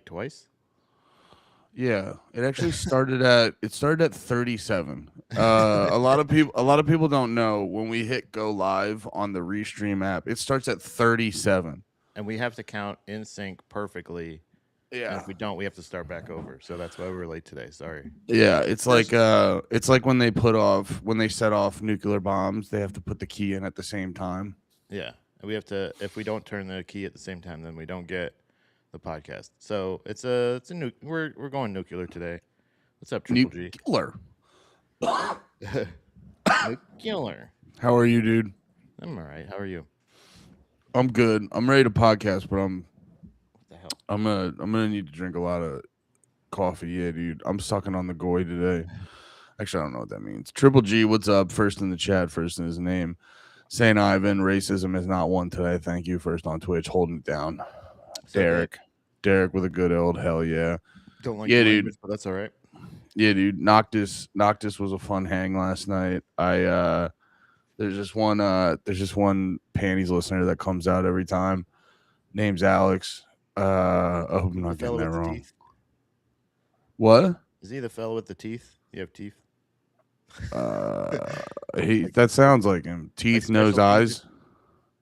twice. Yeah, it actually started at 37. A lot of people don't know when we hit go live on the Restream app, it starts at 37. And we have to count in sync perfectly. And Yeah. if we don't, we have to start back over. So that's why we're late today. Sorry. Yeah, it's like when they set off nuclear bombs, they have to put the key in at the same time. Yeah. And we have to, if we don't turn the key at the same time, then we don't get the podcast. So it's a we're going nuclear today. What's up, Triple G? Nuclear. Nuclear. How are you, dude? I'm all right. How are you? I'm good. I'm ready to podcast, but What the hell? I'm gonna need to drink a lot of coffee. Yeah, dude. I'm sucking on the goy today. Actually, I don't know what that means. Triple G, what's up? First in the chat, first in his name. Saint Ivan, racism is not one today. Thank you. First on Twitch, holding it down. So Derek with a good old hell yeah. don't like yeah, the dude. language, but that's all right. Yeah, dude. Noctis was a fun hang last night. There's just one panties listener that comes out every time. Name's Alex. I hope I'm not getting that wrong. Teeth? What? Is he the fellow with the teeth? You have teeth? That sounds like him. Teeth, like nose, eyes. Teeth?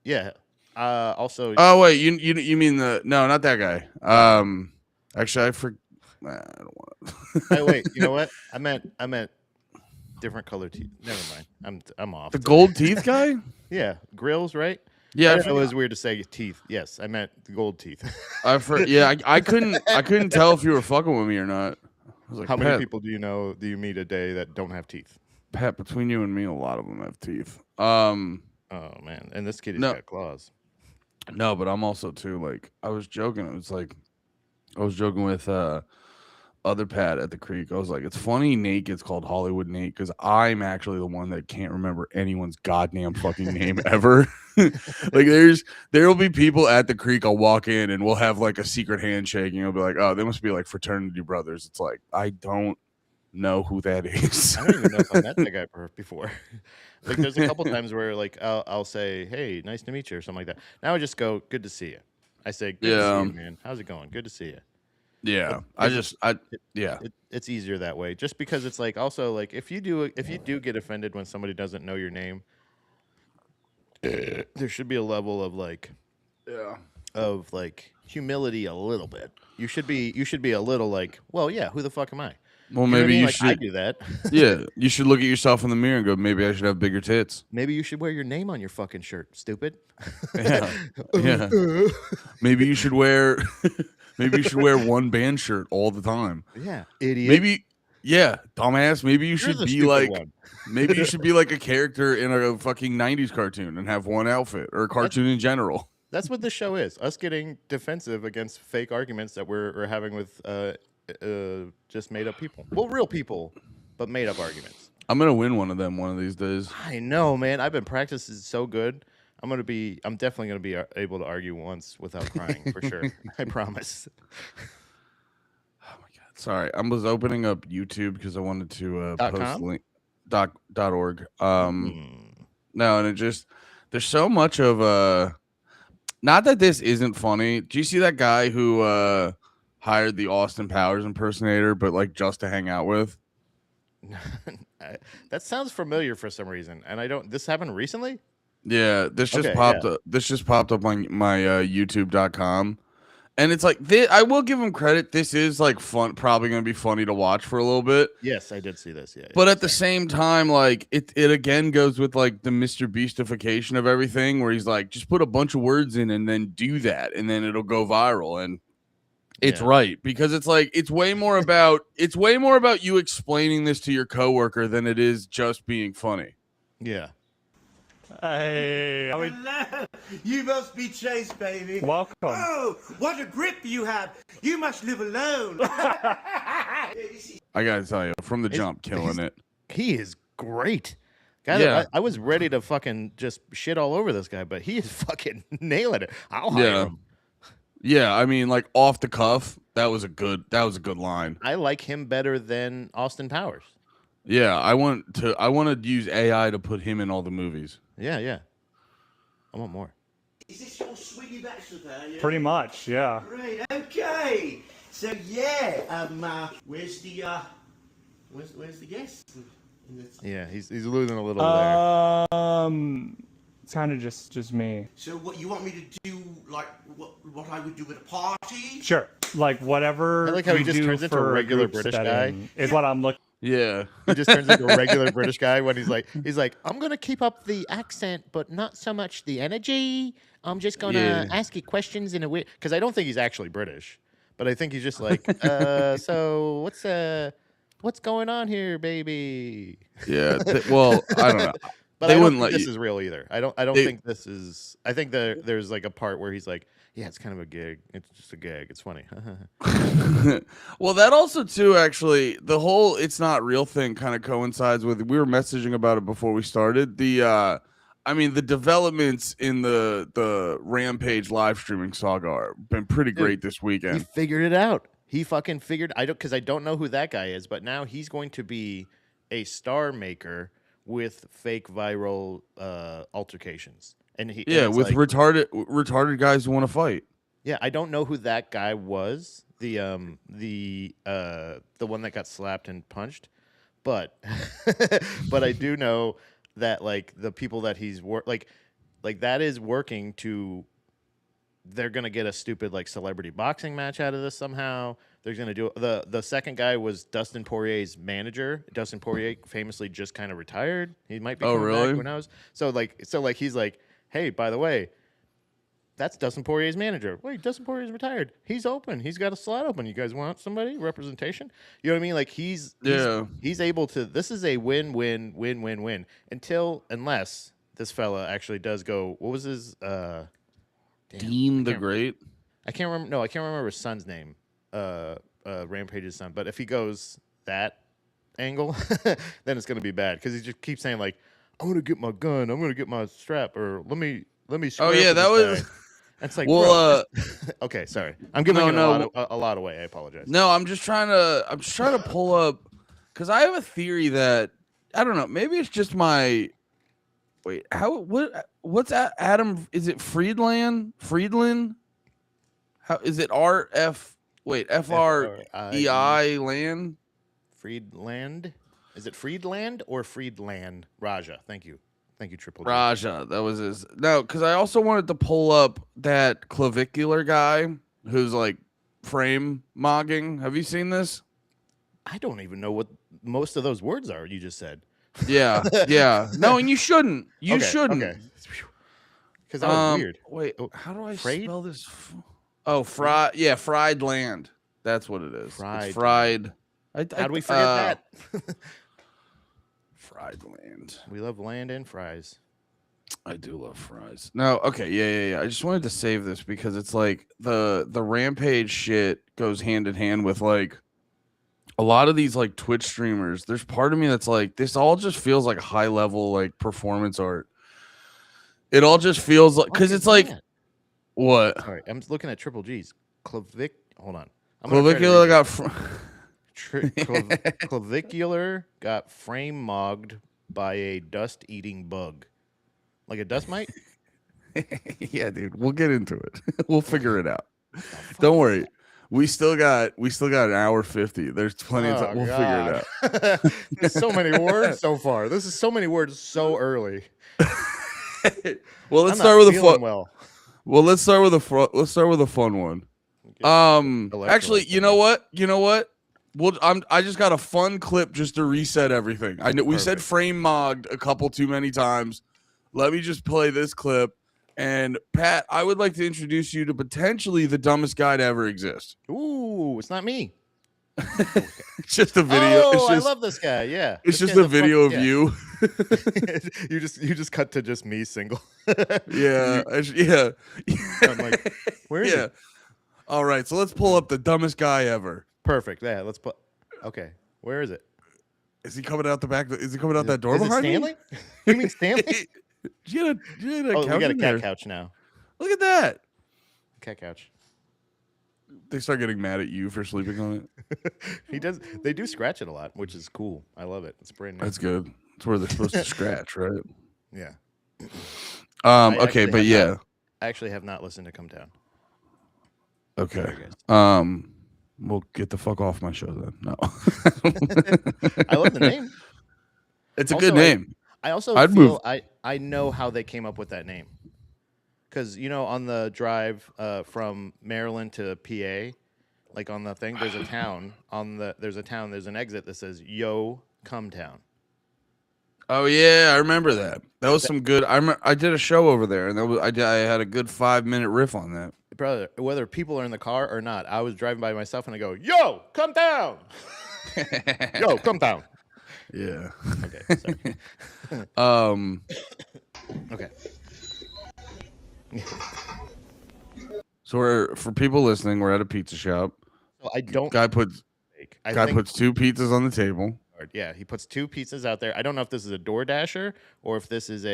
Yeah. Also. Oh wait, you mean no, not that guy. Actually, I don't want to. Hey, wait. You know what? I meant different color teeth. Never mind. I'm off. The gold teeth guy. Yeah, grills, right? Yeah, it was weird to say teeth. Yes, I meant the gold teeth. I couldn't tell if you were fucking with me or not. I was like, how many people do you meet a day that don't have teeth? Pat, between you and me, a lot of them have teeth. Oh man, and this kitty's got claws. No, but I'm also too like I was joking. It was like I was joking with other Pat at the creek. I was like, it's funny Nate gets called Hollywood Nate because I'm actually the one that can't remember anyone's goddamn fucking name ever. Like there'll be people at the creek. I'll walk in and we'll have like a secret handshake and you'll be like, oh, they must be like fraternity brothers. It's like I don't know who that is. I don't even know if I met that guy before. Like there's a couple times where like I'll say, hey, nice to meet you or something like that. Now I just go, good to see you. I say, good to see you, man. How's it going? Good to see you. Yeah, it's easier that way. Just because it's like also like if you do get offended when somebody doesn't know your name, there should be a level of like humility a little bit. You should be a little like, well, yeah, who the fuck am I? Well, maybe you should. I do that. Yeah, you should look at yourself in the mirror and go, maybe I should have bigger tits. Maybe you should wear your name on your fucking shirt, stupid. Yeah. Maybe you should wear one band shirt all the time. Yeah, idiot. Maybe, yeah, dumbass. Maybe you should be like, maybe you should be like a character in a fucking 90s cartoon and have one outfit or a cartoon in general. That's what this show is. Us getting defensive against fake arguments that we're having with just made up people. Well, real people, but made up arguments. I'm gonna win one of them one of these days. I know, man. I've been practicing so good. I'm definitely gonna be able to argue once without crying for sure. I promise. Oh my god! Sorry, I was opening up YouTube because I wanted to post link .org. No, and it just there's so much of not that this isn't funny. Do you see that guy who hired the Austin Powers impersonator, but like just to hang out with? That sounds familiar for some reason, and I don't. This happened recently. Yeah, this just popped up. This just popped up on my YouTube.com, and it's like I will give him credit. This is like fun, probably going to be funny to watch for a little bit. Yes, I did see this. Yeah, but at the same time, like it again goes with like the Mr. Beastification of everything, where he's like, just put a bunch of words in and then do that, and then it'll go viral. And it's right, because it's like it's way more about you explaining this to your coworker than it is just being funny. Yeah. Hey, hello. You must be Chase, baby. Welcome. Oh, what a grip you have. You must live alone. I gotta tell you, from the jump, killing it. He is great. Guy, I was ready to fucking just shit all over this guy, but he is fucking nailing it. I'll hire him. Yeah, I mean, like off the cuff, that was a good line. I like him better than Austin Powers. Yeah, I want to use AI to put him in all the movies. Yeah. I want more. Is this your swinging bachelor there? Yeah? Pretty much, yeah. Great, okay. So yeah, where's the guest? Yeah, he's losing a little there. It's kind of just me. So what you want me to do? Like what I would do at a party? Sure, like whatever I like how he you just do turns into a for regular group British setting guy. is what I'm looking. Yeah. He just turns into a regular British guy when he's like, I'm gonna keep up the accent, but not so much the energy. I'm just gonna Yeah. ask you questions in a way because I don't think he's actually British, but I think he's just like, so what's going on here, baby? Yeah. Well, I don't know. But They I don't wouldn't think let this you. is real either. I don't They, think this is. I think there's like a part where he's like, yeah, it's kind of a gig. It's just a gag. It's funny. well, that also too, actually, the whole "it's not real" thing kind of coincides with. We were messaging about it before we started. The developments in the Rampage live streaming saga have been pretty Dude, great this he weekend. figured it out. He fucking figured. I don't know who that guy is, but now he's going to be a star maker with fake viral altercations. And Yeah, it's with like, retarded guys who want to fight. yeah, I don't know who that guy was. The one that got slapped and punched, but but I do know that like the people that he's like that is working to. They're gonna get a stupid like celebrity boxing match out of this somehow. They're gonna do the second guy was Dustin Poirier's manager. Dustin Poirier famously just kind of retired. He might be Oh, coming back. really? Who knows? So he's like, hey, by the way, that's Dustin Poirier's manager. Wait, Dustin Poirier's retired. He's open. He's got a slot open. You guys want somebody representation? You know what I mean? Like he's able to. This is a win-win-win-win-win unless this fella actually does go. What was his? Dean the Great. I can't remember. No, I can't remember his son's name. Rampage's son. But if he goes that angle, then it's gonna be bad because he just keeps saying like, "I'm gonna get my gun. I'm gonna get my strap," or let me. Oh yeah, that was. It's like, well, bro, okay, sorry. I'm giving it a lot away. I apologize. No, I'm just trying to pull up because I have a theory that I don't know. Maybe it's just my. Wait, what's Adam? Is it Friedland? How is it FREI land? Friedland? Is it Friedland or Friedland? Raja. Thank you, Triple G. Raja. That was his. No, because I also wanted to pull up that clavicular guy who's like frame mogging. Have you seen this? I don't even know what most of those words are you just said. Yeah, yeah. No, and you shouldn't. You shouldn't. Okay. Because that was weird. Wait, how do I Fried? spell this? Fried. Yeah, fried land. That's what it is. Fried. It's fried. How do we forget that? Fried land. We love land and fries. I do love fries. No, okay, yeah. I just wanted to save this because it's like the Rampage shit goes hand in hand with like a lot of these like Twitch streamers. There's part of me that's like, this all just feels like high level like performance art. It all just feels like because it's like what? Sorry, I'm looking at Triple G's Hold on. Clavicular got clavicular got frame mogged by a dust eating bug, like a dust mite. Yeah, dude. We'll get into it. We'll figure it out. Don't worry. We still got an hour 50. There's plenty of time. We'll figure it out. There's so many words so far. This is so many words so early. Well, let's start with a fun. Well, let's start with a fun one. Actually, you know what? Well, I just got a fun clip just to reset everything. I know we said frame mogged a couple too many times. Let me just play this clip. And Pat, I would like to introduce you to potentially the dumbest guy to ever exist. Ooh, it's not me. It's just a video. Oh, I love this guy. Yeah, it's just a video of you. you just cut to just me single. Yeah. I'm like, where is it? All right, so let's pull up the dumbest guy ever. Perfect. Yeah, let's put. Okay, where is it? Is he coming out the back? Is he coming out that door behind Stanley? me? You mean Stanley? You had a We couch got a in cat there. couch now. Look at that. Cat couch. They start getting mad at you for sleeping on it. They do scratch it a lot, which is cool. I love it. It's brand new. That's good. That's where they're supposed to scratch, right? Yeah. Okay, but yeah. I actually have not listened to Come Down. Okay. Well, get the fuck off my show then. No. I love the name. It's a Also, good name. I also I'd feel move. I know how they came up with that name. Because on the drive from Maryland to PA, like on the thing, there's a town there's an exit that says "Yo, come town." Oh yeah, I remember that. That was some good. I did a show over there, and I had a good 5-minute riff on that. Brother, whether people are in the car or not, I was driving by myself and I go, "Yo, come down." Yo, come down. Yeah. Okay, sorry. Okay. So for people listening, we're at a pizza shop. So I don't. Guy puts I think, puts 2 pizzas on the table. yeah, he puts 2 pizzas out there. I don't know if this is a Door Dasher or if this is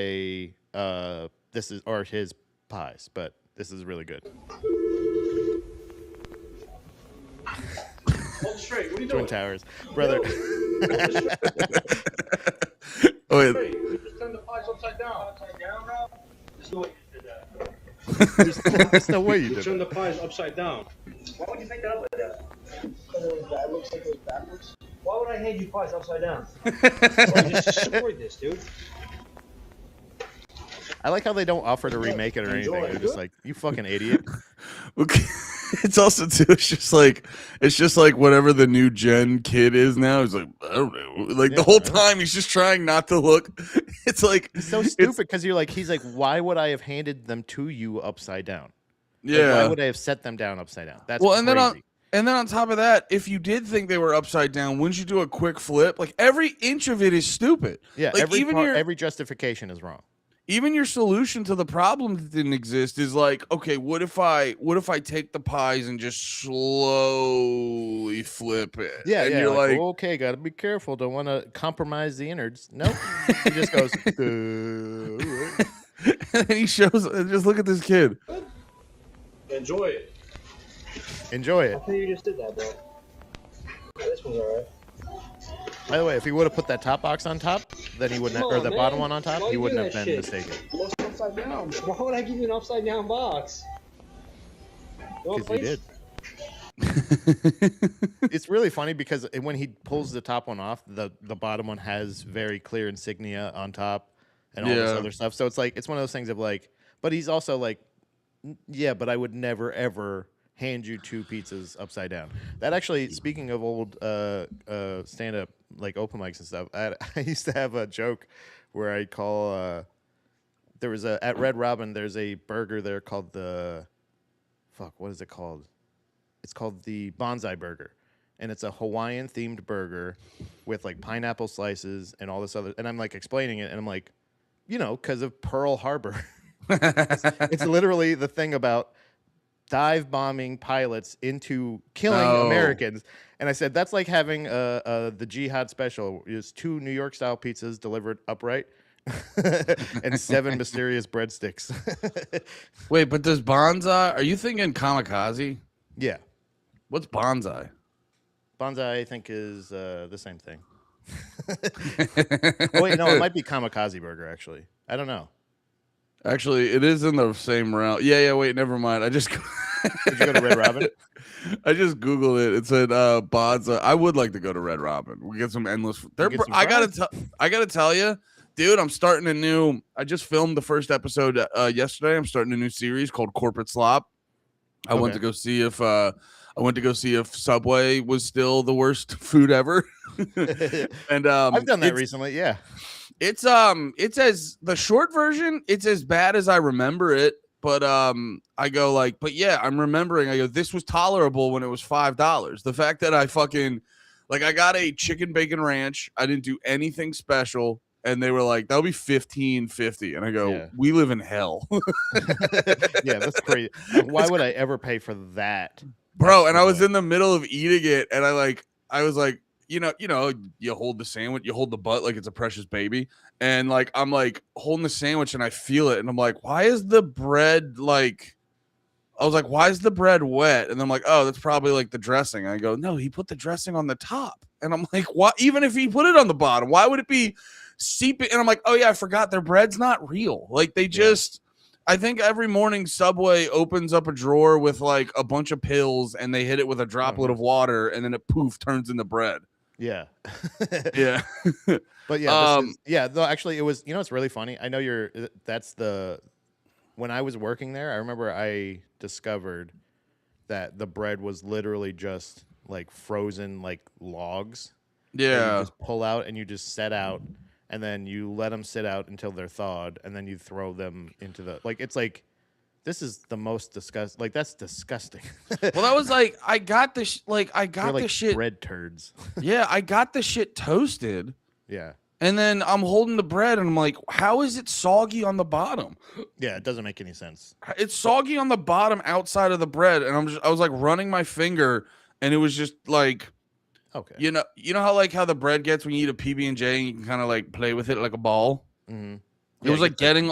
or his pies, but this is really good. Hold straight. What are you Twin doing? Towers, brother. Oh wait. Straight. You just turned the pies upside down. Upside down, bro? There's no way you did that. There's no way you You did turned that. the pies upside down. Why would you pick that up like that? Because it looks like it was backwards. Why would I hand you pies upside down? Oh, you just destroyed this, dude. I like how they don't offer to remake it or anything. Enjoy. They're just like, "You fucking idiot." Okay. It's also too. It's just like whatever the new gen kid is now. He's like, I don't know. Like the whole time he's just trying not to look. It's like It's so stupid because he's like, "Why would I have handed them to you upside down? Like, yeah. why would I have set them down upside down?" That's Well, crazy. and then on top of that, if you did think they were upside down, wouldn't you do a quick flip? Like every inch of it is stupid. Yeah, Like every justification is wrong. even your solution to the problem that didn't exist is like, okay, what if I take the pies and just slowly flip it? Yeah, and yeah. you're like, Okay, gotta be careful. Don't want to compromise the innards. Nope. He just goes. and then he shows, just look at this kid. Enjoy it. Enjoy it. Okay, you just did that, bro. Yeah, this one's alright. By the way, if he would have put that top box on top, then he wouldn't, Come or on, the man. bottom one on top, Why he you wouldn't do have that been shit? mistaken. What's upside down? Why would I give you an upside down box? You want Because he plates? did. It's really funny because when he pulls the top one off, the bottom one has very clear insignia on top and all this Yeah. other stuff. So it's like, it's one of those things of like, but he's also like, yeah, but I would never ever hand you 2 pizzas upside down. That actually, speaking of old stand up like open mics and stuff, I used to have a joke where I call there was at Red Robin, there's a burger there called what is it called? It's called the Bonsai Burger. And it's a Hawaiian themed burger with like pineapple slices and all this other, and I'm like explaining it and I'm like, because of Pearl Harbor. It's literally the thing about dive bombing pilots into killing Americans. And I said, that's like having the Jihad special. Is 2 New York style pizzas delivered upright and 7 mysterious breadsticks. Wait, but does bonsai? Are you thinking kamikaze? Yeah. What's bonsai? Bonsai, I think, is the same thing. Oh, wait, no, it might be kamikaze burger, actually. I don't know. Actually, it is in the same realm. Yeah. Wait, never mind. Did you go to Red Robin? I just Googled it. It said bonsai. I would like to go to Red Robin. We get some endless. Get some I fries? gotta tell you, dude. I'm starting a new. I just filmed the first episode yesterday. I'm starting a new series called Corporate Slop. I went to go see if Subway was still the worst food ever. And I've done that recently. Yeah. It's as the short version, it's as bad as I remember it. But I go like, but yeah, I'm remembering. I go, this was tolerable when it was $5. The fact that I fucking like, I got a chicken bacon ranch. I didn't do anything special, and they were like, that'll be $15.50. And I go, Yeah. we live in hell, Yeah, that's crazy. Why would I ever pay for that, bro. And I was extra? in the middle of eating it, and I was like, you hold the sandwich, you hold the butt like it's a precious baby. And like, I'm like holding the sandwich and I feel it. And I'm like, why is the bread like, I was like, why is the bread wet? And I'm like, oh, that's probably like the dressing. And I go, no, he put the dressing on the top. And I'm like, why? Even if he put it on the bottom, why would it be seeping? And I'm like, oh yeah, I forgot their bread's not real. Like they just, I think every morning Subway opens up a drawer with like a bunch of pills and they hit it with a droplet of water and then it poof turns into bread. Yeah. Yeah. But yeah, this is though actually it was, it's really funny. I know when I was working there, I remember I discovered that the bread was literally just like frozen like logs that you Yeah. just pull out and you just set out, and then you let them sit out until they're thawed, and then you throw them into the it's like this is the most that's disgusting. Well, that was like I got the They're like shit bread turds. Yeah, I got the shit toasted. Yeah. And then I'm holding the bread and I'm like, how is it soggy on the bottom? Yeah, it doesn't make any sense. It's soggy on the bottom outside of the bread. And I was like running my finger and it was just like, okay. You know how like how the bread gets when you eat a PB&J and you can kind of like play with it like a ball. Mm-hmm. It was like getting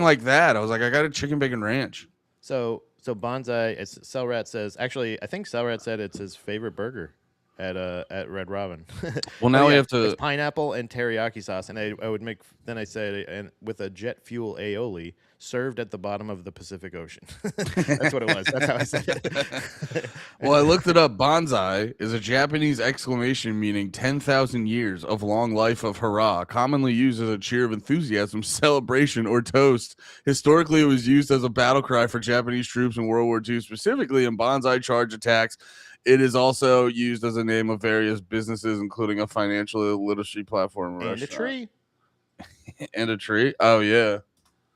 like that. I was like, I got a chicken bacon ranch. So Bonsai, Cellrat says, actually, I think Cellrat said it's his favorite burger at Red Robin. Well, now we have to. It's pineapple and teriyaki sauce, and I would make. Then I said, and with a jet fuel aioli served at the bottom of the Pacific Ocean. That's what it was. That's how I said it. Well, I looked it up. Bonsai is a Japanese exclamation meaning 10,000 years of long life of hurrah, commonly used as a cheer of enthusiasm, celebration, or toast. Historically, it was used as a battle cry for Japanese troops in World War II, specifically in Bonsai charge attacks. It is also used as a name of various businesses, including a financial literacy platform And a tree. And a tree. Oh, yeah.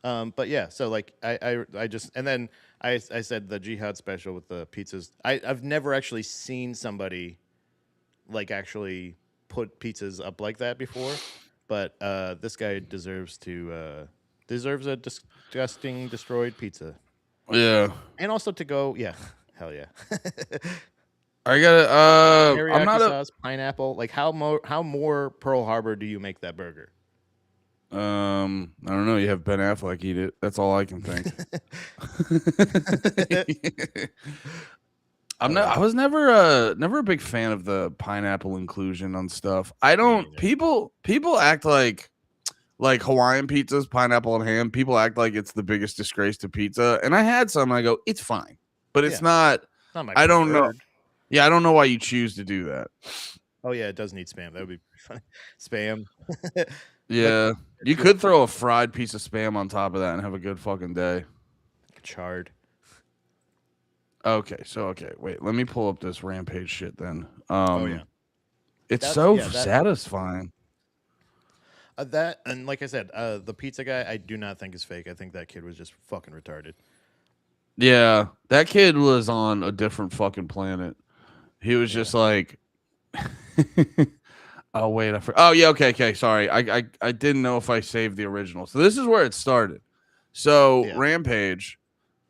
But yeah, so like I just, and then I said the Jihad special with the pizzas. I've never actually seen somebody like actually put pizzas up like that before, but this guy deserves a disgusting destroyed pizza. Yeah. And also to go, yeah, hell yeah. I gotta Teriyaki I'm not sauce, pineapple. Like how more Pearl Harbor do you make that burger? I don't know. You have Ben Affleck eat it. That's all I can think. I was never a big fan of the pineapple inclusion on stuff. I don't. People act like Hawaiian pizzas, pineapple and ham. People act like it's the biggest disgrace to pizza. And I had some. And I go, it's fine, but it's not. Not my I don't know. preferred. Yeah, I don't know why you choose to do that. Oh yeah, it does need spam. That would be funny. Spam. Yeah, you could throw a fried piece of spam on top of that and have a good fucking day. Charred. Okay, wait. Let me pull up this Rampage shit then. Oh yeah, it's that, satisfying. That and like I said, the pizza guy, I do not think is fake. I think that kid was just fucking retarded. Yeah, that kid was on a different fucking planet. He was just like, oh wait, oh yeah, okay, sorry. I didn't know if I saved the original. So this is where it started. So Rampage,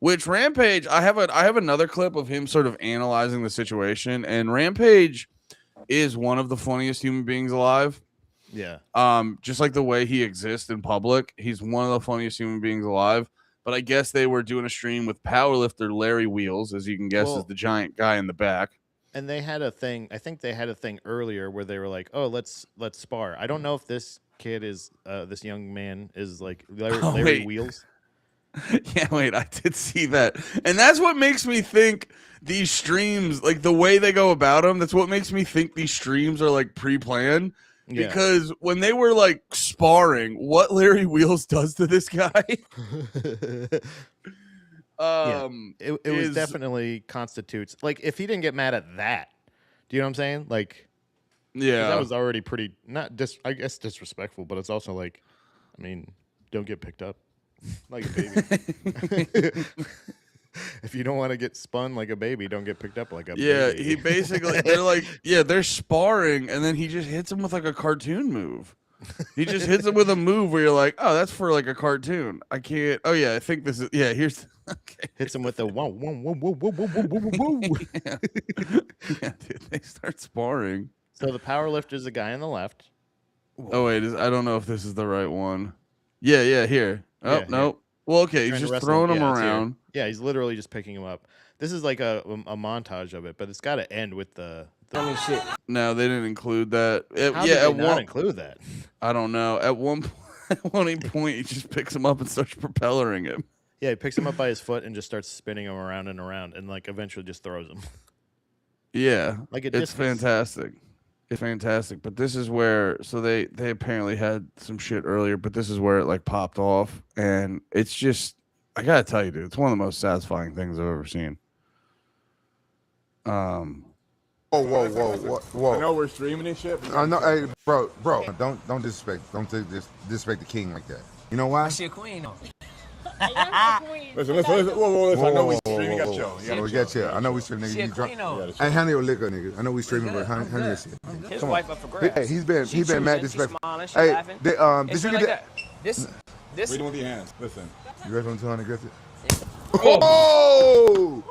I have another clip of him sort of analyzing the situation, and Rampage is one of the funniest human beings alive. Yeah. Just like the way he exists in public, he's one of the funniest human beings alive. But I guess they were doing a stream with powerlifter Larry Wheels, as you can guess, is the giant guy in the back. And they had a thing. I think they had a thing earlier where they were like, "Oh, let's spar." I don't know if this kid is this young man is like Larry Wheels. Yeah, wait, I did see that, and that's what makes me think these streams, like the way they go about them, that's what makes me think these streams are like pre-planned. Yeah. Because when they were like sparring, what Larry Wheels does to this guy. It was definitely constitutes like if he didn't get mad at that, do you know what I'm saying? Like, yeah, that was already pretty I guess disrespectful, but it's also like, I mean, don't get picked up like a baby. If you don't want to get spun like a baby, don't get picked up like a baby. Yeah, he basically they're sparring, and then he just hits him with like a cartoon move. He just hits him with a move where you're like, oh, that's for like a cartoon. I can't. Oh yeah, I think this is. Yeah, here's. Okay. Hits him with the whoa, whoa, whoa, whoa, whoa, whoa, whoa, whoa, whoa. Yeah, dude, they start sparring. So the power lifter is the guy on the left. Oh wait, I don't know if this is the right one. Yeah, here. Oh no. Well, okay, he's just throwing him around. Yeah, he's literally just picking him up. This is like a montage of it, but it's got to end with the shit. No, they didn't include that. How did they not include that? I don't know. At one point, won't even point. He just picks him up and starts propellering him. Yeah, he picks him up by his foot and just starts spinning him around and around, and like eventually just throws him. Yeah, Like a it's discus. fantastic. It's fantastic. But this is where, so they apparently had some shit earlier, but this is where it like popped off, and it's just, I gotta tell you, dude, it's one of the most satisfying things I've ever seen. Whoa. I know we're streaming and shit. I know, hey, bro, don't disrespect the king like that. You know why? She a queen. Listen. Whoa. I know we streaming. Got chill. We got chill. I know we streaming, nigga. She a You drunk? queen, though. Hey, honey or liquor, nigga. I know we streaming, but honey or shit. His Come wife on. up for grabs. Hey, he been mad She's disrespectful. smiling, she Hey, laughing. did It's you been get like that? This. Read with your hands. Listen. You ready on 200, Griffith? Oh!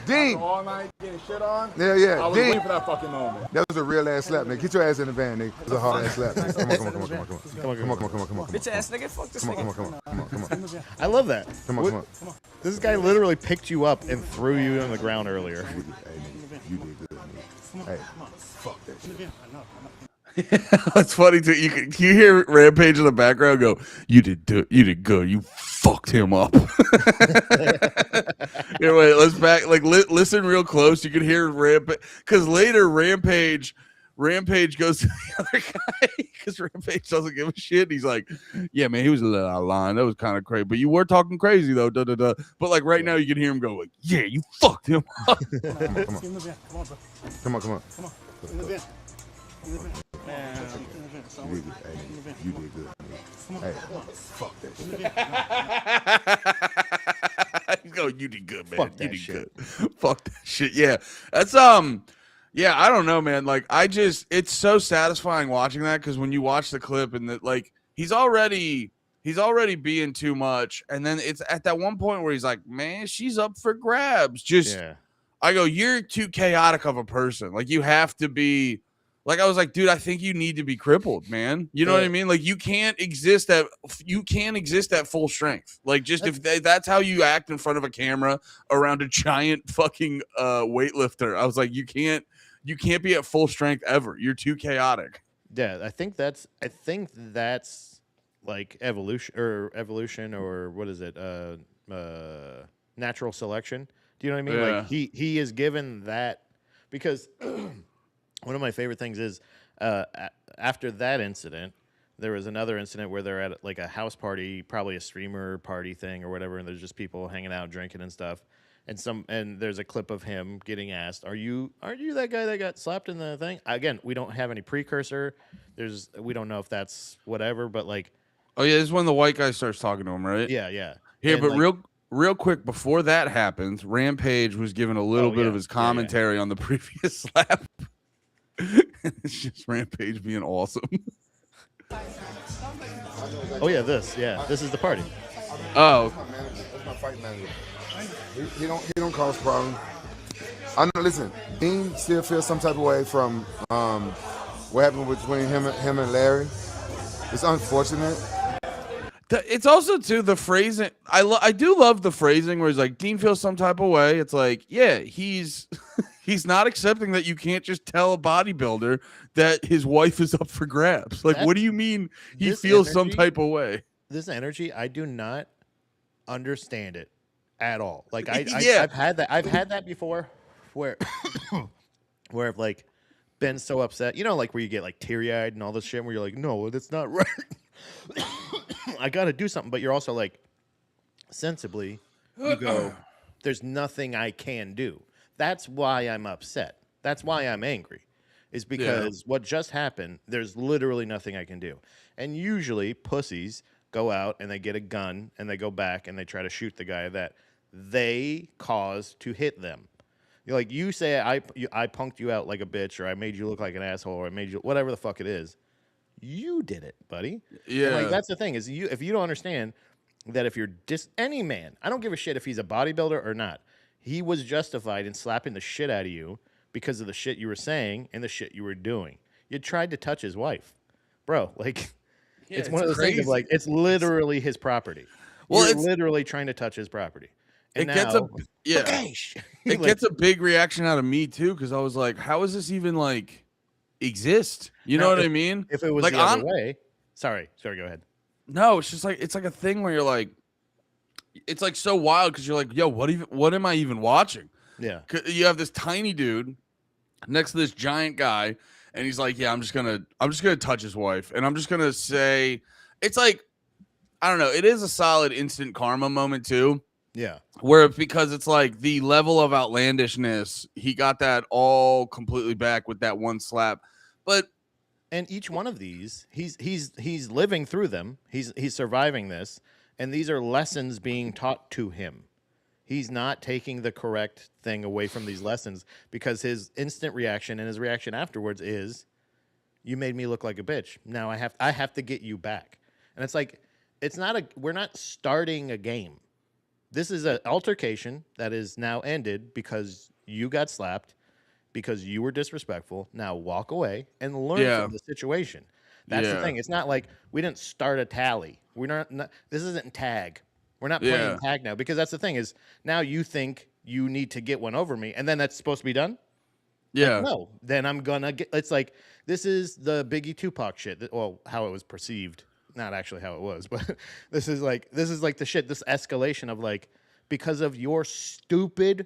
Dean! All night getting shit on. Yeah. I was Dean! waiting for that fucking moment. That was a real ass slap, nigga. Get your ass in the van, nigga. It was a hard ass slap, nigga. Come on. Bitch ass nigga, fuck this nigga. Come on. I love that. Come on. This guy literally picked you up and threw you on the ground earlier. Hey, nigga, you did good, nigga. Hey, fuck that shit. It's funny too. You hear Rampage in the background go, "You did good. You fucked him up." Here, wait. Let's back. Like, listen real close. You can hear Rampage because later Rampage goes to the other guy because Rampage doesn't give a shit. He's like, "Yeah, man, he was a little out of line. That was kind of crazy, but you were talking crazy though." But like right now, you can hear him go, like, "Yeah, you fucked him up." Come on. You did good. Hey, fuck that shit. He's going, "You did good, man. Fuck you that did shit." good. Fuck that shit." Yeah, that's yeah, I don't know, man. Like, it's so satisfying watching that because when you watch the clip and that, like, he's already being too much, and then it's at that one point where he's like, "Man, she's up for grabs." I go, "You're too chaotic of a person. Like, you have to be." Like, I was like, dude, I think you need to be crippled, man. You know what I mean? Like, you can't exist at full strength. Like, just if that's how you act in front of a camera around a giant fucking weightlifter. I was like, you can't be at full strength ever. You're too chaotic. Yeah, I think that's like evolution or what is it? Natural selection. Do you know what I mean? Yeah. Like he is given that because one of my favorite things is after that incident, there was another incident where they're at like a house party, probably a streamer party thing or whatever, and there's just people hanging out, drinking and stuff. And there's a clip of him getting asked, "Are you that guy that got slapped in the thing?" Again, we don't have any precursor. We don't know if that's whatever, but like, oh yeah, this is when the white guy starts talking to him, right? yeah. Here, And but like, real quick before that happens, Rampage was giving a little bit of his commentary on the previous slap. It's just Rampage being awesome. oh yeah, this is the party. Oh, That's my fight manager. He don't cause problems. I know. Listen, Dean still feels some type of way from what happened between him and Larry. It's unfortunate. It's also too the phrasing. I do love the phrasing where he's like, Dean feels some type of way. It's like, yeah, he's not accepting that you can't just tell a bodybuilder that his wife is up for grabs. Like, what do you mean he feels some type of way? This energy, I do not understand it at all. Like I've had that before where I've like been so upset. You know, like where you get like teary-eyed and all this shit where you're like, no, that's not right. I got to do something, but you're also like sensibly you go, there's nothing I can do. That's why I'm upset. That's why I'm angry. Is because what just happened, there's literally nothing I can do. And usually pussies go out and they get a gun and they go back and they try to shoot the guy that they caused to hit them. You're like, you say I punked you out like a bitch, or I made you look like an asshole, or I made you whatever the fuck it is. You did it, buddy. Yeah. And like that's the thing is if you don't understand that if you're any man, I don't give a shit if he's a bodybuilder or not. He was justified in slapping the shit out of you because of the shit you were saying and the shit you were doing. You tried to touch his wife, bro. Like, it's one of those things of like, it's literally his property. Well, you're literally trying to touch his property. And it gets it gets a big reaction out of me too, because I was like, how is this even like exist? You know what I mean? If it was like the other way. Sorry, go ahead. No, it's just like it's like a thing where you're like, it's like so wild because you're like, yo, what am I even watching? Yeah. You have this tiny dude next to this giant guy, and he's like, yeah, I'm just gonna touch his wife, and I'm just gonna say, it's like, I don't know, it is a solid instant karma moment too. Yeah. Where because it's like the level of outlandishness, he got that all completely back with that one slap. But and each one of these, he's living through them. He's surviving this, and these are lessons being taught to him. He's not taking the correct thing away from these lessons because his instant reaction and his reaction afterwards is, "You made me look like a bitch. Now I have to get you back." And it's like we're not starting a game. This is an altercation that is now ended because you got slapped, because you were disrespectful. Now walk away and learn from the situation. That's the thing. It's not like we didn't start a tally. We're not this isn't tag. We're not playing tag now, because that's the thing is now you think you need to get one over me, and then that's supposed to be done? Yeah. Like, no, then I'm gonna get. It's like this is the Biggie Tupac shit. Well, how it was perceived, not actually how it was, but this is like the shit. This escalation of like, because of your stupid,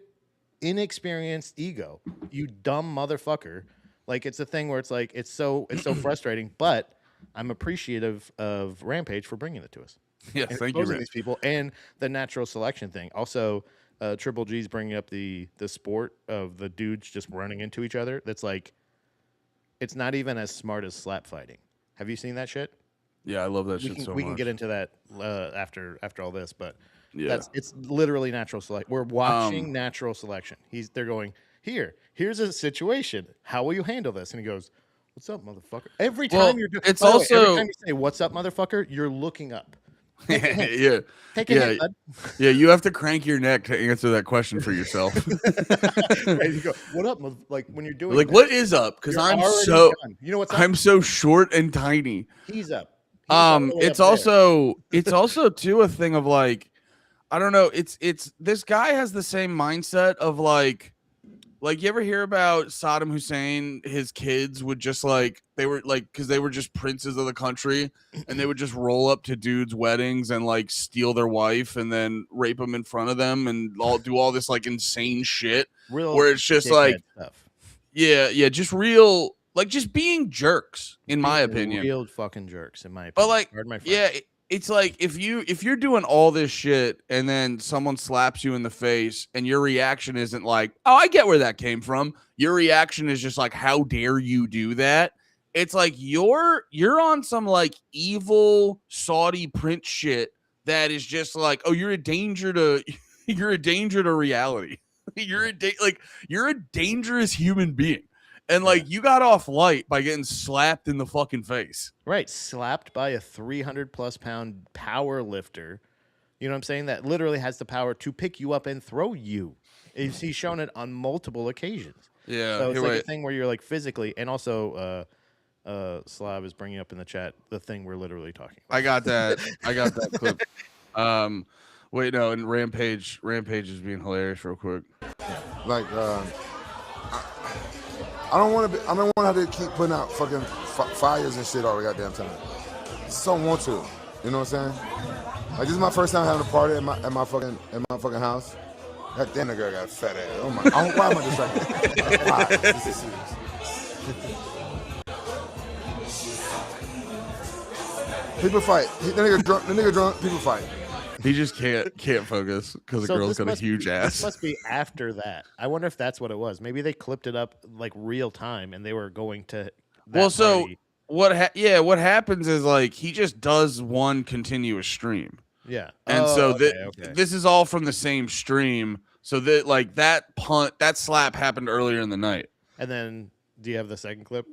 inexperienced ego, you dumb motherfucker. Like, it's a thing where it's like it's so frustrating. But I'm appreciative of Rampage for bringing it to us. Yeah, And thank you, exposing Rich. these people and the natural selection thing. Also, Triple G's bringing up the sport of the dudes just running into each other. That's like, it's not even as smart as slap fighting. Have you seen that shit? Yeah, I love that shit so much. We can get into that after all this, but Yeah. it's literally natural selection. We're watching natural selection. They're going, here's a situation. How will you handle this? And he goes, "What's up, motherfucker?" Every time you're doing, it's by the way, also every time you say "What's up, motherfucker," you're looking up. Take a hint. Take a hint, bud. Yeah, you have to crank your neck to answer that question for yourself. Right, you go, "What up?" Like when you're doing Like, that, what is up? Because you're I'm already so done. You know what's up? I'm so short and tiny. He's up. He's all the way It's up there. also too a thing of like, I don't know. It's this guy has the same mindset of like you ever hear about Saddam Hussein? His kids would just they were because they were just princes of the country, and they would just roll up to dudes' weddings and like steal their wife and then rape them in front of them and do all this like insane shit. Real where it's just dickhead like stuff. just real just being jerks in my Being opinion. real fucking jerks in my opinion. But like, Pardon my French. yeah, it's like if you're doing all this shit and then someone slaps you in the face and your reaction isn't like, oh, I get where that came from. Your reaction is just like, how dare you do that? It's like you're on some like evil Saudi prince shit that is just like, oh, you're a danger to reality. You're a dangerous human being. And like you got off light by getting slapped in the fucking face. Right, slapped by a 300+ pound power lifter. You know what I'm saying? That literally has the power to pick you up and throw you. He's shown it on multiple occasions. Yeah, So it's like a thing where you're like physically, and also Slav is bringing up in the chat the thing we're literally talking about. I got that clip. Wait, no, and Rampage is being hilarious real quick. Like, I don't want to have to keep putting out fucking fires and shit all the goddamn time. Just don't want to. You know what I'm saying? Like, this is my first time having a party at my fucking house. That damn the girl got fat ass. Oh my! Why am I distracted? Why? This is serious. People fight. The nigga drunk. People fight. He just can't focus because the girl's got a huge ass. This must be after that. I wonder if that's what it was. Maybe they clipped it up like real time, and they were going to. Party. What happens is like he just does one continuous stream. Yeah, and this is all from the same stream. So that like that slap happened earlier in the night. And then, do you have the second clip?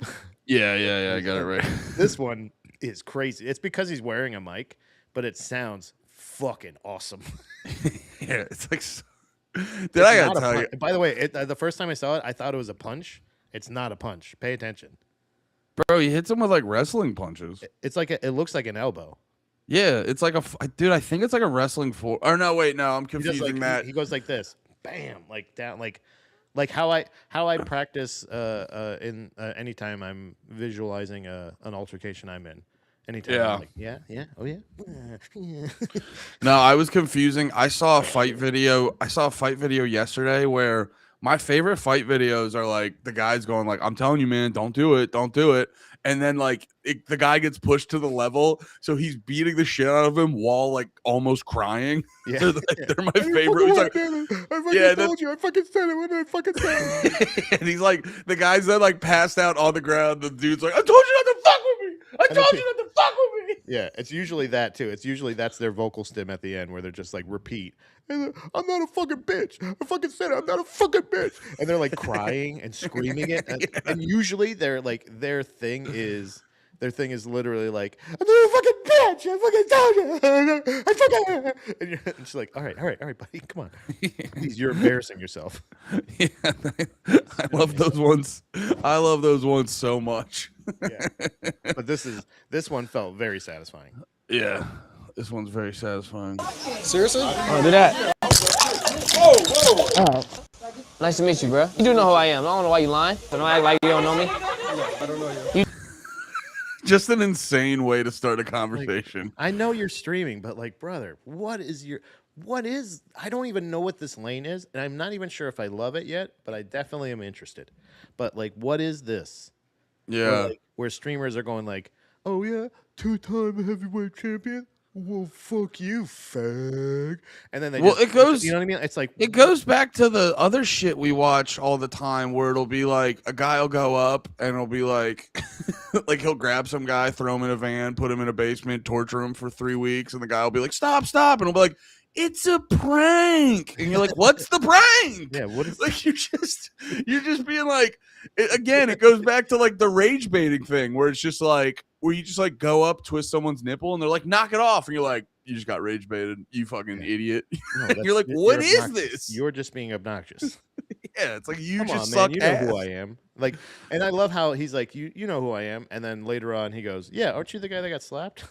Yeah, I got it right. This one is crazy. It's because he's wearing a mic, but it sounds fucking awesome. Yeah, it's like. Did I gotta tell you? By the way, the first time I saw it, I thought it was a punch. It's not a punch. Pay attention, bro. He hits him with like wrestling punches. It's like it looks like an elbow. Yeah, it's like dude. I think it's like a wrestling for. Or no, wait, no, I'm confusing that. He goes like this, bam, like down, like how I practice in anytime I'm visualizing an altercation I'm in. Anytime. Yeah. I'm like, yeah, oh yeah. Yeah. No, I was confusing. I saw a fight video. Yesterday where my favorite fight videos are like the guys going like, "I'm telling you, man, don't do it, don't do it." And then like the guy gets pushed to the level, so he's beating the shit out of him while like almost crying. Yeah. They're my favorite. He's like, I told you. I fucking said it. What did I fucking say? and he's like, the guys that like passed out on the ground. The dude's like, "I told you not to fuck with me. I told you not to fuck with me." Yeah, it's usually that too. It's usually that's their vocal stim at the end where they're just like repeat. I'm not a fucking bitch. I fucking said it. I'm not a fucking bitch. And they're like crying and screaming it. And usually they're like their thing is literally like, I'm not a fucking bitch. I fucking told you. I fucking. And you're just like, all right, buddy, come on. Please, you're embarrassing yourself. Yeah, I love those ones. I love those ones so much. Yeah. But this one felt very satisfying. Yeah, this one's very satisfying. Seriously? Oh, do that. Whoa. Nice to meet you, bro. You do know who I am. I don't know why you lying. Don't act like you don't know me. I don't know you. Just an insane way to start a conversation. I know you're streaming, but like, brother, what is I don't even know what this lane is, and I'm not even sure if I love it yet, but I definitely am interested. But like, what is this? Yeah. Where streamers are going like, oh yeah, 2-time heavyweight champion. Well, fuck you, fag. And then it goes. You know what I mean? It's like it goes back to the other shit we watch all the time, where it'll be like a guy will go up and it'll be like, like he'll grab some guy, throw him in a van, put him in a basement, torture him for 3 weeks, and the guy will be like, stop, and he'll be like, it's a prank, and you're like, what's the prank? Yeah, what is like you're just being like, it goes back to like the rage baiting thing, where it's just like where you just like go up, twist someone's nipple, and they're like, knock it off, and you're like, you just got rage baited, you fucking idiot. No, you're like, what is this? You're just being obnoxious. Yeah, it's like you Come just on, suck man. You know ass. who I am. Like, and I love how he's like, you know who I am, and then later on he goes, yeah, aren't you the guy that got slapped?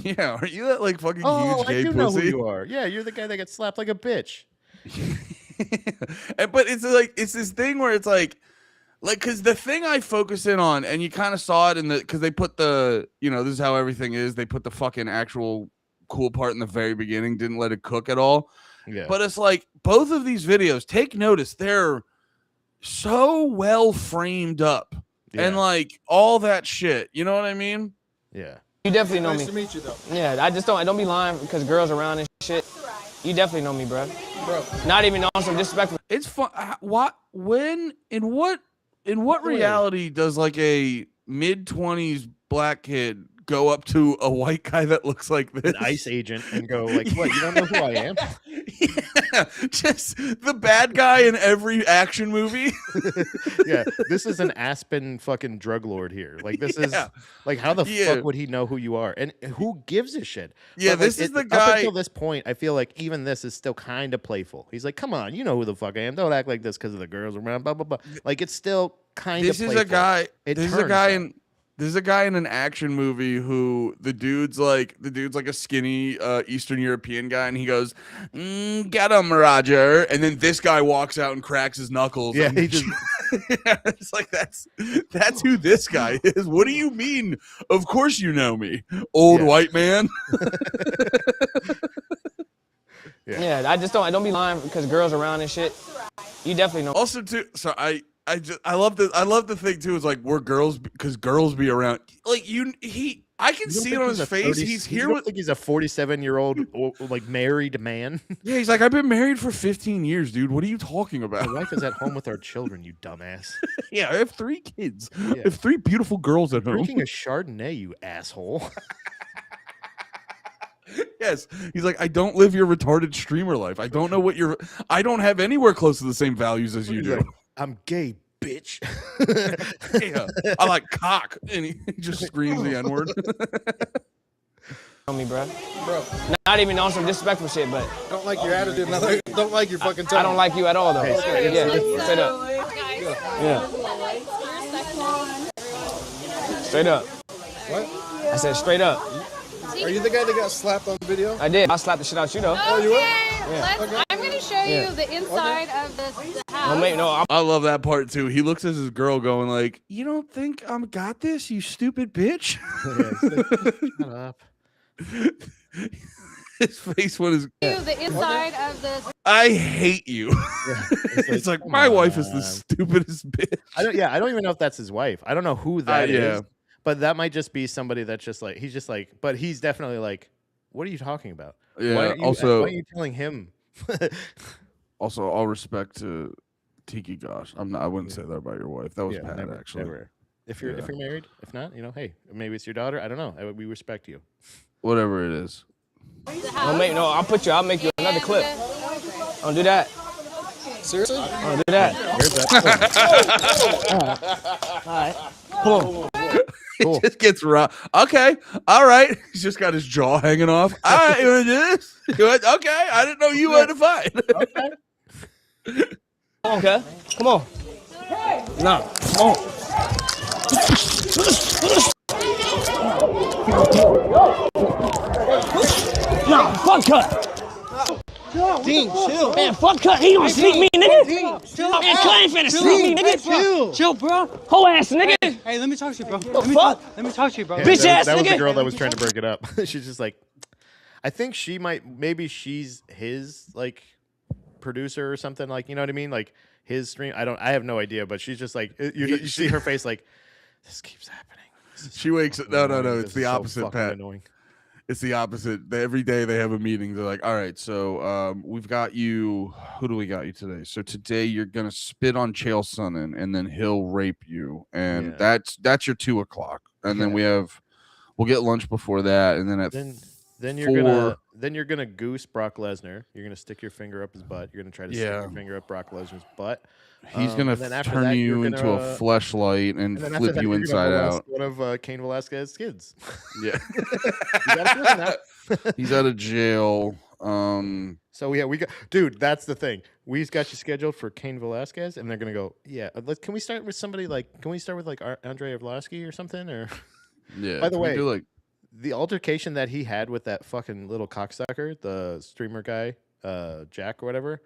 Yeah, are you that like fucking Oh, huge gay I do know who pussy? you are. Yeah, you're the guy that got slapped like a bitch. But it's like it's this thing where it's like because the thing I focus in on, and you kind of saw it in the because they put the this is how everything is. They put the fucking actual cool part in the very beginning, didn't let it cook at all. Yeah. But it's like both of these videos, take notice, they're so well framed up and like all that shit. You know what I mean? Yeah. You definitely know Nice me. to meet you, though. Yeah, I don't be lying because girls around and shit. You definitely know me, bro. Not even on some disrespectful. It's fun. In what reality does like a mid-20s black kid go up to a white guy that looks like this, An ICE agent, and go like, what? You don't know who I am? Yeah, just the bad guy in every action movie. Yeah, this is an Aspen fucking drug lord here. Like this is like, how the fuck would he know who you are? And who gives a shit? Yeah, But, like, this is the Up guy. until this point, I feel like even this is still kind of playful. He's like, come on, you know who the fuck I am. Don't act like this because of the girls around. Blah blah blah. Like it's still kind of. This is a guy. It This is a turns guy though. in. This is a guy in an action movie who the dude's like a skinny Eastern European guy, and he goes, "Get him, Roger." And then this guy walks out and cracks his knuckles. Yeah, and he just. it's like that's who this guy is. What do you mean? Of course you know me, old white man. Yeah, I don't be lying because girls around and shit. You definitely know. Also, too, so I love the thing too. Is like we're girls because girls be around. Like I can see it on his face. He's here with. Think he's a 47-year-old like married man. Yeah, he's like, I've been married for 15 years, dude. What are you talking about? My wife is at home with our children. You dumbass. Yeah, I have 3 kids. Yeah. I have 3 beautiful girls at home. Drinking a Chardonnay, you asshole. Yes, he's like, I don't live your retarded streamer life. I don't know what I don't have anywhere close to the same values as you He's do. like, I'm gay, bitch. Yeah, I like cock, and he just screams the N-word. On me, bro. Not even on some disrespectful shit, but Don't like your attitude. Don't like your fucking tone. I don't like you at all, though. Hey, Straight up. Yeah. Straight up. What? I said straight up. Are you the guy that got slapped on video? I did. I slapped the shit out you, though. you will? I'm going to show you the inside of how I love that part too. He looks at his girl going like, "You don't think I'm got this, you stupid bitch?" Shut up. His face when his The inside of the. I hate you. Yeah, It's like come my wife is the on. stupidest bitch. I don't even know if that's his wife. I don't know who that is. Yeah. But that might just be somebody that's just like but he's definitely like, what are you talking about? Yeah. Why Also, are you telling him? also, all respect to Tiki Gosh. I wouldn't say that about your wife. That was bad, never, actually. never. If you're married, if not, hey, maybe it's your daughter. I don't know. We respect you. Whatever it is. I'll make you another clip. Don't do that. Seriously? Don't do that. Here's that. All right. Come on. He just gets raw. Okay. All right. He's just got his jaw hanging off. All right. You want to do this? Okay. I didn't know you wanted to fight. Come on, okay. Come on. Nah. Come on. Nah, fuck cut. Dean, chill. Man, fuck cut. He gonna sneak me, nigga. Dean, chill. Man, cut ain't finna sneak me, nigga. Chill, bro. Whole ass nigga. Hey, let me talk to you, bro. Fuck. Let me talk to you, bro. Bitch ass that was the nigga. girl that was trying to break it up. She's just like, I think maybe she's his like producer or something, like, you know what I mean, like his stream. I have no idea, but she's just like, you see her face like, this keeps happening. She wakes up. No. It's the so opposite, fucking Pat. annoying. It's the opposite. Every day they have a meeting. They're like, all right, so we've got you. Who do we got you today? So today you're going to spit on Chael Sonnen and then he'll rape you. And that's your 2:00. And then we'll get lunch before that. And then at then you're gonna goose Brock Lesnar. You're gonna stick your finger up his butt. You're gonna try to stick your finger up Brock Lesnar's butt. He's gonna turn you into a fleshlight and flip you inside out. One of Cain Velasquez's kids. Yeah, you gotta prison that. He's out of jail. So yeah, dude. That's the thing. We got you scheduled for Cain Velasquez, and they're gonna go. Yeah, can we start with somebody like? Can we start with like Andre Arlovski or something? Or yeah. By the way, the altercation that he had with that fucking little cocksucker, the streamer guy, Jack or whatever,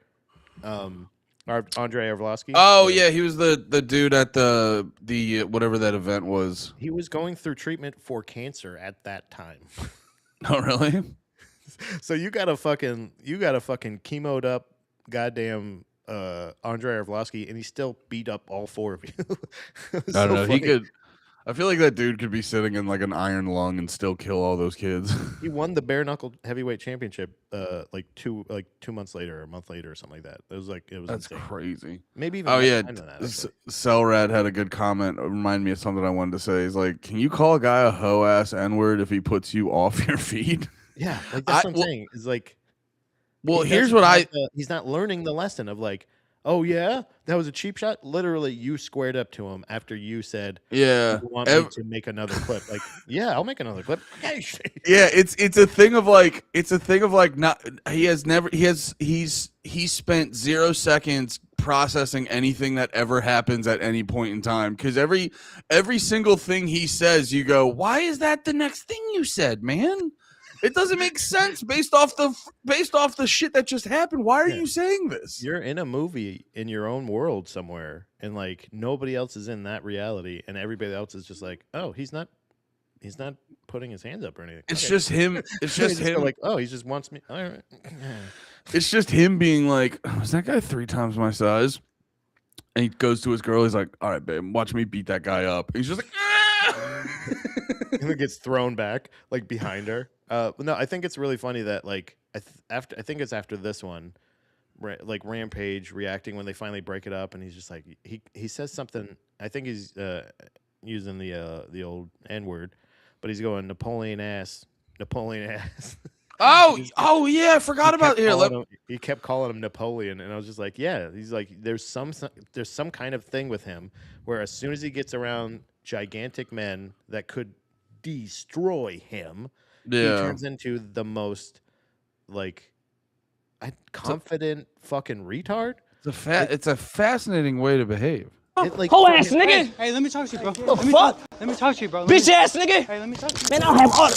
Andre Arlovski. Oh yeah, he was the dude at the whatever that event was. He was going through treatment for cancer at that time. Oh really? So you got a fucking chemoed up goddamn Andre Arlovski, and he still beat up all four of you. I don't know. Funny. He could. I feel like that dude could be sitting in like an iron lung and still kill all those kids. He won the bare knuckle heavyweight championship like 2 months later or a month later or something like that. It was that's insane. crazy. Maybe even Cellrad had a good comment. Remind me of something I wanted to say. He's like, can you call a guy a hoe ass N-word if he puts you off your feet? Yeah, like that's what I'm saying. Is like, well, here's what he's not learning the lesson of like, oh yeah, that was a cheap shot. Literally, you squared up to him after you said, "Yeah, you want me to make another clip." Like, yeah, I'll make another clip. Yeah, it's a thing of like not he's spent 0 seconds processing anything that ever happens at any point in time, because every single thing he says, you go, why is that the next thing you said, man? It doesn't make sense based off the shit that just happened. Why are you saying this? You're in a movie in your own world somewhere, and like nobody else is in that reality, and everybody else is just like, oh, he's not putting his hands up or anything. It's just him. It's just him. Like, oh, he just wants me. All right. It's just him being like, oh, is that guy 3 times my size? And he goes to his girl. He's like, all right, babe, watch me beat that guy up. And he's just like, ah! And it gets thrown back like behind her. No, I think it's really funny that like I think it's after this one, like Rampage reacting when they finally break it up, and he's just like he says something. I think he's using the old N-word, but he's going Napoleon ass. Oh yeah, I forgot about here. He kept calling him Napoleon, and I was just like, yeah, he's like there's some kind of thing with him where as soon as he gets around gigantic men that could destroy him, he turns into the most like confident fucking retard. It's a fascinating way to behave. Whole ass nigga. Hey, let me talk to you, bro. The fuck? Let me talk to you, bro. Bitch ass nigga. Hey, let me talk to you. Man, I'll have all.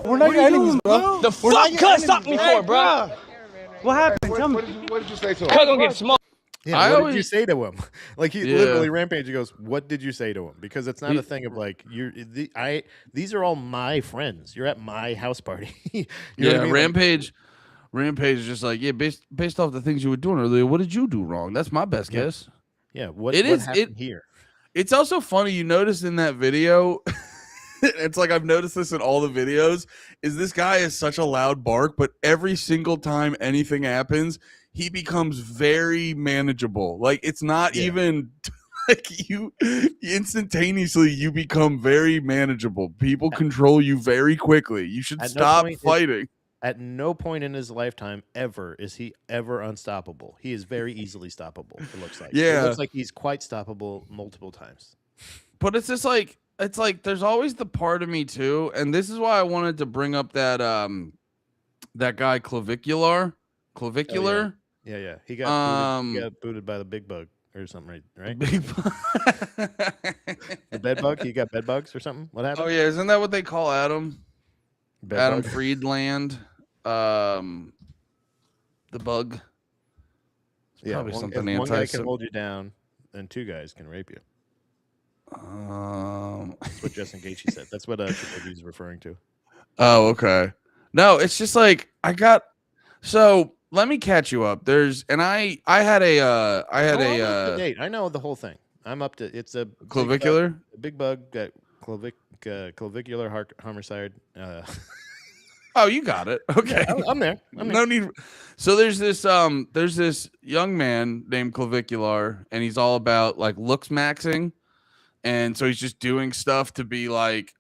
We're not your enemies, bro. The fuck cut stop me for, bro? What happened? Tell me. What did you say to Cuz him? gonna get smoked. Yeah, I what did always- you say to him? Like he Yeah. literally Rampage. He goes, "What did you say to him?" Because it's not He- a thing of like these are all my friends. You're at my house party. You know what I mean? Like, Rampage is just like, yeah, based off the things you were doing earlier, what did you do wrong? That's my best Yeah. guess. yeah, what It what is- happened here? It's also funny, you notice in that video, it's like I've noticed this in all the videos, is this guy is such a loud bark, but every single time anything happens, he becomes very manageable. Like it's not Yeah. even like you instantaneously you become very manageable. People control you very quickly. You should At no stop point is- fighting. At no point in his lifetime ever is he ever unstoppable. He is very easily stoppable. It looks like. Yeah. It looks like he's quite stoppable multiple times. But it's just like there's always the part of me too, and this is why I wanted to bring up that that guy Clavicular. Yeah. He got Um, booted by the big bug or something, right? Big The bed bug. He got bed bugs or something. What happened? Oh yeah, isn't that what they call Adam? Bed Adam bug? Friedland. The bug. Yeah, probably one, something if one guy anti- can hold you down, then two guys can rape you. That's what Justin Gaethje said. That's what Triple G is referring to. Oh, okay. No, it's just like so let me catch you up. I had I'm up to date. I know the whole thing. I'm up to. It's a clavicular. big bug got clavicular homicide. Oh, you got it. Okay. I'm there. No need. So there's this young man named Clavicular, and he's all about like looks maxing, and so he's just doing stuff to be like.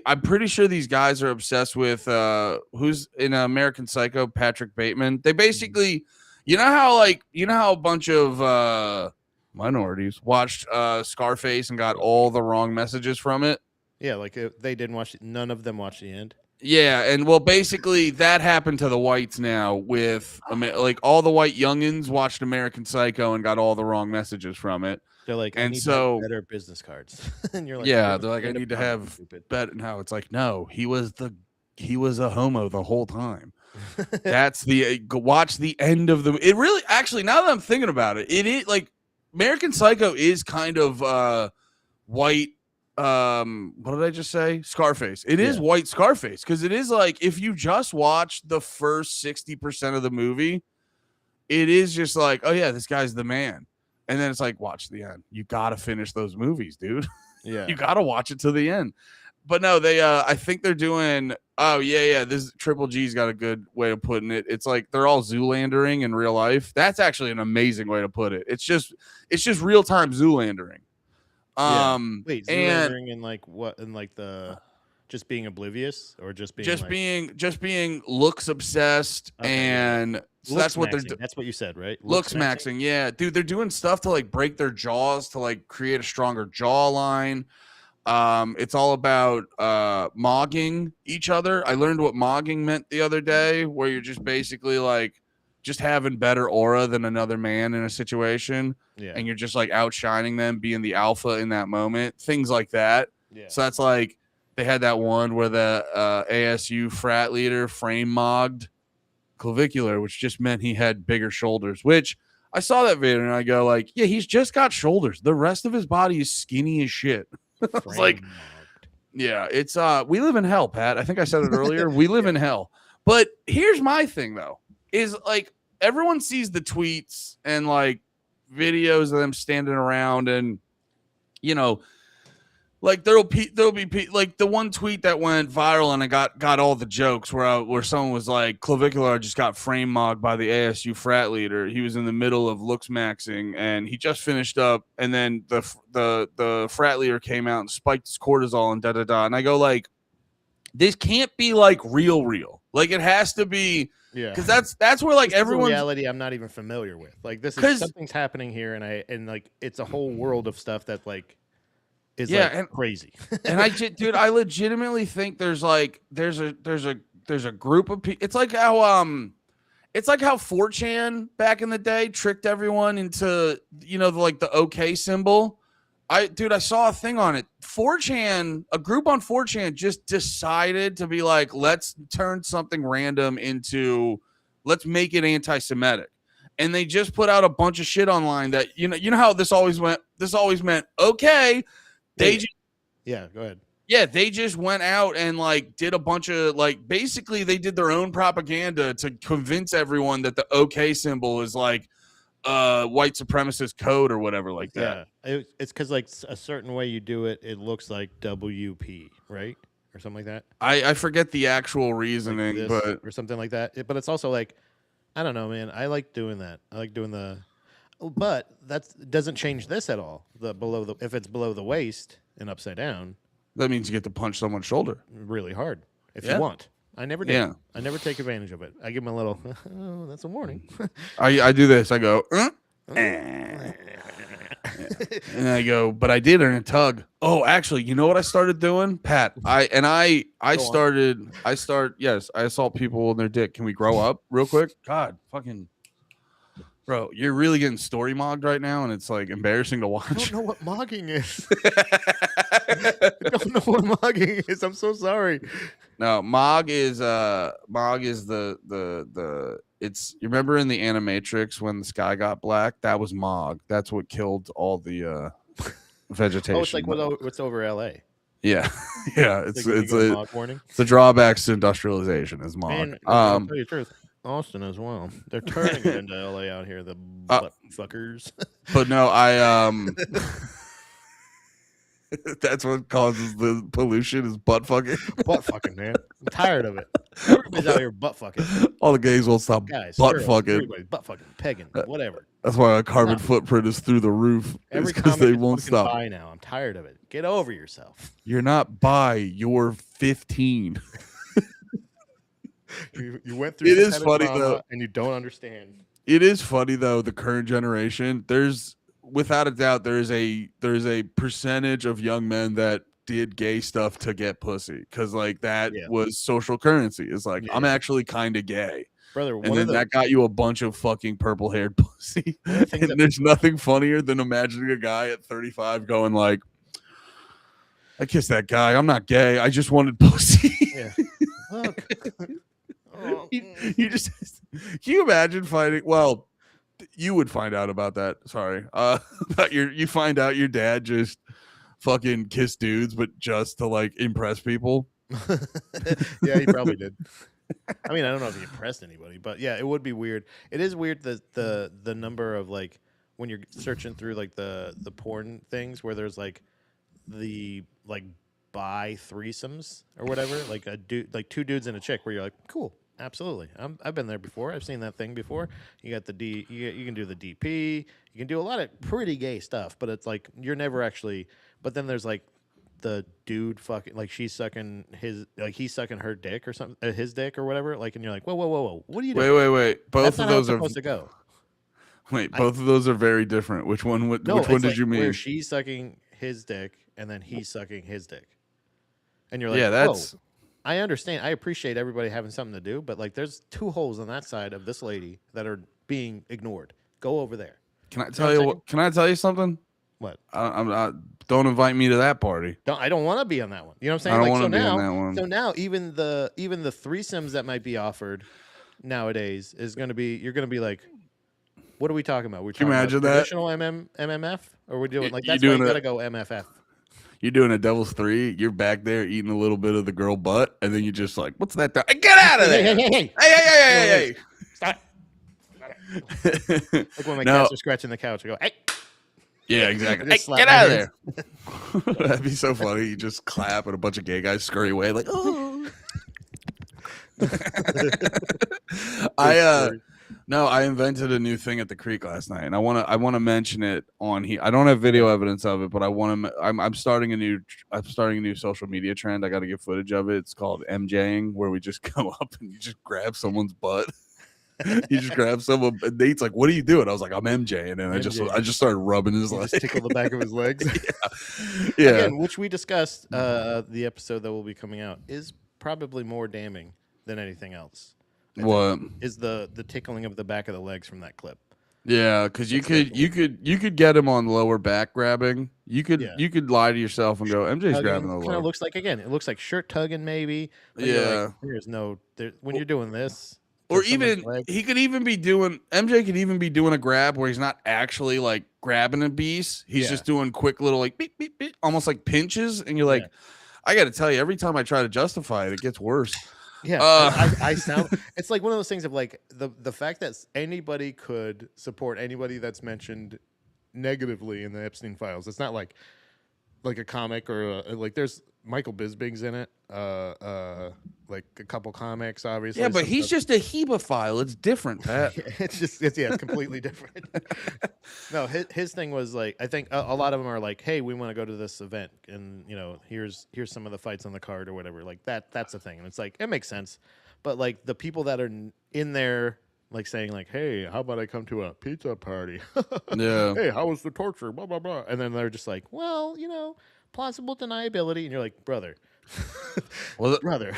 I'm pretty sure these guys are obsessed with who's in American Psycho, Patrick Bateman. They basically, you know how a bunch of minorities watched Scarface and got all the wrong messages from it. Yeah, like they didn't watch. None of them watched the end. Yeah, and well, basically that happened to the whites now with like all the white youngins watched American Psycho and got all the wrong messages from it. They're like, I And need so- better business cards. And you're like, Yeah, "You're they're like, I stand-up need to comedy, have stupid." bet. And how it's like, no, he was a homo the whole time. That's the watch the end of the. It really, actually, now that I'm thinking about it, it is like American Psycho is kind of white. What did I just say? Scarface. It is white Scarface because it is like if you just watch the first 60% of the movie, it is just like, oh yeah, this guy's the man. And then it's like, watch the end. You gotta finish those movies, dude. Yeah. You gotta watch it to the end. But no, they I think they're doing this Triple G's got a good way of putting it. It's like they're all Zoolandering in real life. That's actually an amazing way to put it. It's just real-time Zoolandering. Wait, and Zoolander in like what? In like the just being oblivious or just being being looks obsessed, Okay, and so looks that's what they're maxing. doing. That's what you said, right? Looks maxing, yeah, dude. They're doing stuff to like break their jaws to like create a stronger jawline. It's all about mogging each other. I learned what mogging meant the other day, where you're just basically like just having better aura than another man in a situation. Yeah. And you're just like outshining them, being the alpha in that moment, things like that. Yeah. So that's like they had that one where the ASU frat leader frame mogged Clavicular, which just meant he had bigger shoulders, which I saw that video and I go like, yeah, he's just got shoulders. The rest of his body is skinny as shit. It's like, yeah, it's we live in hell, Pat. I think I said it earlier. We live in hell. But here's my thing though, is like everyone sees the tweets and like videos of them standing around and like there'll be like the one tweet that went viral and I got all the jokes where someone was like, Clavicular just got frame mogged by the ASU frat leader. He was in the middle of looks maxing and he just finished up, and then the frat leader came out and spiked his cortisol and and I go like, this can't be like real. Like it has to be. Yeah, because that's where like everyone's reality I'm not even familiar with. Like this is something's happening here, and like it's a whole world of stuff that like is like crazy. And I legitimately think there's a group of people. It's like how 4chan back in the day tricked everyone into the OK symbol. I saw a thing on it. 4chan, a group on 4chan just decided to be like, let's turn something random into let's make it anti-Semitic. And they just put out a bunch of shit online that you know how this always meant okay. They yeah, go ahead. Yeah, they just went out and like did a bunch of like basically they did their own propaganda to convince everyone that the OK symbol is like white supremacist code or whatever like that. Yeah, it's because like a certain way you do it, it looks like WP, right, or something like that. I forget the actual Like reasoning, this but or something like that. But it's also like, I don't know, man. I like doing that. I like doing the, but that doesn't change this at all. If it's below the waist and upside down, that means you get to punch someone's shoulder really hard if Yeah. you want. I never did. Yeah. I never take advantage of it. I give them a little. Oh, that's a warning. I do this. I go, and I go, but I did earn a tug. Oh, actually, you know what I started doing, Pat? I assault people in their dick. Can we grow up real quick? God, fucking bro, you're really getting story mogged right now, and it's like embarrassing to I watch. don't know what mogging is. I don't know what mogging is. I'm so sorry. No, Mog is the it's you remember in the Animatrix when the sky got black? That was Mog. That's what killed all the vegetation. Oh, it's like what's over LA. Yeah. Yeah. It's Like when you it's get a a, Mog warning. it's the drawbacks to industrialization is Mog. And I'll tell you the truth. Austin as well. They're turning it into LA out here, the butt fuckers. But no, that's what causes the pollution is butt fucking. Butt fucking, man. I'm tired of it. Everybody's out here butt fucking. All the gays won't stop Guys, butt girls, fucking. everybody butt fucking, pegging, whatever. That's why our carbon Stop. footprint is through the roof. Every Because comic they is won't fucking stop. bi now. I'm tired of it. Get over yourself. You're not bi. You're 15. You went through. It some is kind of funny, trauma though. and you don't understand. It is funny though. The current generation, there's without a doubt, there's a percentage of young men that did gay stuff to get pussy because like that was social currency. It's like I'm actually kind of gay, brother. And then that got you a bunch of fucking purple haired pussy. And there's nothing funnier than imagining a guy at 35 going like, "I kissed that guy. I'm not gay. I just wanted pussy." Yeah. You just can you imagine finding? Well, you would find out about that. Sorry, about you find out your dad just fucking kissed dudes, but just to like impress people. Yeah, he probably did. I mean, I don't know if he impressed anybody, but yeah, it would be weird. It is weird that the number of like when you're searching through like the porn things where there's like the like bi threesomes or whatever, like a dude, like two dudes and a chick, where you're like, cool, absolutely, I've been there before, I've seen that thing before. You got the you can do the DP, you can do a lot of pretty gay stuff, but it's like you're never actually. But then there's like the dude fucking like she's sucking his like he's sucking her dick or something, his dick or whatever, like, and you're like, whoa, what are you doing? Wait, both That's of not how those it's are supposed to go. Wait, both of those are very different. Which one? Which one it's did like you mean? where she's sucking his dick and then he's sucking his dick, and you're like, yeah, that's. whoa. I understand. I appreciate everybody having something to do, but like, there's two holes on that side of this lady that are being ignored. Go over there. Can I tell you what? Can I tell you something? What? I'm not. Don't invite me to that party. I don't want to be on that one. You know what I'm saying? I don't like, want to be on that one. So now, even the threesomes that might be offered nowadays is going to be. You're going to be like, what are we talking about? We're talking imagine about that? traditional MMF, or we're doing like You that's why doing you a- got to go MFF. You're doing a devil's three. You're back there eating a little bit of the girl butt, and then you're just like, "What's that? Get out of there! Hey! Stop! Like when my No. cats are scratching the couch, I go, hey. Yeah, exactly. Just Hey, slap get my out of hands. there! That'd be so funny. You just clap, and a bunch of gay guys scurry away like, "Oh." I invented a new thing at the creek last night, and I want to mention it on here. I don't have video evidence of it, but I'm starting a new social media trend. I got to get footage of it. It's called MJing, where we just go up and you just grab someone's butt. You just grab someone. And Nate's like, "What are you doing?" I was like, "I'm MJing," and I just started rubbing his leg. Just tickle the back of his legs. Yeah. Again, which we discussed. The episode that will be coming out is probably more damning than anything else. What is the tickling of the back of the legs from that clip? Yeah, because you could get him on lower back grabbing. You could lie to yourself and go, "MJ's grabbing the Kind lower." of looks like, again, it looks like shirt tugging maybe. But you're Yeah. like, there's no when you're doing this. Or to someone's even leg. he could even be doing MJ could even be doing a grab where he's not actually like grabbing a beast. He's just doing quick little like beep beep beep, almost like pinches, and you're like, I got to tell you, every time I try to justify it, it gets worse. Yeah, I sound. It's like one of those things of like the fact that anybody could support anybody that's mentioned negatively in the Epstein files. It's not like a comic or like there's Michael Bisping's in it. Like a couple comics, obviously. Yeah, but he's just a hemophile. It's different, Pat. It's completely different. No, his thing was like, I think a lot of them are like, hey, we want to go to this event, and here's some of the fights on the card or whatever. Like that's the thing, and it's like it makes sense. But like the people that are in there, like saying like, hey, how about I come to a pizza party? Yeah. Hey, how was the torture? Blah blah blah. And then they're just like, well, plausible deniability, and you're like, brother. Brother.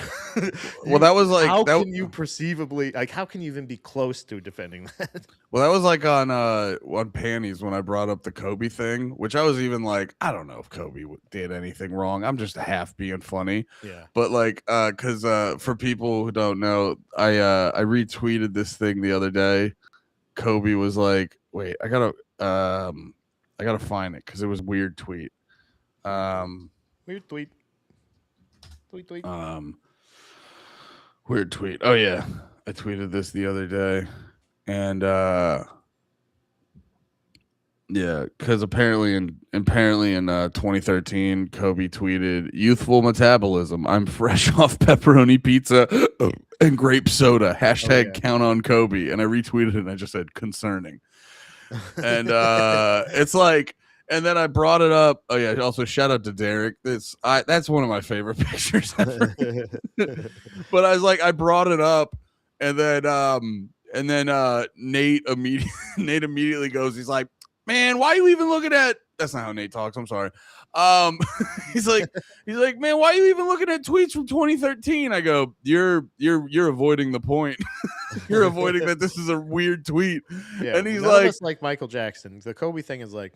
Well, that was like how can you perceivably how can you even be close to defending that? Well, that was like on Panties when I brought up the Kobe thing, which I was even like, I don't know if Kobe did anything wrong. I'm just half being funny. Yeah. But like, because for people who don't know, I retweeted this thing the other day. Kobe was like, wait, I gotta find it because it was a weird tweet. Weird tweet. Tweet. Weird tweet. Oh yeah, I tweeted this the other day, and yeah, because apparently in 2013, Kobe tweeted, "Youthful metabolism. I'm fresh off pepperoni pizza and grape soda. Hashtag count on Kobe." And I retweeted it and I just said concerning. And it's like. And then I brought it up. Oh yeah! Also, shout out to Derek. That's one of my favorite pictures ever. But I was like, I brought it up, and then Nate immediately goes. He's like, "Man, why are you even looking at?" That's not how Nate talks. I'm sorry. He's like, "Man, why are you even looking at tweets from 2013?" I go, "You're avoiding the point. You're avoiding that this is a weird tweet." Yeah, and he's like Michael Jackson. The Kobe thing is like,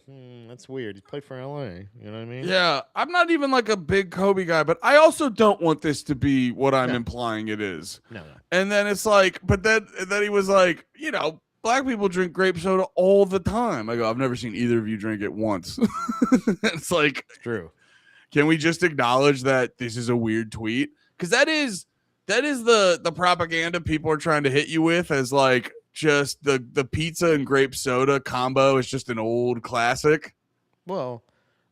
that's weird. He played for LA. You know what I mean? Yeah, I'm not even like a big Kobe guy, but I also don't want this to be what I'm implying it is. No. And then it's like, but then he was like, black people drink grape soda all the time. I go, I've never seen either of you drink it once. It's like, it's true. Can we just acknowledge that this is a weird tweet? Because that is the propaganda people are trying to hit you with, as like just the pizza and grape soda combo is just an old classic. Well,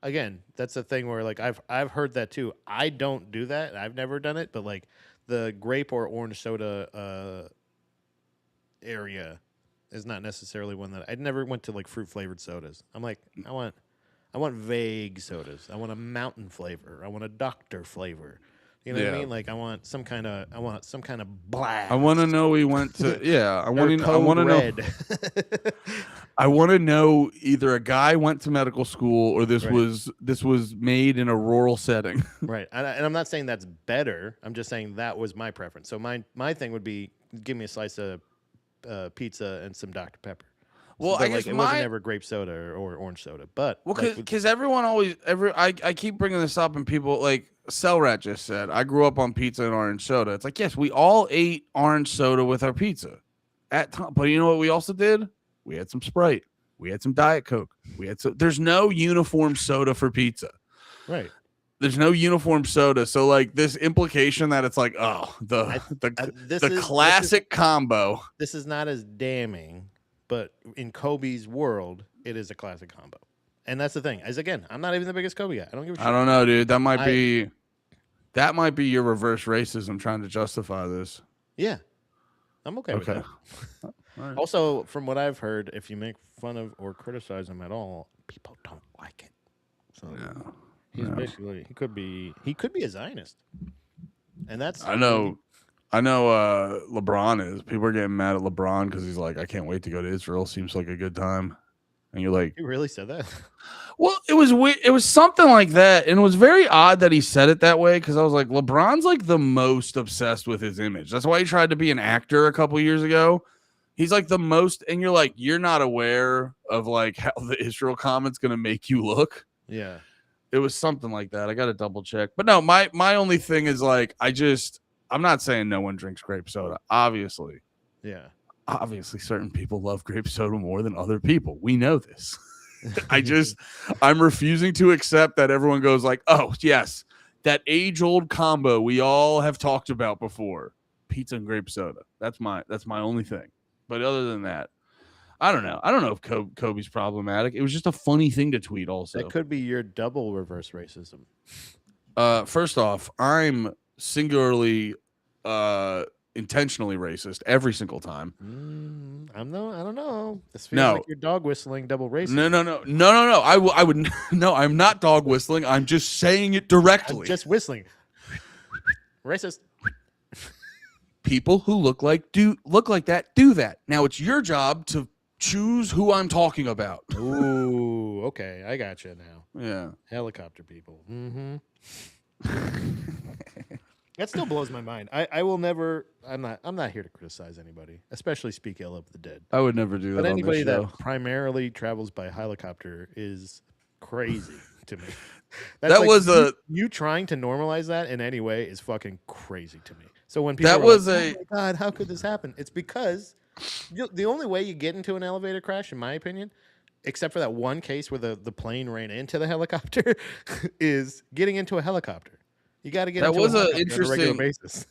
again, that's the thing where like I've heard that too. I don't do that. I've never done it, but like the grape or orange soda area is not necessarily one that I never went to like fruit flavored sodas. I'm like, I want vague sodas. I want a mountain flavor. I want a Dr. flavor. You know what I mean? Like I want some kind of blast. I want to know we went to I want to know. I want to know either a guy went to medical school or this was made in a rural setting. Right. And I'm not saying that's better. I'm just saying that was my preference. So my thing would be give me a slice of pizza and some Dr. Pepper. Well, so I guess it wasn't ever grape soda or orange soda, but because everyone always I keep bringing this up and people like Cellrat just said I grew up on pizza and orange soda. It's like yes, we all ate orange soda with our pizza but you know what we also did? We had some Sprite, we had some Diet Coke, there's no uniform soda for pizza, right? There's no uniform soda, so like this implication that it's like the classic combo. This is not as damning. But in Kobe's world, it is a classic combo. And that's the thing. As again, I'm not even the biggest Kobe guy. I don't give a shit. I don't know, dude. That might be your reverse racism trying to justify this. Yeah. I'm okay with that. Right. Also, from what I've heard, if you make fun of or criticize him at all, people don't like it. So he's basically he could be a Zionist. And that's I know LeBron is. People are getting mad at LeBron because he's like, I can't wait to go to Israel. Seems like a good time. And you're like, he really said that? Well, it was something like that. And it was very odd that he said it that way because I was like, LeBron's like the most obsessed with his image. That's why he tried to be an actor a couple years ago. He's like the most, and you're like, you're not aware of like how the Israel comment's going to make you look. Yeah. It was something like that. I got to double check. But no, my only thing is like, I'm not saying no one drinks grape soda, obviously. Yeah. Obviously, certain people love grape soda more than other people. We know this. I'm refusing to accept that everyone goes like, oh, yes, that age-old combo we all have talked about before. Pizza and grape soda. That's my only thing. But other than that, I don't know. I don't know if Kobe's problematic. It was just a funny thing to tweet also. That could be your double reverse racism. First off, I'm singularly intentionally racist every single time. I don't know. This feels No. like you're dog whistling double racism. No. I would no. I'm not dog whistling. I'm just saying it directly. I'm just whistling. Racist. People who look like that do that. Now it's your job to choose who I'm talking about. Ooh, okay, I got you now. Yeah, helicopter people. Mm-hmm. That still blows my mind. I will never. I'm not here to criticize anybody, especially speak ill of the dead. I would never do that. But on anybody this show. that primarily travels by helicopter is crazy to me. That was you trying to normalize that in any way is fucking crazy to me. So when people that are was like, oh my God, how could this happen? It's because the only way you get into an elevator crash, in my opinion, except for that one case where the plane ran into the helicopter, is getting into a helicopter. You got to get. That into was a an helicopter on a regular interesting basis.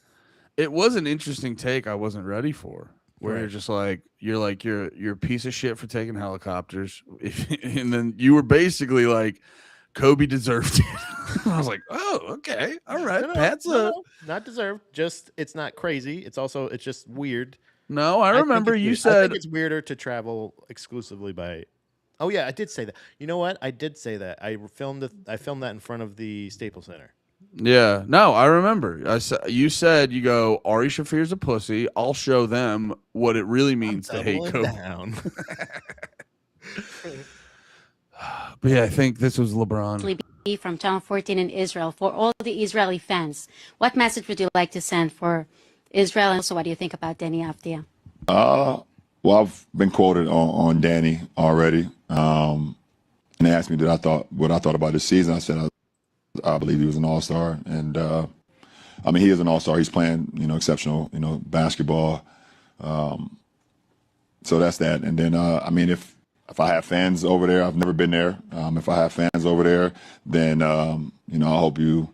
It was an interesting take I wasn't ready for. Where Right. you're just like you're a piece of shit for taking helicopters, and then you were basically like Kobe deserved it. I was like, oh, okay, all right. Pat's not deserved. Just it's not crazy. It's just weird. No, I remember you I said think it's weirder to travel exclusively by. Oh yeah, I did say that. You know what? I did say that. I filmed that in front of the Staples Center. Yeah, no, I remember. You said you go, Ari Shafir's a pussy. I'll show them what it really means to hate Kobe. But yeah, I think this was LeBron. From Channel 14 in Israel, for all the Israeli fans, what message would you like to send for Israel? And also, what do you think about Danny Avdia? Well, I've been quoted on Danny already. And they asked me what I thought about this season. I said I believe he was an all-star, and I mean he is an all-star. He's playing exceptional basketball. So that's that. And then I mean if I have fans over there, I've never been there. If I have fans over there, then I hope you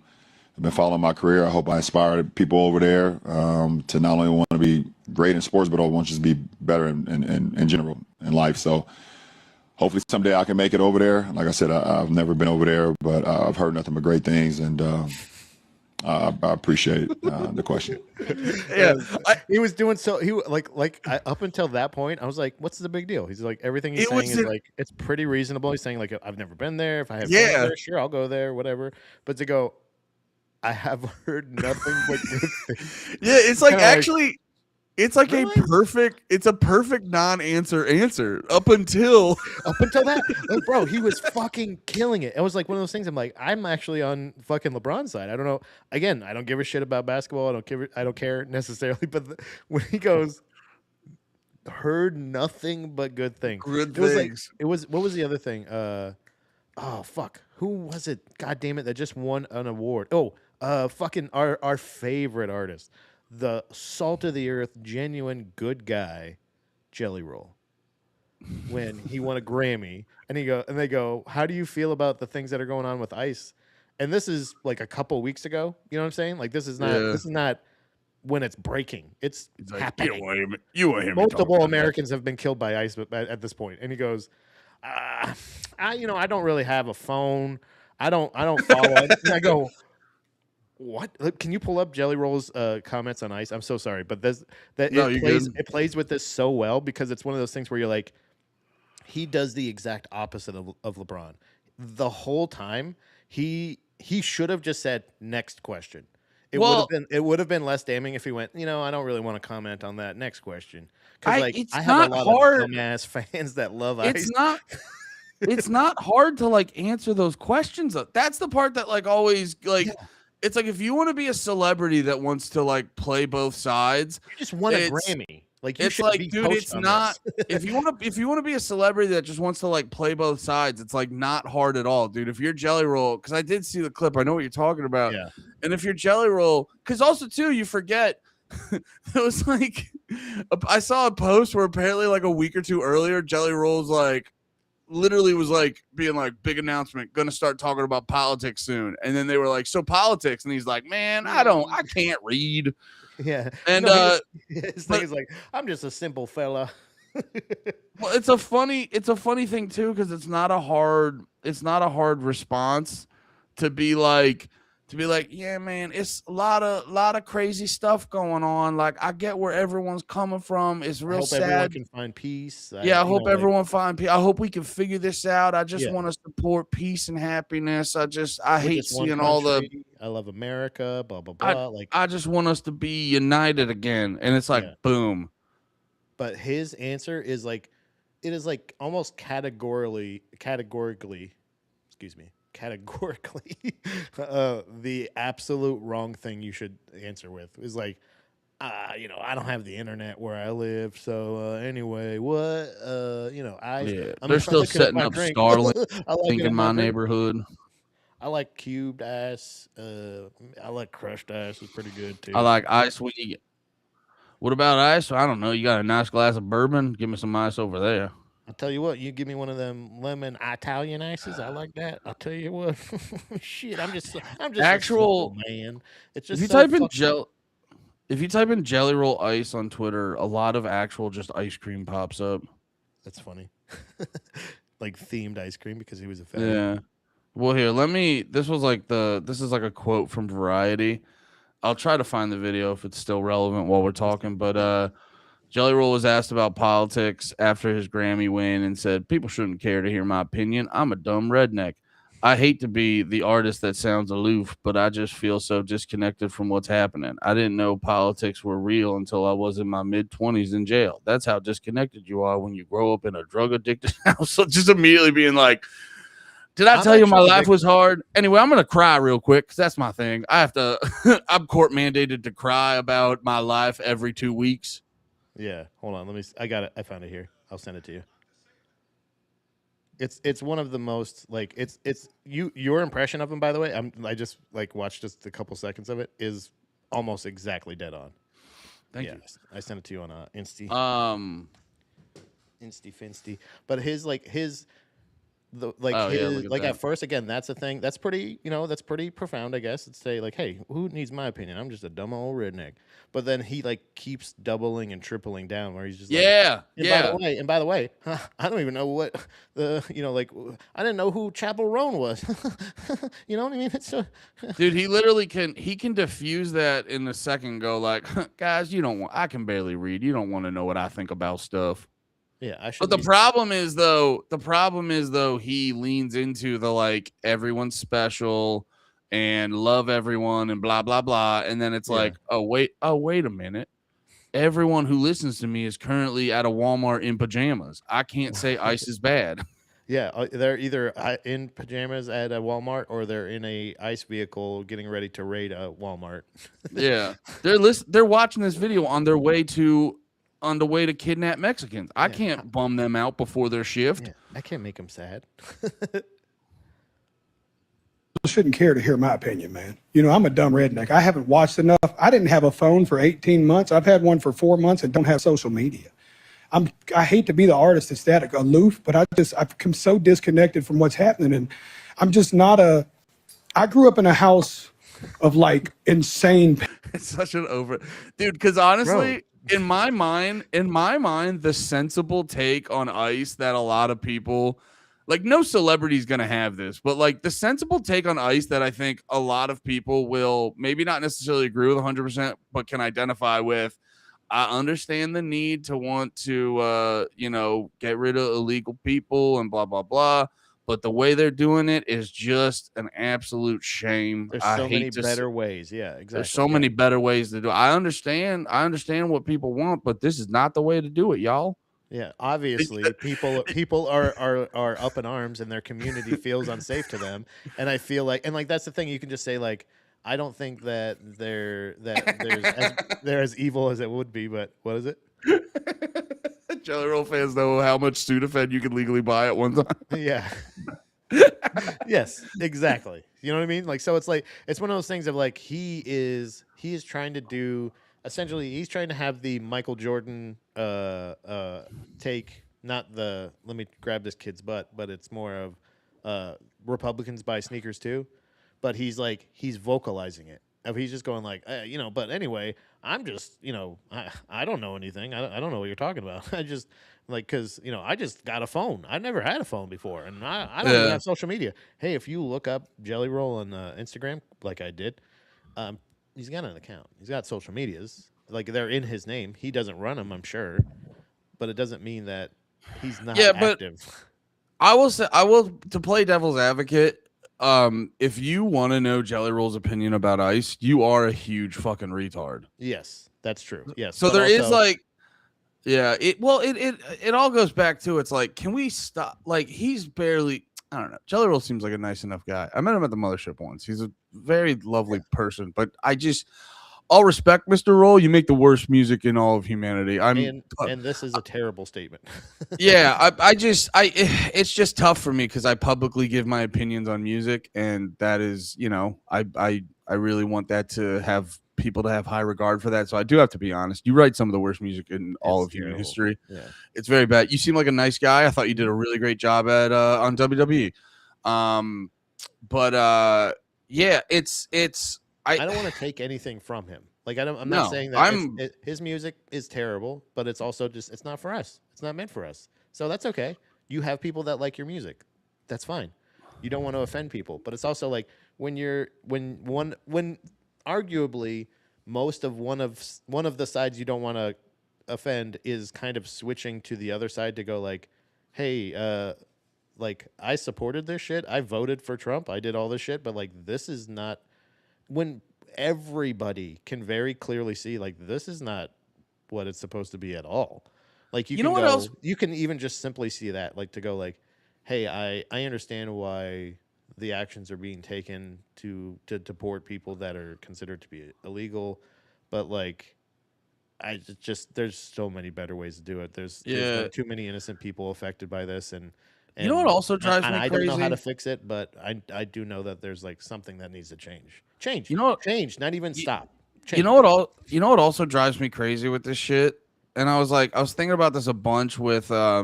have been following my career. I hope I inspire people over there to not only want to be great in sports, but I want you to be better in general in life. So hopefully someday I can make it over there. Like I said, I've never been over there, but I've heard nothing but great things, and I appreciate the question. Yeah, he was doing so. He up until that point, I was like, "What's the big deal?" He's like, everything he's saying is like it's pretty reasonable. He's saying like, "I've never been there. If I have friends there, sure, I'll go there, whatever." But to go, I have heard nothing but good things. Yeah, it's like Kinda actually. It's like a perfect non-answer up until that. Like, bro, he was fucking killing it. It was like one of those things. I'm like, I'm actually on fucking LeBron's side. I don't know. Again, I don't give a shit about basketball. I don't care necessarily. But when he goes, heard nothing but good things. Good things. What was the other thing? Oh fuck, who was it? God damn it, that just won an award. Oh, fucking our favorite artist. The salt of the earth, genuine good guy, Jelly Roll. When he won a Grammy, and they go, how do you feel about the things that are going on with ICE? And this is like a couple weeks ago. You know what I'm saying? Like this is not when it's breaking. It's like, happening. You want him Multiple Americans have been killed by ICE at this point. And he goes, I don't really have a phone. I don't follow it. And I go, what? Can you pull up Jelly Roll's comments on ICE? I'm so sorry, but it plays with this so well because it's one of those things where you're like, he does the exact opposite of LeBron. The whole time, he should have just said next question. It would have been less damning if he went, I don't really want to comment on that. Next question. Because I have a lot of dumbass fans that love ICE. It's not hard to like answer those questions. That's the part that like always like. Yeah. It's like if you want to be a celebrity that wants to like play both sides, you just won a Grammy. Like it's like, dude, it's not. if you want to be a celebrity that just wants to like play both sides, it's like not hard at all, dude. If you're Jelly Roll, because I did see the clip, I know what you're talking about. Yeah. And if you're Jelly Roll, because also too, you forget it was like I saw a post where apparently like a week or two earlier, Jelly Roll's like literally was like being like, big announcement, gonna start talking about politics soon. And then they were like, so politics, and he's like, man, I can't read. Yeah. And No, his thing but- is like, I'm just a simple fella. well, it's a funny thing too, because it's not a hard response to be like, yeah, man, it's a lot of crazy stuff going on. Like, I get where everyone's coming from. It's I real hope everyone sad. can find peace. Yeah, I you hope know, like, everyone find peace. I hope we can figure this out. I just Yeah. want to support peace and happiness. I we're hate just one seeing all the. country. I love America. Blah blah blah. Like, I just want us to be united again. And it's like, Yeah. boom. but his answer is like, it is like almost categorically, excuse me, categorically, the absolute wrong thing you should answer with is like, I don't have the internet where I live, so anyway, what, I'm They're still looking at setting my up drink. Starlink I like in my neighborhood. I like cubed ice. I like crushed ice. It's pretty good too. I like ice. What about ice? I don't know. You got a nice glass of bourbon? Give me some ice over there. I'll tell you what, you give me one of them lemon Italian ices. I like that. I'll tell you what. Shit, I'm just Actual- a simple man. It's If just you so type in fucking- if you type in Jelly Roll Ice on Twitter, a lot of actual just ice cream pops up. That's funny. Like themed ice cream because he was a fan. Yeah. Well, here, this is like a quote from Variety. I'll try to find the video if it's still relevant while we're talking, but Jelly Roll was asked about politics after his Grammy win and said, people shouldn't care to hear my opinion. I'm a dumb redneck. I hate to be the artist that sounds aloof, but I just feel so disconnected from what's happening. I didn't know politics were real until I was in my mid-20s in jail. That's how disconnected you are when you grow up in a drug-addicted house. So just immediately being like, did I I'm tell you my actually life was hard? Anyway, I'm going to cry real quick because that's my thing. I have to – I'm court mandated to cry about my life every 2 weeks. Yeah, hold on. I got it. I found it here. I'll send it to you. It's one of the most like it's your impression of him, by the way. I just like watched just a couple seconds of it, is almost exactly dead on. Thank you. I sent it to you on Insta. Insty Finsty. But his at first, again, that's a thing that's pretty, that's pretty profound, I guess. It's say like, hey, who needs my opinion? I'm just a dumb old redneck. But then he like keeps doubling and tripling down where he's just and by the way, I don't even know what I didn't know who Chapel Roan was. You know what I mean? It's Dude, he literally can diffuse that in a second, go like, guys, I can barely read. You don't want to know what I think about stuff. Yeah, I should. But the problem is though, he leans into the like everyone's special and love everyone and blah blah blah, and then it's like, oh wait a minute, everyone who listens to me is currently at a Walmart in pajamas. I can't say ice is bad. Yeah, they're either in pajamas at a Walmart or they're in a ICE vehicle getting ready to raid a Walmart. Yeah, they're watching this video on the way to kidnap Mexicans. I can't bum them out before their shift. Yeah, I can't make them sad. Shouldn't care to hear my opinion, man. I'm a dumb redneck. I haven't watched enough. I didn't have a phone for 18 months. I've had one for 4 months and don't have social media. I hate to be the artist that's that aloof, but I've become so disconnected from what's happening. And I'm just not I grew up in a house of like insane. It's such an dude, because honestly, in my mind, the sensible take on ice that a lot of people, like, no celebrity's gonna have this, but like the sensible take on ice that I think a lot of people will maybe not necessarily agree with 100%, but can identify with. I understand the need to want to, get rid of illegal people and blah, blah, blah. But the way they're doing it is just an absolute shame. There's so many better ways. Yeah, exactly. There's so many better ways to do it. I understand what people want, but this is not the way to do it, y'all. Yeah, obviously people are up in arms and their community feels unsafe to them. And I feel like that's the thing, you can just say like, I don't think that they're as evil as it would be, but what is it? Jelly Roll fans know how much Sudafed you could legally buy at one time. Yeah. Yes, exactly. You know what I mean? Like, so it's like, it's one of those things of like, he is trying to do essentially he's trying to have the Michael Jordan take, not the let me grab this kid's butt, but it's more of Republicans buy sneakers too. But he's vocalizing it. He's just going like, but anyway, I'm just, I don't know anything. I don't know what you're talking about. I just because I just got a phone. I never had a phone before, and I don't even have social media. Hey, if you look up Jelly Roll on Instagram, like I did, he's got an account. He's got social medias. Like they're in his name. He doesn't run them, I'm sure, but it doesn't mean that he's not active. I will to play devil's advocate. If you want to know Jelly Roll's opinion about ice, you are a huge fucking retard. Yes, that's true. Yes. So there is it all goes back to, it's like, can we stop? Like, he's barely, I don't know. Jelly Roll seems like a nice enough guy. I met him at the mothership once. He's a very lovely person, but I'll respect Mr. Roll. You make the worst music in all of humanity. And this is a terrible statement. Yeah, it's just tough for me because I publicly give my opinions on music, and that is, I really want that to have people to have high regard for that. So I do have to be honest. You write some of the worst music in all of human history. Yeah, it's very bad. You seem like a nice guy. I thought you did a really great job at on WWE. Yeah, I don't want to take anything from him. Like I'm not saying that his music is terrible, but it's also just it's not for us. It's not meant for us. So that's okay. You have people that like your music. That's fine. You don't want to offend people, but it's also like when arguably most of one of the sides you don't want to offend is kind of switching to the other side to go like, hey, like I supported this shit. I voted for Trump. I did all this shit, but like this is not when everybody can very clearly see like this is not what it's supposed to be at all. Like you can even just simply see that, like to go like, hey, I understand why the actions are being taken to deport people that are considered to be illegal, but like there's so many better ways to do it. There's been too many innocent people affected by this, and you know what also drives me crazy? I don't know how to fix it, but I do know that there's like something that needs to change. Change. Change, not even stop. Change. You know what also drives me crazy with this shit? And I was thinking about this a bunch with I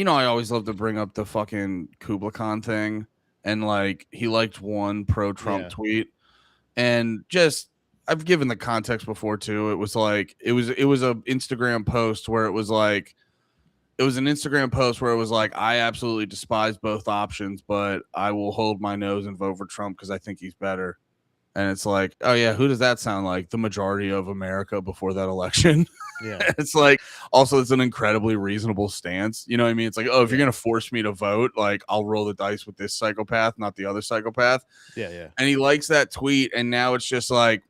always love to bring up the fucking Kubla Khan thing, and like he liked one pro-Trump tweet, and just I've given the context before too. It was like it was a Instagram post where it was like I absolutely despise both options, but I will hold my nose and vote for Trump because I think he's better. And it's like, oh yeah, who does that sound like? The majority of America before that election. Yeah. It's like, also it's an incredibly reasonable stance. You know what I mean? It's like, oh, if you're going to force me to vote, like I'll roll the dice with this psychopath, not the other psychopath. Yeah. Yeah. And he likes that tweet. And now it's just like,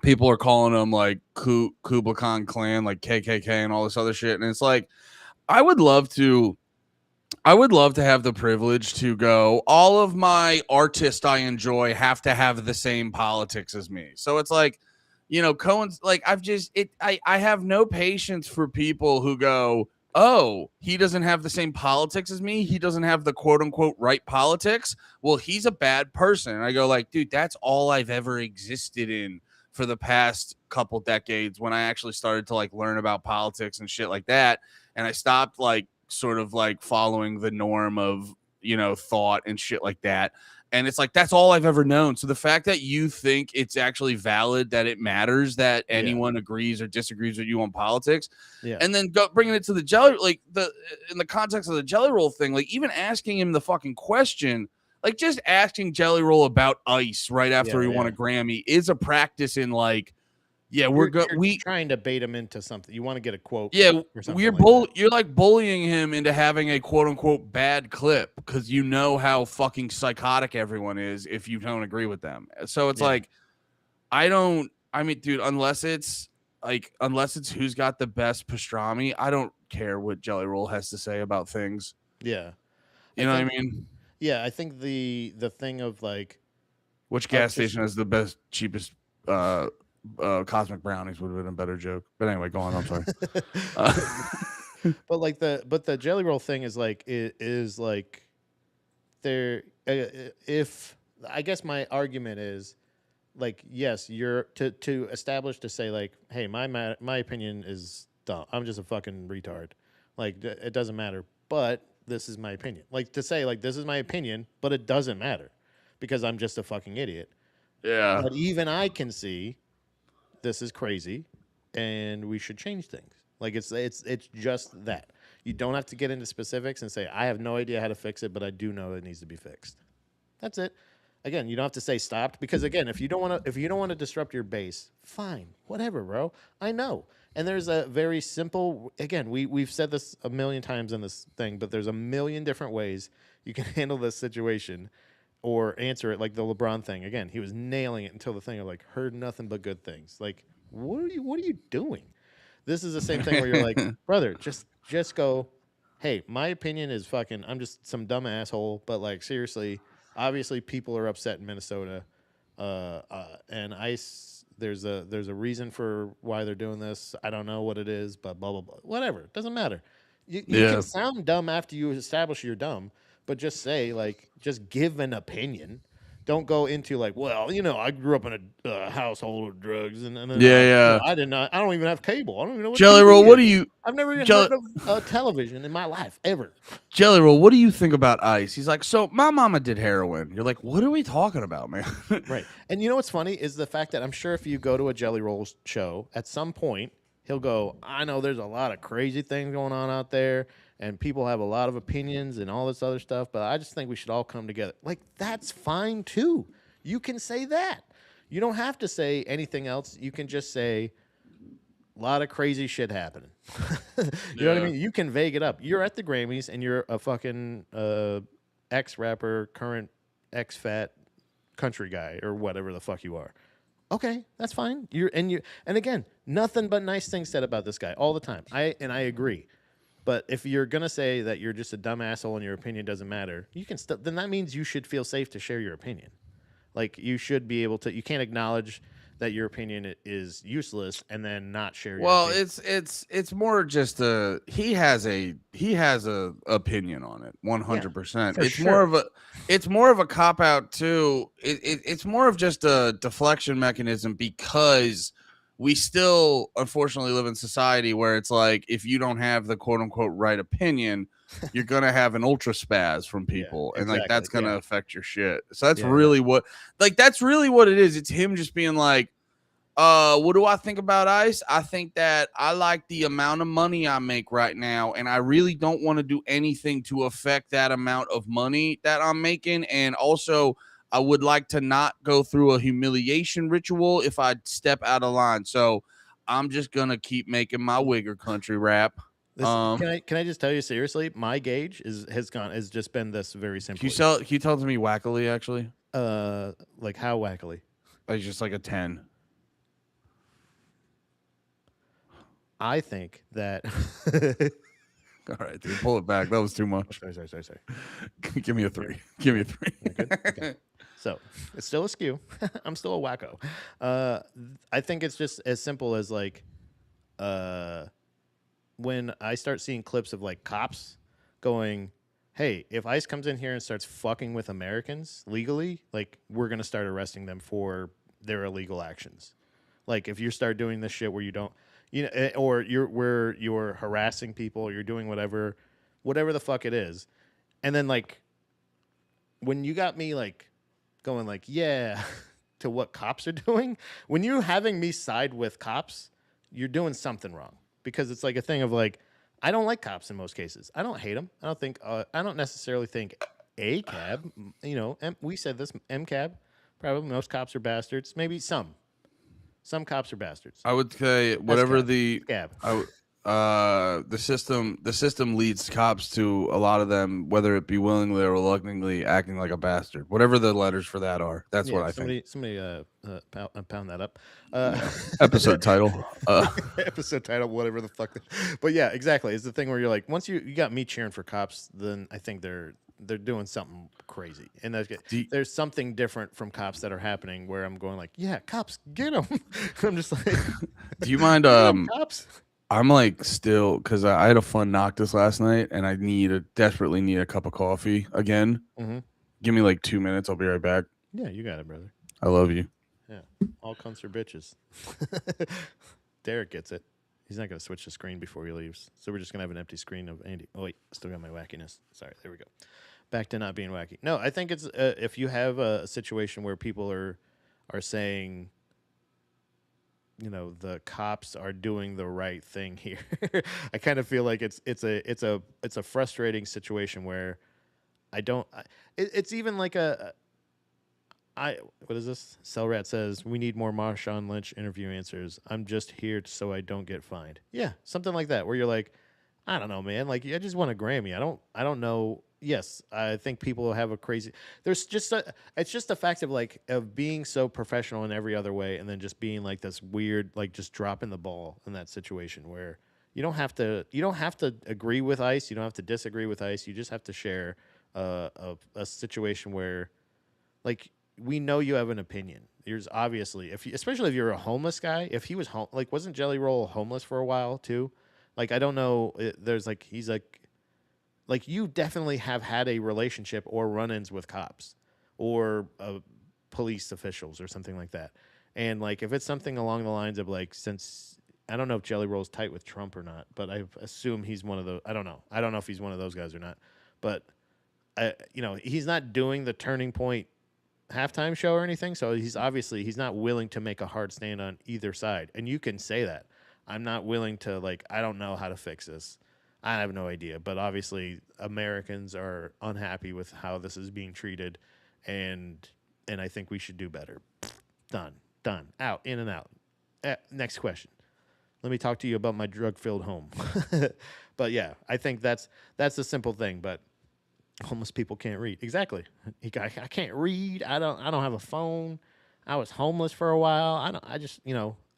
people are calling him like Kubla Khan clan, like KKK and all this other shit. And it's like, I would love to have the privilege to go, all of my artists I enjoy have to have the same politics as me. So it's like, Cohen's like, I have no patience for people who go, oh, he doesn't have the same politics as me. He doesn't have the quote unquote right politics. Well, he's a bad person. And I go like, dude, that's all I've ever existed in for the past couple decades when I actually started to like learn about politics and shit like that. And I stopped like sort of like following the norm of, thought and shit like that. And it's like, that's all I've ever known. So the fact that you think it's actually valid, that it matters that anyone agrees or disagrees with you on politics, and then bringing it to the Jelly, like in the context of the Jelly Roll thing, like even asking him the fucking question, like just asking Jelly Roll about ice right after he won a Grammy is a practice in like, you're trying to bait him into something. You want to get a quote. Yeah, you're like bullying him into having a quote unquote bad clip because you know how fucking psychotic everyone is if you don't agree with them. So it's like, dude, unless it's who's got the best pastrami, I don't care what Jelly Roll has to say about things. Yeah. You know what I mean? Yeah, I think the thing of like which gas station has the best, cheapest cosmic brownies would have been a better joke. But anyway, go on. I'm sorry. But the Jelly Roll thing is like there. If I guess my argument is like, yes, you're to establish to say like, hey, my opinion is dumb. I'm just a fucking retard. Like it doesn't matter, but this is my opinion. Like to say like this is my opinion, but it doesn't matter because I'm just a fucking idiot. Yeah. But even I can see this is crazy, and we should change things. Like it's just that. You don't have to get into specifics and say I have no idea how to fix it, but I do know it needs to be fixed. That's it. Again, you don't have to say stopped because again, if you don't want to disrupt your base, fine, whatever, bro. I know. And there's a very simple. Again, we've said this a million times in this thing, but there's a million different ways you can handle this situation or answer it. Like the LeBron thing. Again, he was nailing it until the thing of like heard nothing but good things. Like what are you doing? This is the same thing where you're like, brother, just go. Hey, my opinion is fucking. I'm just some dumb asshole, but like seriously. Obviously, people are upset in Minnesota, and ICE. There's a reason for why they're doing this. I don't know what it is, but blah blah blah. Whatever, doesn't matter. You can sound dumb after you establish you're dumb, but just say like, just give an opinion. Don't go into like, well, I grew up in a household of drugs, and I did not. I don't even have cable. I don't even know what Jelly TV Roll, what is. do you? I've never even heard of television in my life ever. Jelly Roll, what do you think about ICE? He's like, so my mama did heroin. You're like, what are we talking about, man? Right. And you know what's funny is the fact that I'm sure if you go to a Jelly Rolls show, at some point, he'll go, I know there's a lot of crazy things going on out there, and people have a lot of opinions and all this other stuff, but I just think we should all come together. Like, that's fine, too. You can say that. You don't have to say anything else. You can just say, a lot of crazy shit happening. You know what I mean? You can vague it up. You're at the Grammys and you're a fucking ex-rapper, current ex-fat country guy or whatever the fuck you are. Okay, that's fine. And again, nothing but nice things said about this guy all the time. I agree. But if you're gonna say that you're just a dumb asshole and your opinion doesn't matter, you can then that means you should feel safe to share your opinion. Like you should be able to. You can't acknowledge that your opinion is useless and then not share your opinion. It's more just he has a opinion on it 100%. It's more of a cop out too. It's more of just a deflection mechanism because we still unfortunately live in society where it's like if you don't have the quote unquote right opinion, you're gonna have an ultra spaz from people, and like that's gonna affect your shit. So that's really what it is. It's him just being like, what do I think about ICE? I think that I like the amount of money I make right now, and I really don't want to do anything to affect that amount of money that I'm making. And also, I would like to not go through a humiliation ritual if I step out of line. So I'm just gonna keep making my wigger country rap. Can I just tell you seriously? My gauge has just been this very simple. Can you tell it to me wackily actually? Like how wackily? Like just like a 10. I think that. All right, dude, pull it back. That was too much. Sorry. Give me a 3. Give me a 3. Okay. So it's still a skew. I'm still a wacko. I think it's just as simple as like, when I start seeing clips of like cops going, hey, if ICE comes in here and starts fucking with Americans legally, like we're going to start arresting them for their illegal actions. Like if you start doing this shit where you don't, or you're harassing people, you're doing whatever the fuck it is. And then like, when you got me like going like, yeah, to what cops are doing, when you're having me side with cops, you're doing something wrong. Because it's like a thing of like, I don't like cops in most cases. I don't hate them. I don't necessarily think a cab, we said this, MCAB, probably most cops are bastards. Maybe some cops are bastards. I would say whatever the system leads cops to a lot of them, whether it be willingly or reluctantly acting like a bastard. Whatever the letters for that are, that's what I think. Somebody pound that up. Episode title. Episode title, whatever the fuck. But yeah, exactly. It's the thing where you're like, once you got me cheering for cops, then I think they're doing something crazy, and there's something different from cops that are happening where I'm going like, yeah, cops, get them. I'm just like, do you mind? Cops. I'm like still because I had a fun knock this last night, and I desperately need a cup of coffee again. Mm-hmm. Give me like 2 minutes. I'll be right back. Yeah, you got it, brother. I love you. Yeah, all cunts are bitches. Derek gets it. He's not going to switch the screen before he leaves. So we're just going to have an empty screen of Andy. Oh, wait. Still got my wackiness. Sorry. There we go. Back to not being wacky. No, I think it's if you have a situation where people are saying, you know, the cops are doing the right thing here. I kind of feel like it's a frustrating situation where it's even like what is this? Cellrat says, we need more Marshawn Lynch interview answers. I'm just here so I don't get fined. Yeah, something like that, where you're like, I don't know, man. Like, I just want a Grammy. I don't know. Yes, I think people have a crazy. It's just a fact of being so professional in every other way, and then just being like this weird, like just dropping the ball in that situation where you don't have to agree with ICE, you don't have to disagree with ICE. You just have to share a situation where, like, we know you have an opinion. There's obviously, especially if you're a homeless guy. If he was wasn't Jelly Roll homeless for a while too? Like, I don't know. There's like, he's like you definitely have had a relationship or run-ins with cops or police officials or something like that. And like, if it's something along the lines of like, since I don't know if Jelly Roll's tight with Trump or not, but I assume he's one of those. I don't know if he's one of those guys or not. But he's not doing the Turning Point halftime show or anything, so he's not willing to make a hard stand on either side. And you can say that. I'm not willing to, like, I don't know how to fix this. I have no idea. But obviously Americans are unhappy with how this is being treated, and I think we should do better. Done. Out. In and out. Next question. Let me talk to you about my drug-filled home. But yeah, I think that's a simple thing, but homeless people can't read. Exactly. I can't read. I don't have a phone. I was homeless for a while.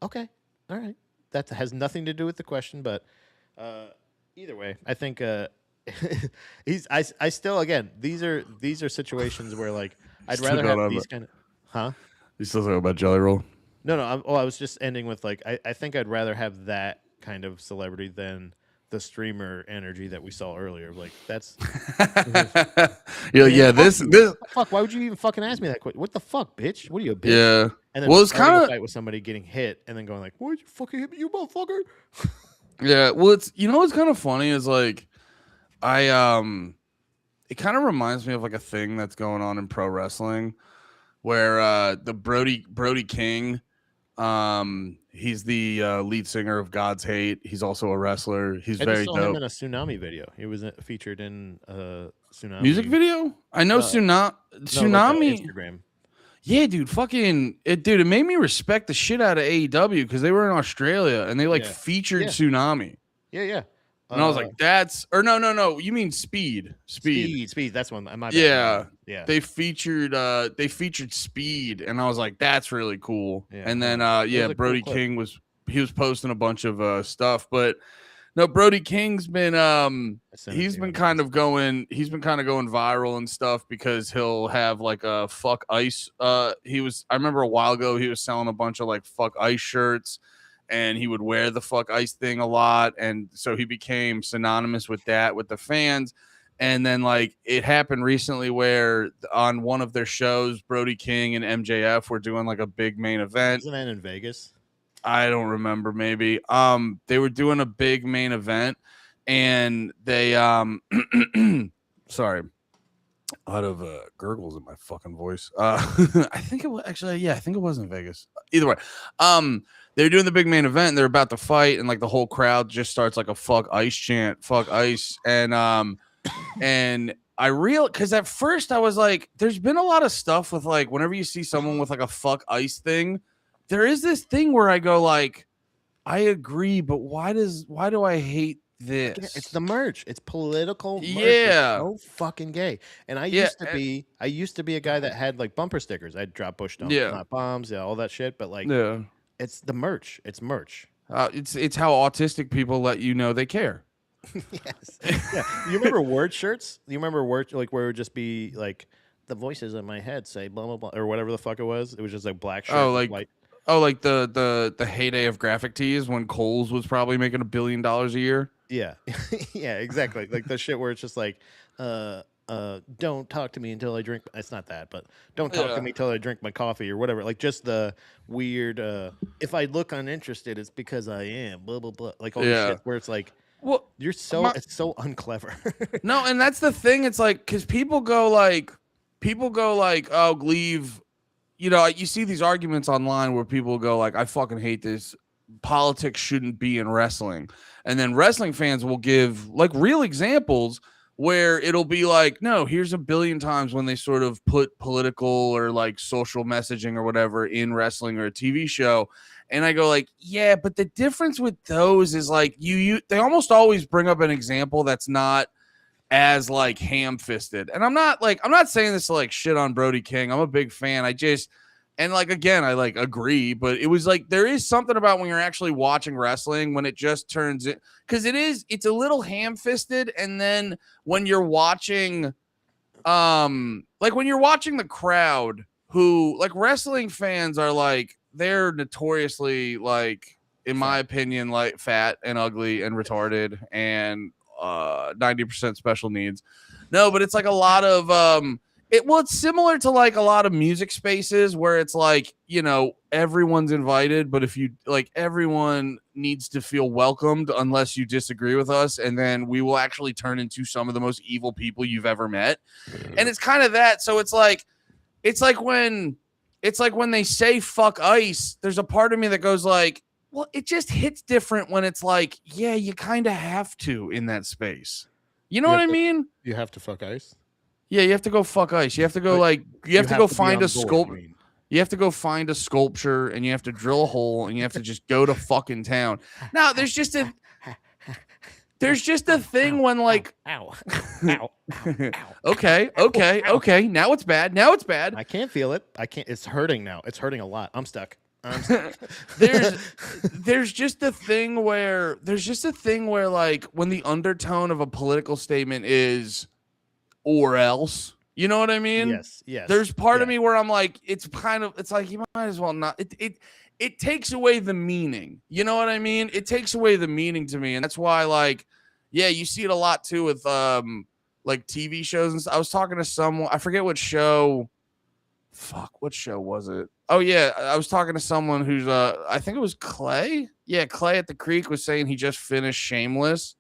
Okay. All right. That has nothing to do with the question, but either way, I think I still, again, these are situations where, like, I'd rather have these kind of, huh? You still talking about Jelly Roll? No. I was just ending with, like, I think I'd rather have that kind of celebrity than the streamer energy that we saw earlier. Like, that's fuck. Why would you even fucking ask me that question? What the fuck, bitch? What are you, a bitch? Yeah. And then Well, it's kind of fight with somebody getting hit and then going like, "Why'd you fucking hit me, you motherfucker?" Yeah. Well, it's what's kind of funny is, like, it kind of reminds me of like a thing that's going on in pro wrestling where the Brody King, he's the lead singer of God's Hate. He's also a wrestler. He's very saw dope. him in a Tsunami video. He was featured in a Tsunami music video. I know Tsunami. Like Instagram. Yeah, dude, it made me respect the shit out of AEW because they were in Australia and they featured Tsunami. Yeah. And I was like, no. You mean Speed. That's one. My bad. Yeah. They featured Speed, and I was like, that's really cool. Yeah. And then Brody cool King was posting a bunch of stuff, but no, Brody King's been he's been kind of going viral and stuff because he'll have like a fuck ICE. I remember a while ago he was selling a bunch of like fuck ICE shirts, and he would wear the fuck ICE thing a lot, and so he became synonymous with that with the fans. And then, like, it happened recently where on one of their shows, Brody King and MJF were doing like a big main event. Isn't that in Vegas? I don't remember. Maybe they were doing a big main event, and they sorry, a lot of gurgles in my fucking voice. I think it was I think it was in Vegas. Either way, they're doing the big main event, and they're about to fight, and like the whole crowd just starts like a fuck ICE chant, fuck ICE, and because at first I was like, there's been a lot of stuff with, like, whenever you see someone with like a fuck ICE thing, there is this thing where I go like, I agree, but why do I hate this? Yeah, it's the merch. It's political merch. Yeah. It's so fucking gay. And I used to be a guy that had like bumper stickers. I'd drop Bush don't not bombs, all that shit. But like, it's the merch. It's merch. It's how autistic people let you know they care. Yes. Yeah. You remember word shirts? You remember word, like, where it would just be like the voices in my head say blah blah blah or whatever the fuck it was. It was just like black shirt. Like the heyday of graphic tees when Kohl's was probably making $1 billion a year. Yeah. Yeah, exactly. Like the shit where it's just like don't talk to me until I drink. It's not that, but don't talk to me till I drink my coffee or whatever. Like just the weird. If I look uninterested, it's because I am. Blah blah blah. Like all this shit where it's like, well, it's so unclever. No, and that's the thing. It's like because people go like, oh, leave. You know, you see these arguments online where people go like, I fucking hate this. Politics shouldn't be in wrestling, and then wrestling fans will give like real examples where it'll be like, no, here's a billion times when they sort of put political or like social messaging or whatever in wrestling or a TV show. And I go like, yeah, but the difference with those is like they almost always bring up an example that's not as like ham-fisted. And I'm not saying this to like shit on Brody King. I'm a big fan. And like, again, I like agree, but it was like, there is something about when you're actually watching wrestling, when it just turns it, because it's a little ham-fisted. And then when you're watching, like when you're watching the crowd who like wrestling fans are like, they're notoriously like, in my opinion, like fat and ugly and retarded and 90% special needs. No, but it's like a lot of, it's similar to like a lot of music spaces where it's like, you know, everyone's invited, but if you like, everyone needs to feel welcomed unless you disagree with us, and then we will actually turn into some of the most evil people you've ever met. And it's kind of that. So it's like when they say fuck ice, there's a part of me that goes like, well, it just hits different when it's like, yeah, you kind of have to in that space. You know what I mean? You have to fuck ice. Yeah, you have to go fuck ice. You have to go you have to go find a sculpture. You have to go find a sculpture and you have to drill a hole and you have to just go to fucking town. Now, there's just a thing when like Okay. Now it's bad. I can't feel it. It's hurting now. It's hurting a lot. I'm stuck. There's just a thing where like when the undertone of a political statement is or else, you know what I mean? Yes. There's part of me where I'm like, it's like you might as well not. It takes away the meaning. You know what I mean? It takes away the meaning to me, and that's why like, yeah, you see it a lot too with like TV shows and stuff. I was talking to someone, I forget what show. Fuck, what show was it? Oh yeah, I was talking to someone who's I think it was Clay. Yeah, Clay at the Creek was saying he just finished Shameless.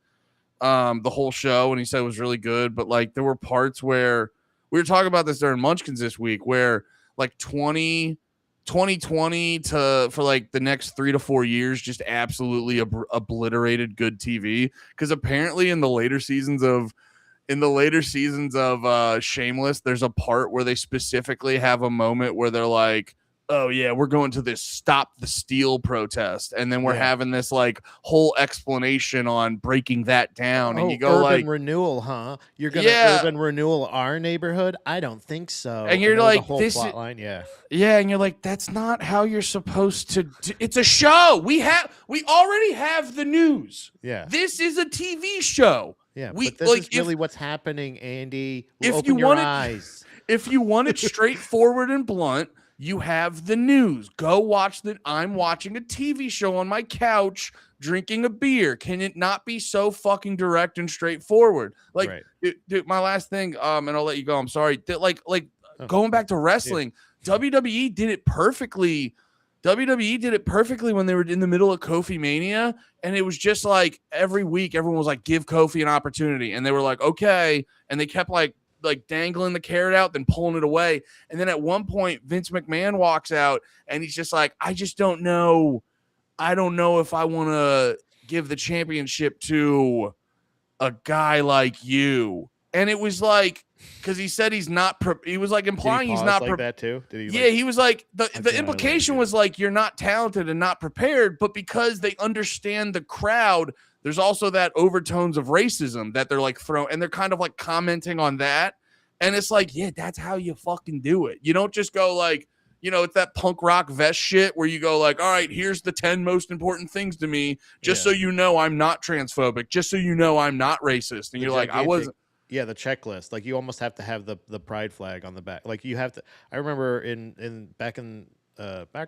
The whole show, and he said it was really good, but like there were parts where we were talking about this during Munchkins this week where like 2020 for like the next 3 to 4 years just absolutely obliterated good TV, because apparently in the later seasons of Shameless, there's a part where they specifically have a moment where they're like, oh yeah, we're going to this Stop the Steal protest, and then we're having this like whole explanation on breaking that down. And you go urban like, renewal, huh? You're gonna urban renewal our neighborhood? I don't think so. And you're like, whole this plot line, yeah, and you're like, that's not how you're supposed to do. It's a show. We already have the news. Yeah, this is a TV show. Yeah, but this is really what's happening, Andy. Open your eyes. If you want it straightforward and blunt, you have the news. Go watch that. I'm watching a TV show on my couch, drinking a beer. Can it not be so fucking direct and straightforward? Like, dude, my last thing, and I'll let you go. I'm sorry. Going back to wrestling, WWE did it perfectly. WWE did it perfectly when they were in the middle of Kofi Mania, and it was just like every week everyone was like, give Kofi an opportunity, and they were like, okay, and they kept like dangling the carrot out, then pulling it away. And then at one point, Vince McMahon walks out and he's just like, I just don't know. I don't know if I want to give the championship to a guy like you. And it was like, because he said he's not, he was like implying he's not like that too. Did he? Yeah, he was like, the implication was like, you're not talented and not prepared, but because they understand the crowd, there's also that overtones of racism that they're like throwing, and they're kind of like commenting on that. And it's like, yeah, that's how you fucking do it. You don't just go like, you know, it's that punk rock vest shit where you go like, all right, here's the 10 most important things to me, just so you know I'm not transphobic, just so you know I'm not racist. And you're like, I wasn't. Yeah, the checklist. Like you almost have to have the pride flag on the back. Like you have to. I remember back in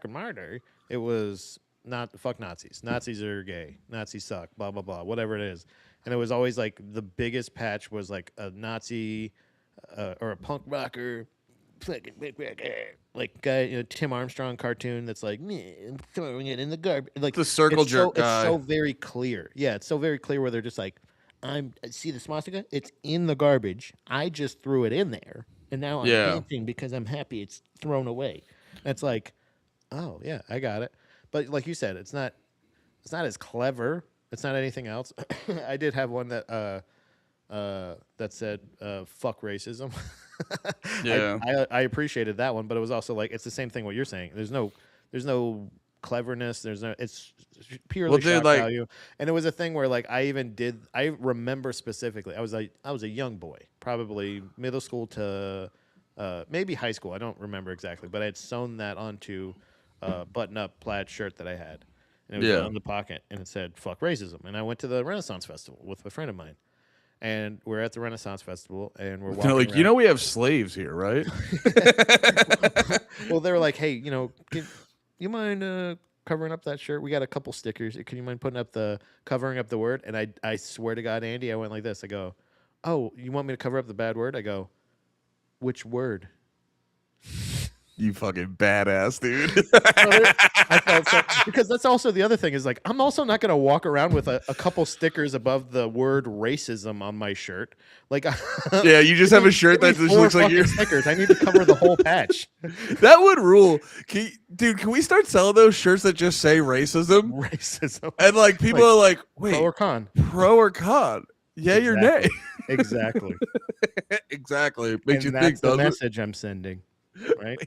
my day, it was not fuck Nazis. Nazis are gay. Nazis suck. Blah blah blah. Whatever it is, and it was always like the biggest patch was like a Nazi or a punk rocker, fucking like guy, Tim Armstrong cartoon that's like, "Meh, I'm throwing it in the garbage." Like The circle it's jerk It's so guy. very clear. Yeah, it's so very clear where they're just like, see the swastika. It's in the garbage. I just threw it in there, and now I'm Yeah. dancing because I'm happy it's thrown away. And it's like, oh yeah, I got it. But like you said, it's not as clever. It's not anything else. I did have one that said fuck racism. Yeah. I appreciated that one, but it was also like it's the same thing what you're saying. There's no cleverness. It's purely Well, dude, shock like- value. And it was a thing where like I remember specifically. I was a young boy, probably middle school to maybe high school. I don't remember exactly, but I had sewn that onto a button-up plaid shirt that I had. And it was in the pocket, and it said "fuck racism." And I went to the Renaissance Festival with a friend of mine, and we're at the Renaissance Festival, and we're walking. They're like, around. we have slaves here, right? Well, they were like, "Hey, can you mind covering up that shirt? We got a couple stickers. Can you mind putting up covering up the word?" And I swear to God, Andy, I went like this. I go, "Oh, you want me to cover up the bad word?" I go, "Which word?" You fucking badass, dude. I felt so, because that's also the other thing is like I'm also not going to walk around with a couple stickers above the word racism on my shirt. Like, Yeah, you just have a shirt that just looks like you're stickers. I need to cover the whole patch. That would rule. Can we start selling those shirts that just say racism? Racism. And like people are like, wait, pro or con? Pro or con? Yeah, you're nay. Exactly. Exactly. Makes you And think, that's the doesn't it? message I'm sending. Right?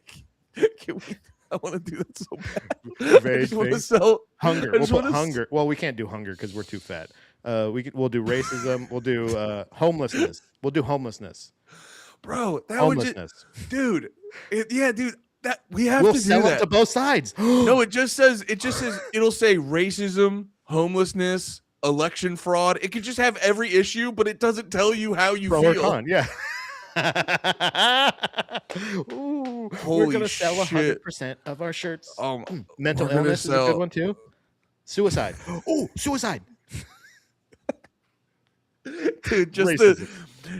Can we? I want to do that so bad. Very I just want to fake. sell Hunger. I We'll just put wanna hunger. Well, we can't do hunger because we're too fat. We'll do racism. We'll do homelessness. We'll do homelessness. Bro, that would Homelessness. dude. Dude. That we have We'll to do sell that it to both sides. No, it just says it'll say racism, homelessness, election fraud. It could just have every issue, but it doesn't tell you how you Pro or feel. con, yeah. Ooh, we're Holy gonna sell shit. 100% of our shirts. we're Mental gonna illness is a sell- good one too. Suicide. Oh, suicide. Dude, Racism.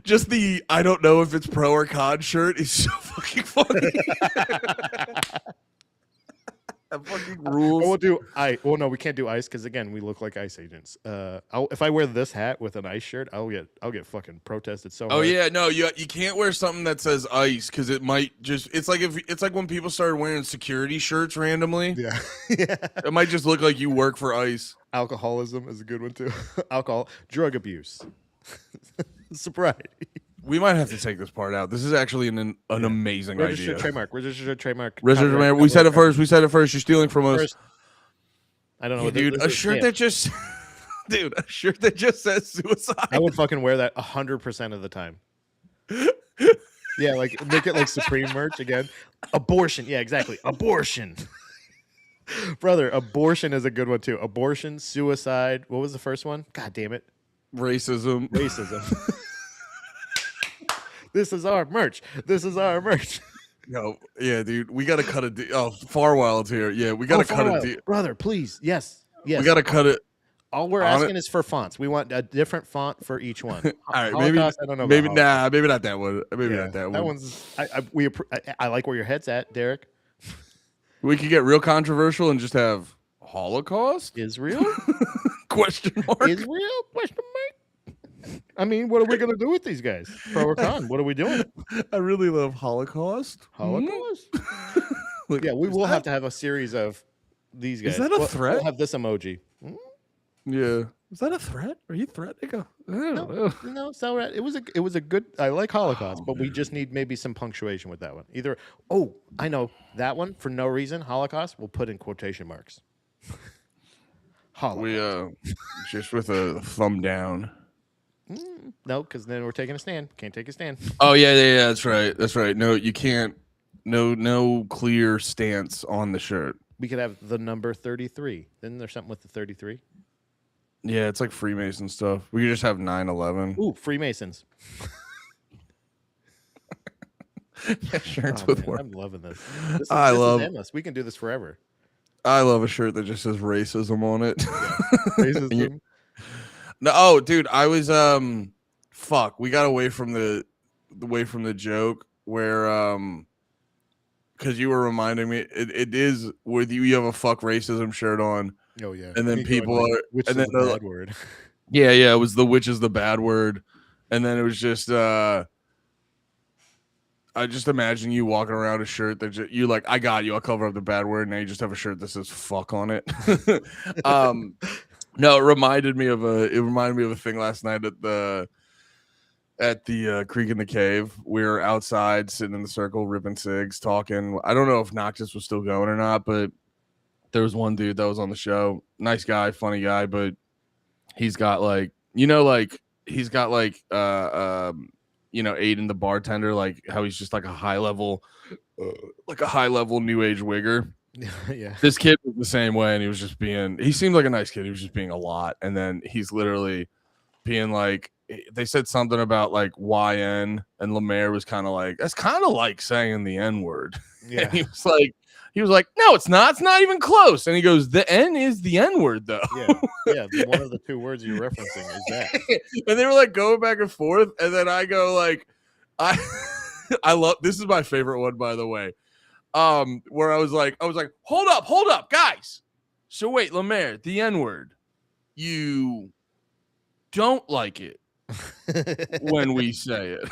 just the I don't know if it's pro or con shirt is so fucking funny. That fucking rules. We'll do ice. Well, no, we can't do ice because again, we look like ice agents. If I wear this hat with an ice shirt, I'll get fucking protested so Oh hard. yeah, no, you can't wear something that says ice because it might just it's like when people started wearing security shirts randomly. Yeah. It might just look like you work for ice. Alcoholism is a good one too. Alcohol, drug abuse, sobriety. We might have to take this part out. This is actually an amazing Registered idea. trademark. Registered trademark. Registered Copyright, trademark. We said it copyright, first. We said it first. You're stealing from us. First. I don't know, Yeah, what dude. this A is. shirt Yeah. that just, dude, a shirt that just says suicide. I would fucking wear that 100% of the time. Yeah, like make it like Supreme merch again. Abortion. Yeah, exactly. Abortion. Brother, abortion is a good one too. Abortion, suicide. What was the first one? God damn it. Racism. Racism. This is our merch. This is our merch. No, yeah, dude. We gotta cut a deal. Oh, Far Wild's here. Yeah, we gotta cut a deal. Brother, please. Yes. Yes. We gotta cut it. All we're on asking it. is for fonts. We want a different font for each one. All right, Holocaust, I don't know. maybe about Holocaust. maybe not that one. Maybe Yeah, not that one. That one's. I like where your head's at, Derek. We could get real controversial and just have Holocaust? Israel? Question mark. Israel? Question mark. I mean, what are we gonna do with these guys? Pro or con? What are we doing? I really love Holocaust. Holocaust? Look, Yeah, we is will that- have to have a series of these guys. Is that a threat? We'll have this emoji. Yeah. Is that a threat? Are you threatening? I don't know. No, it's not right. It was a good. I like Holocaust, but we just need maybe some punctuation with that one. Either I know that one for no reason. Holocaust. We'll put in quotation marks. Holocaust. We just with a thumb down. No, because then we're taking a stand. Can't take a stand. Oh yeah. That's right. That's right. No, you can't. No clear stance on the shirt. We could have the number 33. Then there's something with the 33. Yeah, it's like Freemason stuff. We could just have 9/11. Ooh, Freemasons. Yeah, shirts Oh, with man, work. I'm loving this. This I is love- endless. We can do this forever. I love a shirt that just says racism on it. Racism. No, oh, dude, I was fuck. We got away from the away from the joke where because you were reminding me it is with you have a fuck racism shirt on. Oh yeah. And then Me going, people like, are which and is then a they're bad word. Yeah, it was the which is the bad word. And then it was just I just imagine you walking around a shirt that you like, I got you, I'll cover up the bad word. Now you just have a shirt that says fuck on it. No, it reminded me of a thing last night at the creek in the cave. We were outside sitting in the circle, ripping cigs, talking. I don't know if Noctis was still going or not, but there was one dude that was on the show. Nice guy, funny guy, but he's got like, he's got like Aiden the bartender, like how he's just like a high level new age wigger. Yeah. This kid was the same way, and he seemed like a nice kid. He was just being a lot. And then he's literally being like, they said something about like YN, and Lemaire was kind of like, that's kind of like saying the N word. Yeah. And he was like, no, it's not. It's not even close. And he goes, the N is the N word, though. Yeah. One of the two words you're referencing is that. And they were like going back and forth, and then I go like, I love this is my favorite one, by the way. Where I was like, hold up, guys. So wait, Lemaire, the N word, you don't like it when we say it.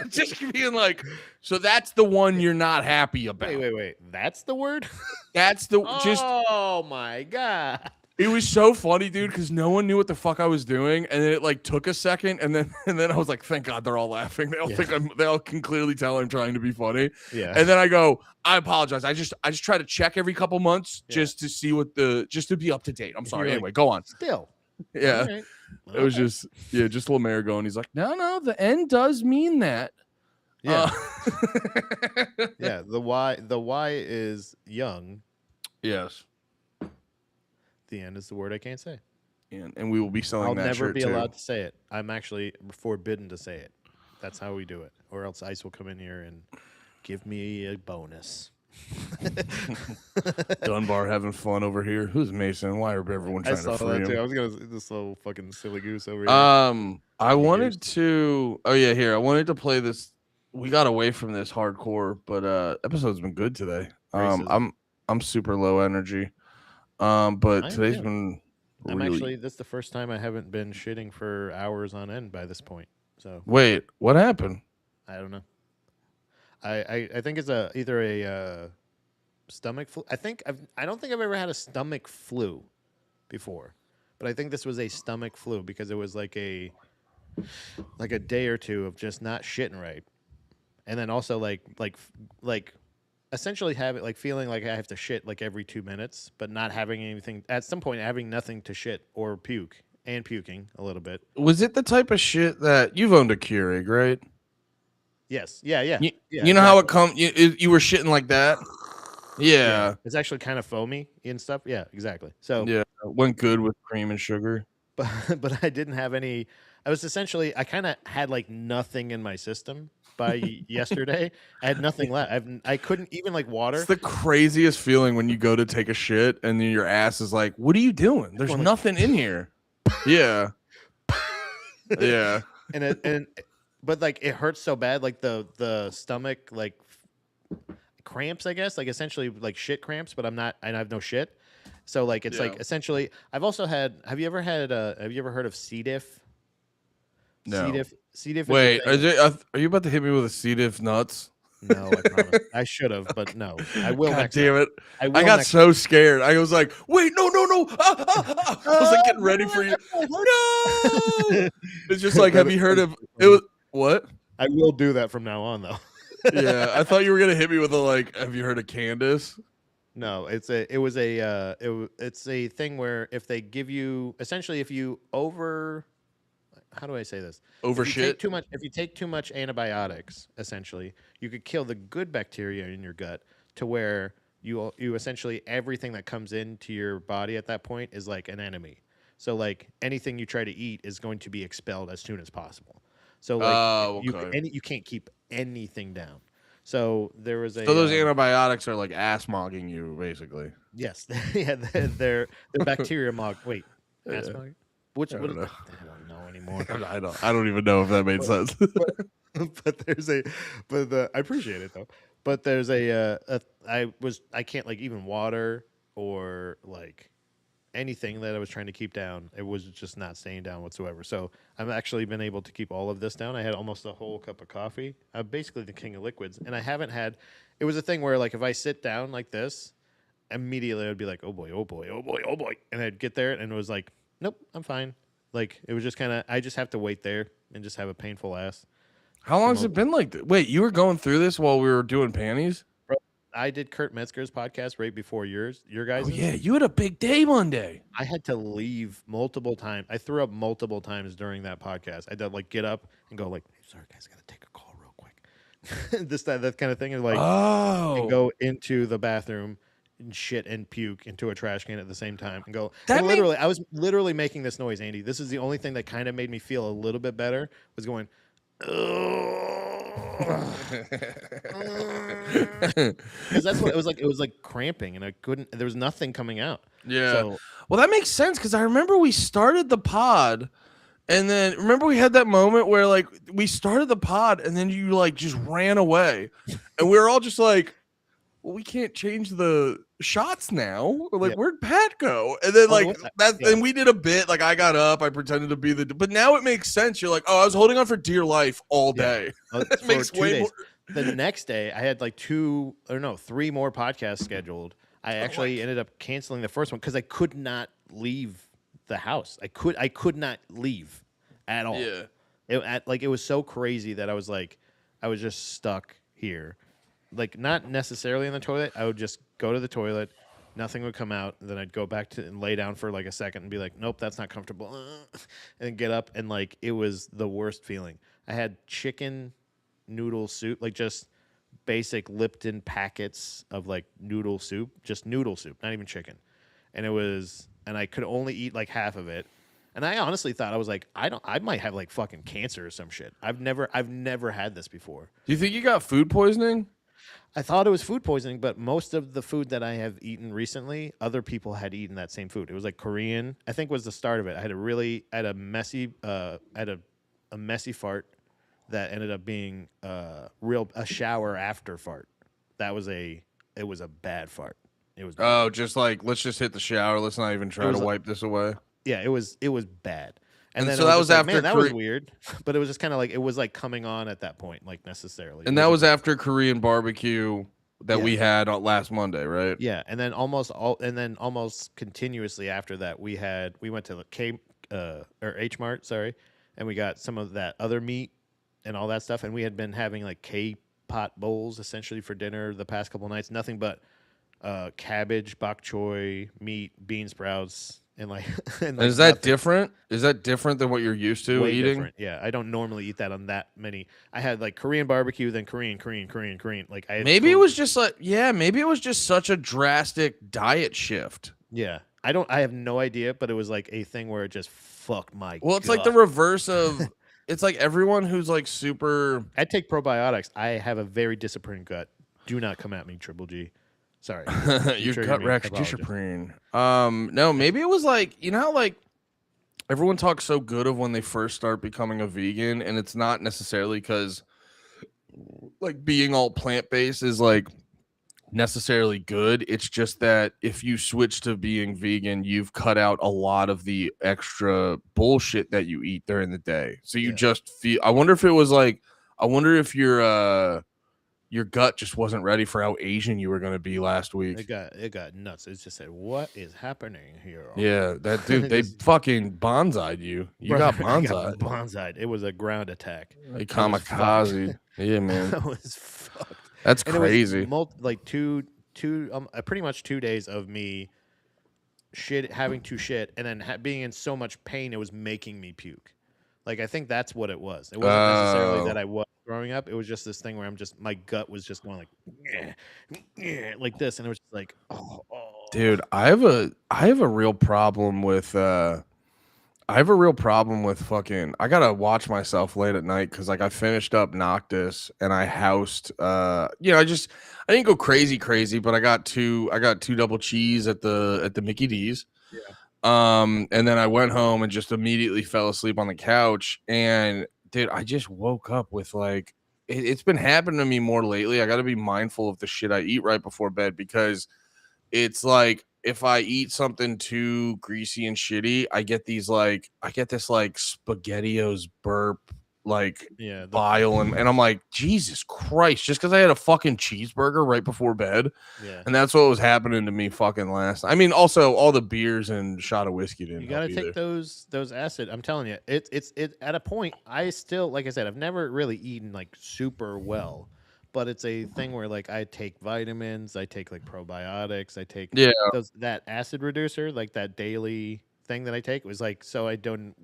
Just being like, so that's the one you're not happy about. Wait. That's the word? That's the just. Oh my god. It was so funny, dude, because no one knew what the fuck I was doing, and then it like took a second, and then I was like, "Thank God they're all laughing. They all they all can clearly tell I'm trying to be funny." Yeah. And then I go, "I apologize. I just try to check every couple months just to see just to be up to date. I'm sorry. You're Anyway, like, go on." Still. Yeah. Right. It was just Lemaire going. He's like, "No, the N does mean that." Yeah. Yeah. The Y is young. Yes. The N is the word I can't say. And we will be selling I'll that never shirt be too. allowed to say it. I'm actually forbidden to say it. That's how we do it. Or else Ice will come in here and give me a bonus. Dunbar having fun over here. Who's Mason? Why are everyone trying to free him? Too. I was gonna this little fucking silly goose over here. I wanted to. Oh yeah, here. I wanted to play this. We got away from this hardcore, but episode's been good today. I'm super low energy. But today's been. I'm really... actually. This is the first time I haven't been shitting for hours on end by this point. So wait, what happened? I don't know. I think it's either a stomach flu. I don't think I've ever had a stomach flu before, but I think this was a stomach flu because it was like a day or two of just not shitting right, and then also like essentially feeling like I have to shit like every 2 minutes, but not having anything at some point, having nothing to shit or puke and puking a little bit. Was it the type of shit that you've owned a Keurig, right? Yes. Yeah. You know how it comes. You were shitting like that. Yeah. It's actually kind of foamy and stuff. Yeah, exactly. So yeah, it went good with cream and sugar. But I didn't have any. I kind of had like nothing in my system by yesterday. I had nothing left. I couldn't even like water. It's the craziest feeling when you go to take a shit and then your ass is like, "What are you doing? There's nothing in here." Yeah. Yeah. But like it hurts so bad, like the stomach like cramps, I guess, like essentially like shit cramps, but I have no shit. So like it's like essentially I've also had have you ever heard of C. diff? No. C. diff. Wait, are you about to hit me with a C. diff nuts? No, I promise. I should have, but no. I will. God next damn time. it! I got so scared. I was like, "Wait, no!" I was like getting ready for you. No! It's just like, have you heard of it? Was what? I will do that from now on, though. Yeah, I thought you were gonna hit me with a like. Have you heard of Candace? No, it's a thing where if they give you essentially if you how do I say this? Over if you shit? take too much. If you take too much antibiotics, essentially, you could kill the good bacteria in your gut to where you essentially everything that comes into your body at that point is like an enemy. So like anything you try to eat is going to be expelled as soon as possible. So like you can't keep anything down. So there was a. So those antibiotics are like ass mogging you, basically. Yes, yeah, they're bacteria mog. Wait, ass mogging? I don't know. I don't know anymore. I don't even know if that made sense. but there's I appreciate it though. But there's I can't like even water or like anything that I was trying to keep down. It was just not staying down whatsoever. So I've actually been able to keep all of this down. I had almost a whole cup of coffee. I'm basically the king of liquids, and I haven't had. It was a thing where like if I sit down like this, immediately I'd be like, oh boy, oh boy, oh boy, oh boy, and I'd get there and it was like, nope, I'm fine. Like it was just kind of I just have to wait there and just have a painful ass. How long has it been like that? Wait, you were going through this while we were doing panties? Bro, I did Kurt Metzger's podcast right before your guys'. Oh yeah, you had a big day Monday. I had to leave multiple times. I threw up multiple times during that podcast. I did like get up and go like, sorry guys, I gotta take a call real quick. that kind of thing, and like and go into the bathroom and shit and puke into a trash can at the same time and go. And literally, I was literally making this noise, Andy. This is the only thing that kind of made me feel a little bit better. Was going. Because that's what it was like. It was like cramping, and I couldn't. There was nothing coming out. Yeah. So, well, that makes sense because I remember we started the pod, and then remember we had that moment where like we started the pod, and then you like just ran away, and we were all just like, "Well, we can't change the shots now." We're like, Yep. "Where'd Pat go?" And then like that, yeah. and we did a bit. Like I got up, I pretended to be but now it makes sense. You're like, "Oh, I was holding on for dear life all day." That for makes 2 way days. more. The next day, I had like 3 more podcasts scheduled. I actually ended up canceling the first one because I could not leave the house. I could not leave at all. Yeah. It was so crazy that I was just stuck here. Like not necessarily in the toilet. I would just go to the toilet, nothing would come out, and then I'd go back to and lay down for like a second and be like, nope, that's not comfortable, and get up, and like it was the worst feeling. I had chicken noodle soup, like just basic Lipton packets of like noodle soup, just noodle soup, not even chicken, and I could only eat like half of it. And I honestly thought I was like, I might have like fucking cancer or some shit. I've never had this before. Do you think you got food poisoning? I thought it was food poisoning, but most of the food that I have eaten recently, other people had eaten that same food. It was like Korean, I think was the start of it. I had a messy fart that ended up being a shower after fart. It was a bad fart. It was bad. Oh, just like let's just hit the shower. Let's not even try to wipe this away. Yeah, it was bad. And then so that was like, after man, that was weird, but it was just kind of like it was like coming on at that point, like necessarily. And that was after Korean barbecue that we had on last Monday, right? Yeah, and then almost continuously after that, we went to the H Mart, sorry, and we got some of that other meat and all that stuff, and we had been having like K-pot bowls essentially for dinner the past couple nights, nothing but cabbage, bok choy, meat, bean sprouts. And like, is that different? Is that different than what you're used to eating? Different. Yeah, I don't normally eat that on that many. I had like Korean barbecue, then Korean. Like maybe it was just such a drastic diet shift. Yeah, I have no idea, but it was like a thing where it just fucked my. Well, it's like the reverse of. It's like everyone who's like super. I take probiotics. I have a very disciplined gut. Do not come at me, Triple G. Sorry. Your gut Rex discipline. No, maybe it was like, you know how like everyone talks so good of when they first start becoming a vegan, and it's not necessarily because like being all plant-based is like necessarily good. It's just that if you switch to being vegan, you've cut out a lot of the extra bullshit that you eat during the day. So you just feel, I wonder if your gut just wasn't ready for how Asian you were going to be last week. It got nuts. It just said, "What is happening here?" Yeah, that dude, they fucking bonsai'd you. You got bonsai'd. Bonsai'd. It was a ground attack. Like kamikaze. Yeah, man. That was fucked. That's and crazy. It was pretty much 2 days of me having to shit, and then being in so much pain, it was making me puke. Like I think that's what it was. It wasn't necessarily that I was growing up. It was just this thing where my gut was just going like this, and it was just like, oh. Dude, I have a real problem with fucking. I gotta watch myself late at night because like I finished up Noctis and I housed. I didn't go crazy, but I got two double cheese at the Mickey D's. Yeah. And then I went home and just immediately fell asleep on the couch. And dude, I just woke up with like it's been happening to me more lately. I got to be mindful of the shit I eat right before bed, because it's like if I eat something too greasy and shitty, I get this like SpaghettiOs burp, like Yeah, bile, and I'm like, Jesus Christ, just because I had a fucking cheeseburger right before bed. Yeah. And that's what was happening to me fucking last. I mean, also all the beers and shot of whiskey didn't You gotta help take either. those acid. I'm telling you, it's at a point. I still, like I said, I've never really eaten like super well, but it's a thing where like I take vitamins, I take like probiotics, I take Yeah. that acid reducer, like that daily thing that I take. It was like so I didn't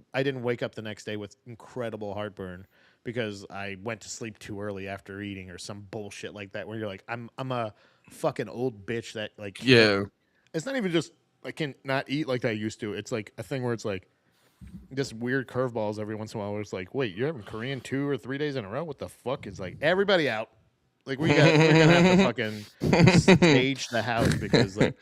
wake up the next day with incredible heartburn because I went to sleep too early after eating or some bullshit like that. Where you're like, I'm a fucking old bitch that like can't. Yeah. It's not even just I can not eat like I used to. It's like a thing where it's like just weird curveballs every once in a while where it's like, wait, you're having Korean 2 or 3 days in a row? What the fuck? Is like everybody out. Like we're gonna have to fucking stage the house because like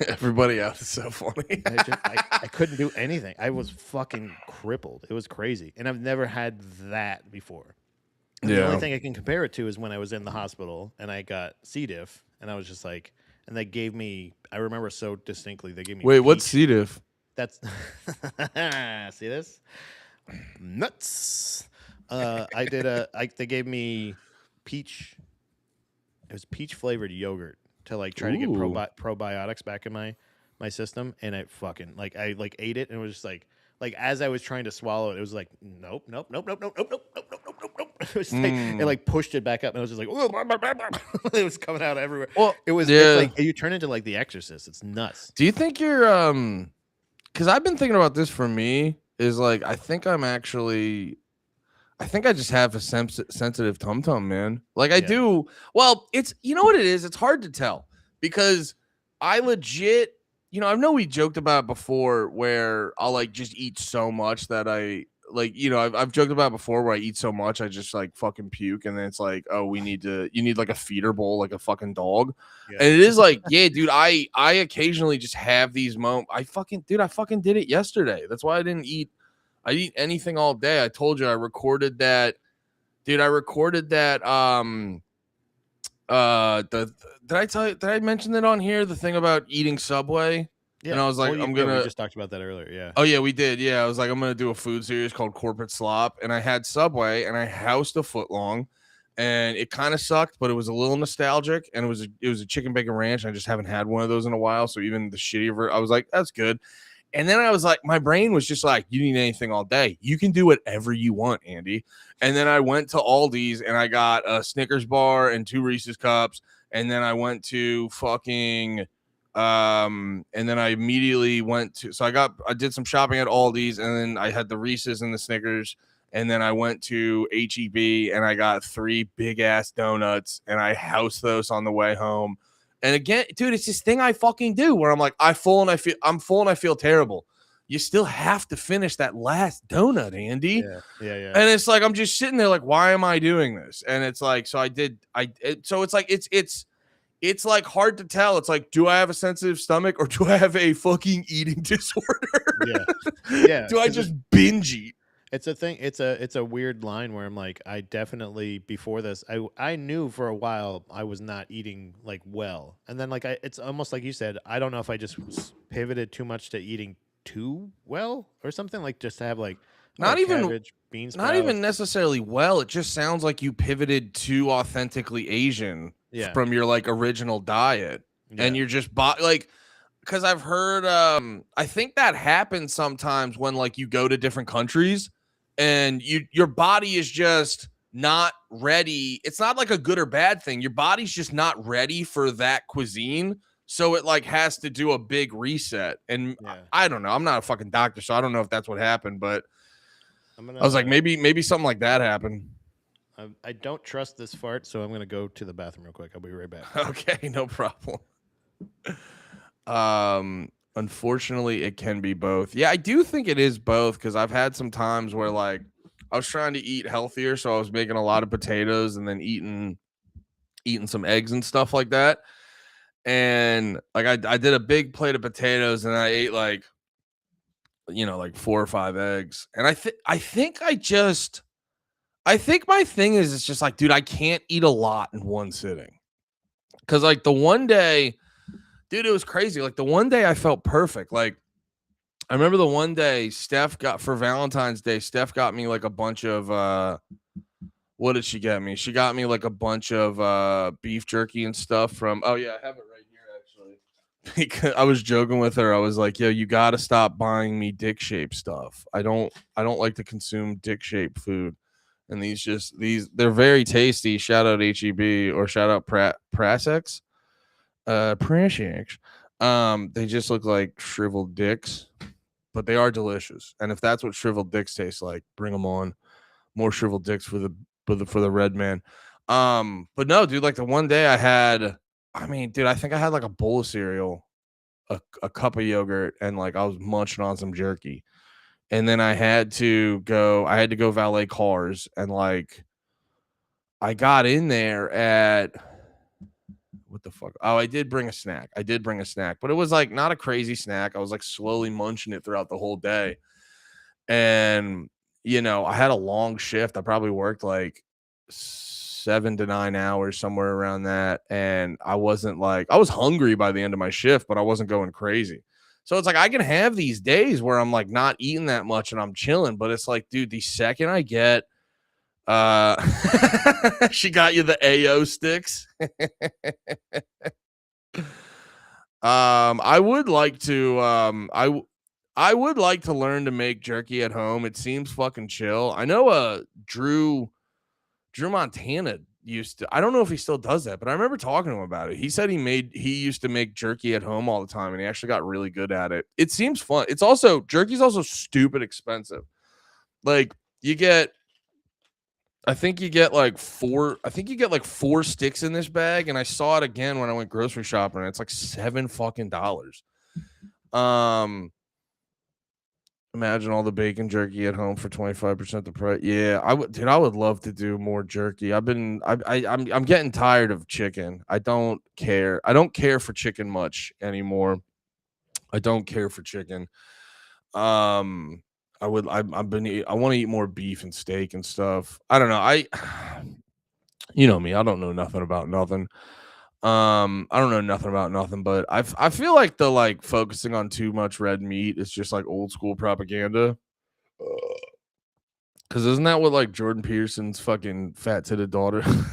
everybody out is so funny. I couldn't do anything. I was fucking crippled. It was crazy. And I've never had that before. And the only thing I can compare it to is when I was in the hospital and I got C. diff and I was just like, and they gave me, I remember so distinctly, they gave me. Wait, what's C. diff? That's, see this? Nuts. They gave me peach, it was peach flavored yogurt to like try to get probiotics back in my system. And it fucking, like, I like ate it and it was just like as I was trying to swallow it, it was like, nope. It was like, it like pushed it back up and it was just like, it was coming out everywhere. Well, it's like you turn into like The Exorcist. It's nuts. Do you think you're because I've been thinking about this for me is like I think I just have a sensitive tum-tum, man. Like I do. Well, it's, you know what it is? It's hard to tell because I legit, I know we joked about it before where I'll like just eat so much that I like, I've joked about it before where I eat so much I just like fucking puke, and then it's like, oh, you need like a feeder bowl like a fucking dog. Yeah. And it is like, yeah, dude, I occasionally just have these moments. I fucking did it yesterday. That's why I didn't eat anything all day. I told you I recorded that. Dude, I recorded that did I mention it on here, the thing about eating Subway? Yeah. And I was like, we just talked about that earlier. Yeah. Oh yeah, we did. Yeah. I was like, I'm gonna do a food series called Corporate Slop. And I had Subway and I housed a foot long. And it kind of sucked, but it was a little nostalgic. And it was a chicken bacon ranch. And I just haven't had one of those in a while. So even the shittier, I was like, that's good. And then I was like, my brain was just like, you need anything all day. You can do whatever you want, Andy. And then I went to Aldi's and I got a Snickers bar and 2 Reese's cups. And then I went to fucking, and then I immediately went to, I did some shopping at Aldi's, and then I had the Reese's and the Snickers. And then I went to HEB and I got 3 big ass donuts and I housed those on the way home. And again, dude, it's this thing I fucking do where I'm like, I'm full and I feel terrible. You still have to finish that last donut, Andy. Yeah. And it's like, I'm just sitting there like, why am I doing this? And it's like, so it's like, it's like hard to tell. It's like, do I have a sensitive stomach or do I have a fucking eating disorder? Yeah. Do I just binge eat? It's a thing. It's a weird line where I'm like, I definitely before this, I knew for a while I was not eating like well, and then like it's almost like you said, I don't know if I just pivoted too much to eating too well or something, like just to have like not even cabbage, beans, not even necessarily well. It just sounds like you pivoted too authentically Asian from your like original diet, and you're just like. Because I've heard, I think that happens sometimes when like you go to different countries and your body is just not ready. It's not like a good or bad thing. Your body's just not ready for that cuisine. So it like has to do a big reset. And I don't know. I'm not a fucking doctor, so I don't know if that's what happened. But I was like, maybe something like that happened. I don't trust this fart, so I'm going to go to the bathroom real quick. I'll be right back. Okay, no problem. Unfortunately it can be both. Yeah, I do think it is both, because I've had some times where like I was trying to eat healthier, so I was making a lot of potatoes and then eating some eggs and stuff like that. And like I did a big plate of potatoes and I ate like 4 or 5 eggs. And I think I just I think my thing is, it's just like, dude, I can't eat a lot in one sitting. Because like the one day, dude, it was crazy. Like the one day I felt perfect. Like I remember the one day Steph got for Valentine's Day, Steph got me like a bunch of what did she get me? She got me like a bunch of beef jerky and stuff from I have it right here actually. Because I was joking with her. I was like, yo, you gotta stop buying me dick shaped stuff. I don't like to consume dick shaped food. And they're very tasty. Shout out HEB or shout out Prasex. Prasex. They just look like shriveled dicks, but they are delicious. And if that's what shriveled dicks taste like, bring them on. More shriveled dicks for the red man. But no, dude, like the one day I think I had like a bowl of cereal, a cup of yogurt, and like I was munching on some jerky. And then I had to go valet cars, and like I got in there at what the fuck? Oh, I did bring a snack. But it was like not a crazy snack. I was like slowly munching it throughout the whole day. And I had a long shift. I probably worked like 7 to 9 hours, somewhere around that. And I was hungry by the end of my shift, but I wasn't going crazy. So it's like I can have these days where I'm like not eating that much and I'm chilling, but it's like, dude, the second I get she got you the AO sticks. I would like to I would like to learn to make jerky at home. It seems fucking chill. I know Drew Montana used to, I don't know if he still does that, but I remember talking to him about it. He said he used to make jerky at home all the time, and he actually got really good at it. It seems fun. Jerky's also stupid expensive. Like I think you get like 4 sticks in this bag, and I saw it again when I went grocery shopping, and it's like $7 fucking. Imagine all the bacon jerky at home for 25% the price. Yeah, I would love to do more jerky. I'm getting tired of chicken. I don't care for chicken much anymore. I don't care for chicken. I want to eat more beef and steak and stuff. I don't know. You know me, I don't know nothing about nothing. I don't know nothing about nothing, but I feel like the like focusing on too much red meat is just like old school propaganda. Because isn't that what like Jordan Peterson's fucking fat-titted daughter? I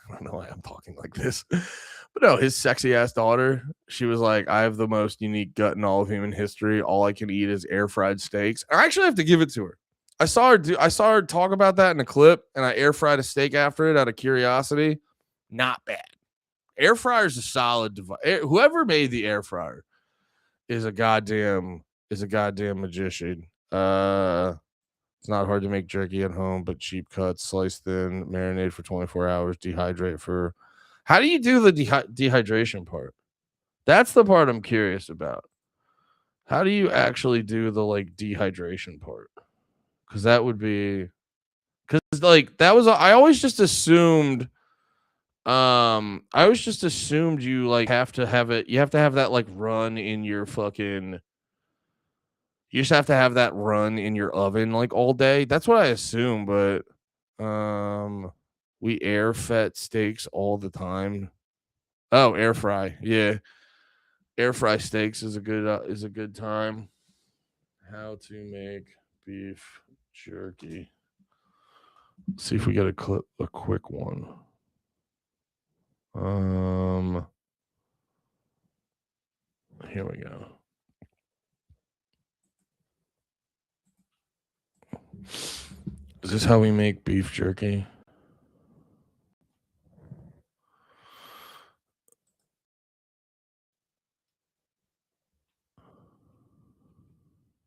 don't know why I'm talking like this, but no, his sexy ass daughter. She was like, I have the most unique gut in all of human history. All I can eat is air fried steaks. I actually have to give it to her. I saw her talk about that in a clip, and I air fried a steak after it out of curiosity. Not bad. Air fryer is a solid device. Whoever made the air fryer is a goddamn magician. It's not hard to make jerky at home, but cheap cuts, slice thin, marinate for 24 hours, dehydrate for. How do you do the dehydration part? That's the part I'm curious about. How do you actually do the like dehydration part? Because that would be, because like that was I always just assumed. You like have to have it. You have to have that like run in your fucking. You just have to have that run in your oven like all day. That's what I assume, but we air fat steaks all the time. Oh, air fry, yeah, air fry steaks is a good time. How to make beef jerky? Let's see if we get a quick one. Here we go. Is this how we make beef jerky?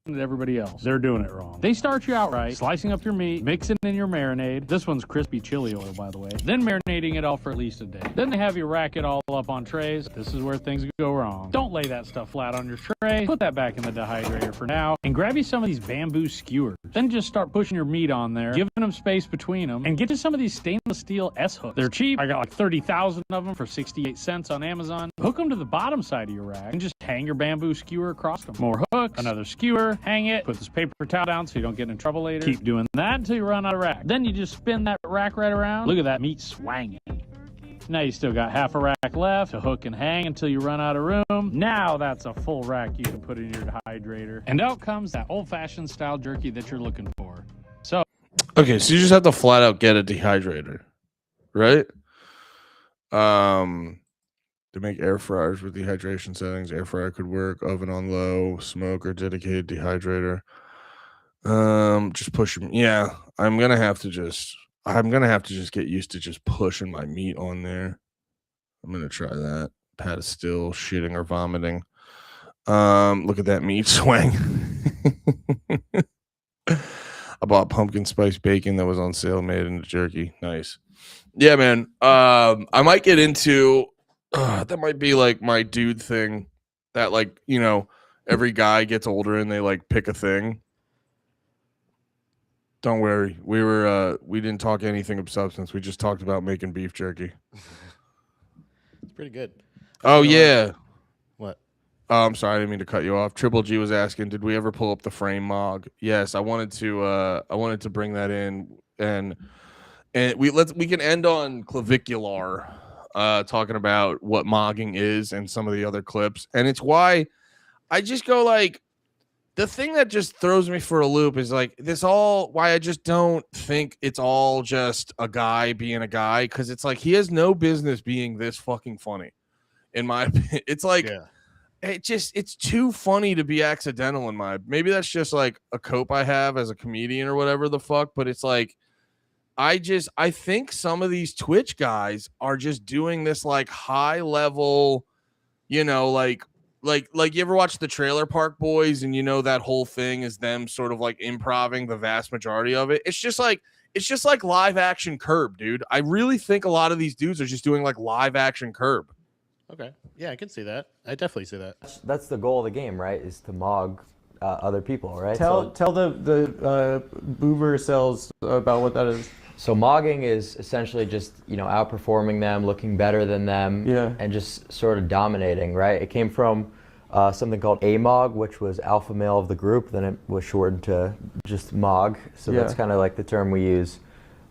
Everybody else, they're doing it wrong. They start you out right, slicing up your meat, mixing in your marinade. This one's crispy chili oil, by the way. Then marinating it all for at least a day. Then they have you rack it all up on trays. This is where things go wrong. Don't lay that stuff flat on your tray. Put that back in the dehydrator for now, and grab you some of these bamboo skewers. Then just start pushing your meat on there, giving them space between them, and get you some of these stainless steel S-hooks. They're cheap. I got like 30,000 of them for 68 cents on Amazon. Hook them to the bottom side of your rack, and just hang your bamboo skewer across them. More hooks, another skewer, water, hang it, put this paper towel down so you don't get in trouble later. Keep doing that until you run out of rack. Then you just spin that rack right around. Look at that meat swanging. Now you still got half a rack left to hook and hang until you run out of room. Now that's a full rack you can put in your dehydrator. And out comes that old-fashioned style jerky that you're looking for. So, Okay, so you just have to flat out get a dehydrator, right? To make air fryers with dehydration settings, air fryer could work. Oven on low, smoke or dedicated dehydrator. Just push them. Yeah, I'm gonna have to just get used to just pushing my meat on there. I'm gonna try that. Pat is still shitting or vomiting. Look at that meat swing. I bought pumpkin spice bacon that was on sale, made into jerky. Nice. Yeah, man. I might get into that might be like my dude thing that, like, you know, every guy gets older and they like pick a thing. Don't worry. We didn't talk anything of substance. We just talked about making beef jerky. It's pretty good. Oh, yeah. What? Oh, I'm sorry, I didn't mean to cut you off. Triple G was asking, did we ever pull up the frame mog? Yes, I wanted to bring that in, and we can end on clavicular, talking about what mogging is and some of the other clips. And it's why I just go like, the thing that just throws me for a loop is like why I just don't think it's all just a guy being a guy, because it's like he has no business being this fucking funny, in my opinion. It's like, it's too funny to be accidental in my, maybe that's just like a cope I have as a comedian or whatever the fuck, but it's like, I think some of these Twitch guys are just doing this like high level, you know, like you ever watch the Trailer Park Boys, and you know that whole thing is them sort of like improving the vast majority of it. It's just like live action Curb, dude. I really think a lot of these dudes are just doing like live action Curb. Okay. Yeah, I can see that. I definitely see that. That's the goal of the game, right? Is to mog other people, right? Tell the boomer cells about what that is. So mogging is essentially just, you know, outperforming them, looking better than them, and just sort of dominating, right? It came from something called AMOG, which was alpha male of the group. Then it was shortened to just MOG. So that's kind of like the term we use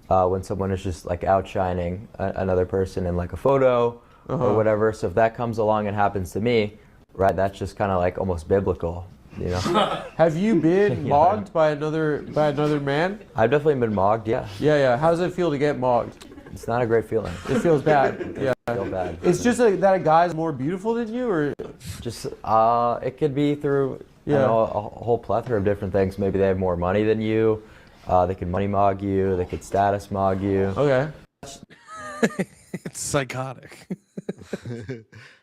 when someone is just like outshining another person in like a photo or whatever. So if that comes along and happens to me, right, that's just kind of like almost biblical. You know. Have you been mogged by another man? I've definitely been mogged, yeah. Yeah. How does it feel to get mogged? It's not a great feeling. It feels bad. Yeah. I feel bad. It's just like that a guy's more beautiful than you, or just it could be through you know, a whole plethora of different things. Maybe they have more money than you. They could money mog you. They could status mog you. Okay. It's psychotic.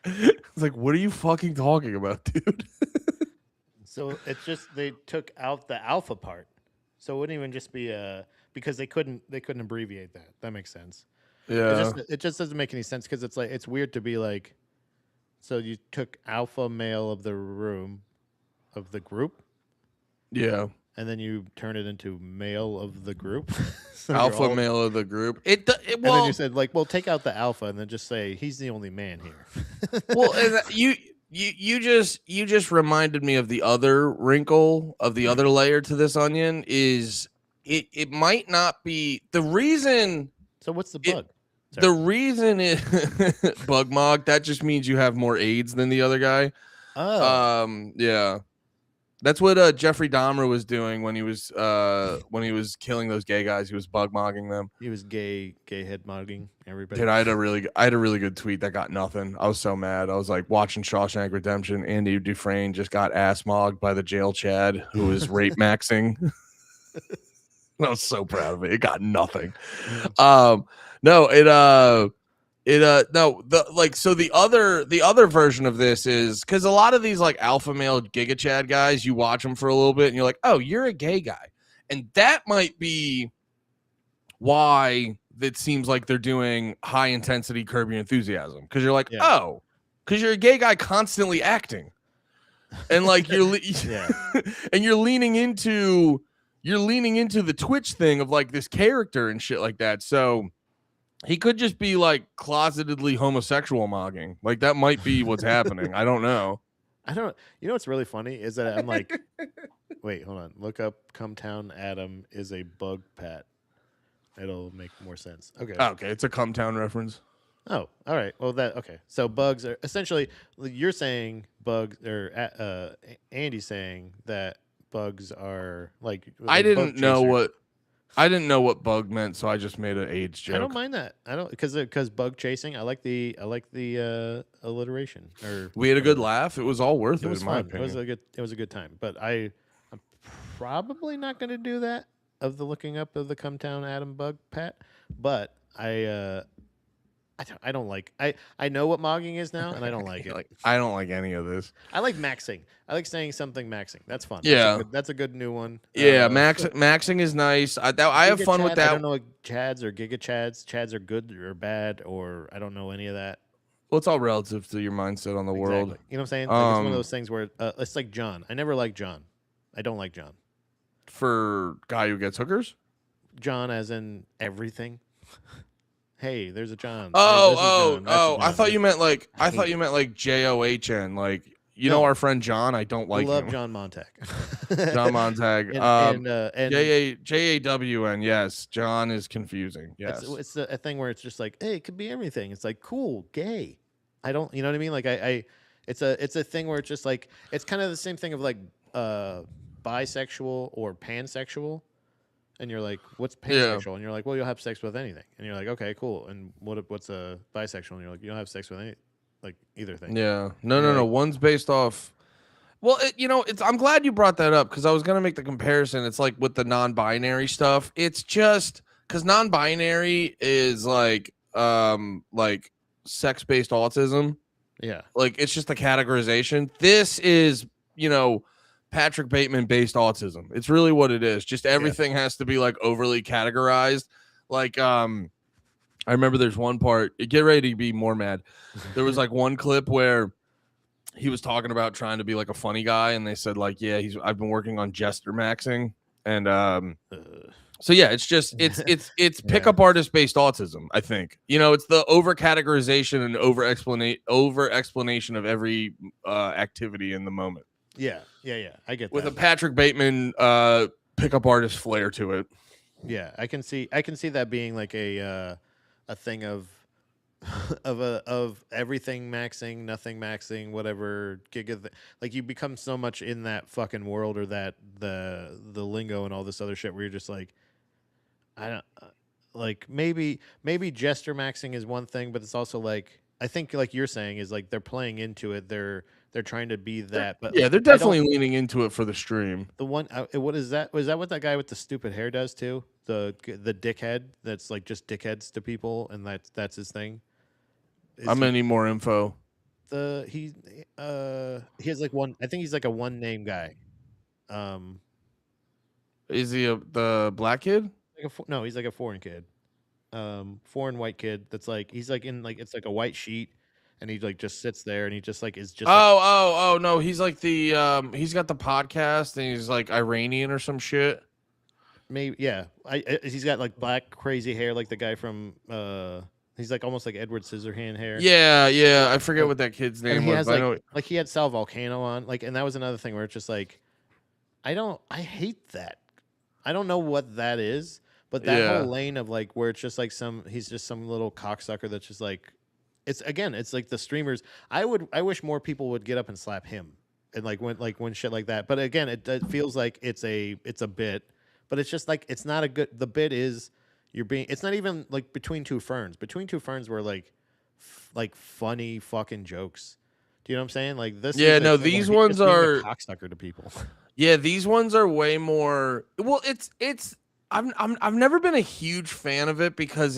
It's like, what are you fucking talking about, dude? So it's just they took out the alpha part, so it wouldn't even just be because they couldn't abbreviate that. That makes sense. Yeah, it just doesn't make any sense, because it's like, it's weird to be like, so you took alpha male of the room, of the group, yeah, and then you turn it into male of the group. So alpha male of the group. And then you said like, well, take out the alpha and then just say he's the only man here. Well, you just reminded me of the other wrinkle, of the other layer to this onion. Is it might not be the reason. So what's the bug? The reason is bug mog. That just means you have more AIDS than the other guy. Oh, yeah. That's what Jeffrey Dahmer was doing when he was killing those gay guys. He was bug mogging them. He was gay head mogging everybody. Dude, I had a really good tweet that got nothing. I was so mad. I was like watching Shawshank Redemption. Andy Dufresne just got ass mogged by the jail Chad who was rape maxing. I was so proud of it. It got nothing. So the other version of this is, because a lot of these like alpha male Giga Chad guys, you watch them for a little bit and you're like, oh, you're a gay guy. And that might be why it seems like they're doing high intensity Curb Your Enthusiasm. Because you're like, oh, because you're a gay guy constantly acting. And like and you're leaning into the Twitch thing of like this character and shit like that. So he could just be like closetedly homosexual mogging. Like that might be what's happening. I don't know. You know what's really funny is that I'm like, Wait, hold on. Look up Come Town Adam is a bug pat. It'll make more sense. Okay. Okay, it's a Come Town reference. Oh, all right. Well, okay. So bugs are essentially you're saying bugs, or Andy's saying that bugs are like. I bug didn't know chasers. what bug meant, so I just made an AIDS joke. I don't mind that. I don't because bug chasing. I like the alliteration. Or We had a good laugh. It was all worth it it, was in my fun. opinion. It was a good time. But I'm probably not going to do that of the looking up of the Come Town Adam bug pat. But I don't like I know what mogging is now, and I don't like it. I don't like any of this. I like maxing. I like saying something maxing. That's fun. Yeah. That's a good new one. Yeah, maxing is nice. I have Giga fun with Chads, that. I don't know what Chads or Giga Chads. Chads are good or bad, or I don't know any of that. Well, it's all relative to your mindset on the world. Exactly. You know what I'm saying? Like it's one of those things where it's like John. I never liked John. I don't like John. For guy who gets hookers? John as in everything. Hey, there's a John. I thought you meant like JOHN. Like know our friend John. I don't like. I love him. John Montag. John Montag. and JAWN. Yes, John is confusing. Yes, it's a thing where it's just like, hey, it could be everything. It's like cool, gay. I don't, you know what I mean? Like it's a thing where it's just like it's kind of the same thing of like bisexual or pansexual. And you're like, what's pansexual? Yeah. And you're like, well, you'll have sex with anything. And you're like, okay, cool. And what's a bisexual? And you're like, you don't have sex with any, like either thing. Yeah. No. One's based off. Well, I'm glad you brought that up because I was gonna make the comparison. It's like with the non-binary stuff. It's just because non-binary is like sex-based autism. Yeah. Like it's just a categorization. This is Patrick Bateman based autism. It's really what it is. Just everything has to be like overly categorized. Like I remember there's one part, get ready to be more mad. There was like one clip where he was talking about trying to be like a funny guy, and they said like, yeah, I've been working on jester maxing. And so yeah, it's just it's pickup artist based autism, I think. It's the over categorization and over explanation of every activity in the moment. Yeah. I get with that. a Patrick Bateman pickup artist flair to it. Yeah, I can see that being like a thing of everything maxing, nothing maxing, whatever like you become so much in that fucking world or that the lingo and all this other shit where you're just like I don't like maybe jester maxing is one thing, but it's also like I think like you're saying is like they're playing into it. They're trying to be that, but yeah, they're definitely leaning into it for the stream. The one, what is that? Was that what that guy with the stupid hair does too? The dickhead that's like just dickheads to people, and that's his thing. I'm gonna need more info. He has like one. I think he's like a one name guy. Is he the black kid? No, he's like a foreign kid. Foreign white kid. That's like he's like in like it's like a white sheet. And he like just sits there, and he just like is just. Oh no, he's like the he's got the podcast, and he's like Iranian or some shit. Maybe yeah. He's got like black crazy hair, like the guy from he's like almost like Edward Scissorhand hair. Yeah. I forget what that kid's name was. Like he had Sal Volcano on, like, and that was another thing where it's just like, I hate that. I don't know what that is, but that whole lane of like where it's just like he's just some little cocksucker that's just like. It's like the streamers. I wish more people would get up and slap him, and when shit like that. But again, it feels like it's a bit, but it's just like it's not a good. The bit is it's not even like Between Two Ferns. Between Two Ferns were like funny fucking jokes. Do you know what I'm saying? Like this. Yeah, no, these ones are a cocksucker to people. Yeah, these ones are way more. Well, it's. I've never been a huge fan of it because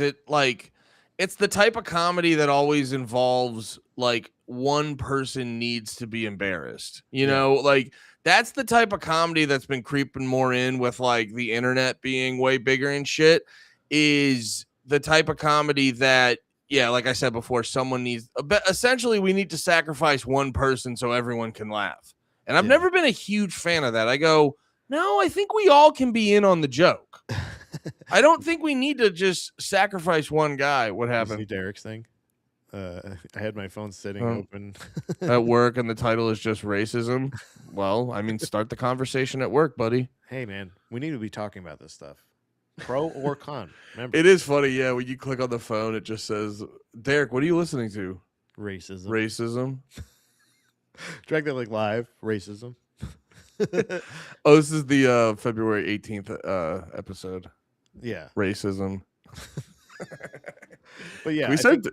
it's the type of comedy that always involves like one person needs to be embarrassed. Like that's the type of comedy that's been creeping more in with like the internet being way bigger and shit is the type of comedy that, yeah, like I said before, someone needs essentially we need to sacrifice one person so everyone can laugh. And I've never been a huge fan of that. I go, no, I think we all can be in on the joke. I don't think we need to just sacrifice one guy. What happened? Derek's thing. I had my phone sitting open at work, and the title is just racism. Well, I mean, start the conversation at work, buddy. Hey, man, we need to be talking about this stuff, pro or con. Remember, It is funny, yeah. When you click on the phone, it just says, "Derek, what are you listening to?" Racism. Racism. Drag that like live racism. Oh, this is the February 18th episode. Yeah. Racism. But yeah, Can we start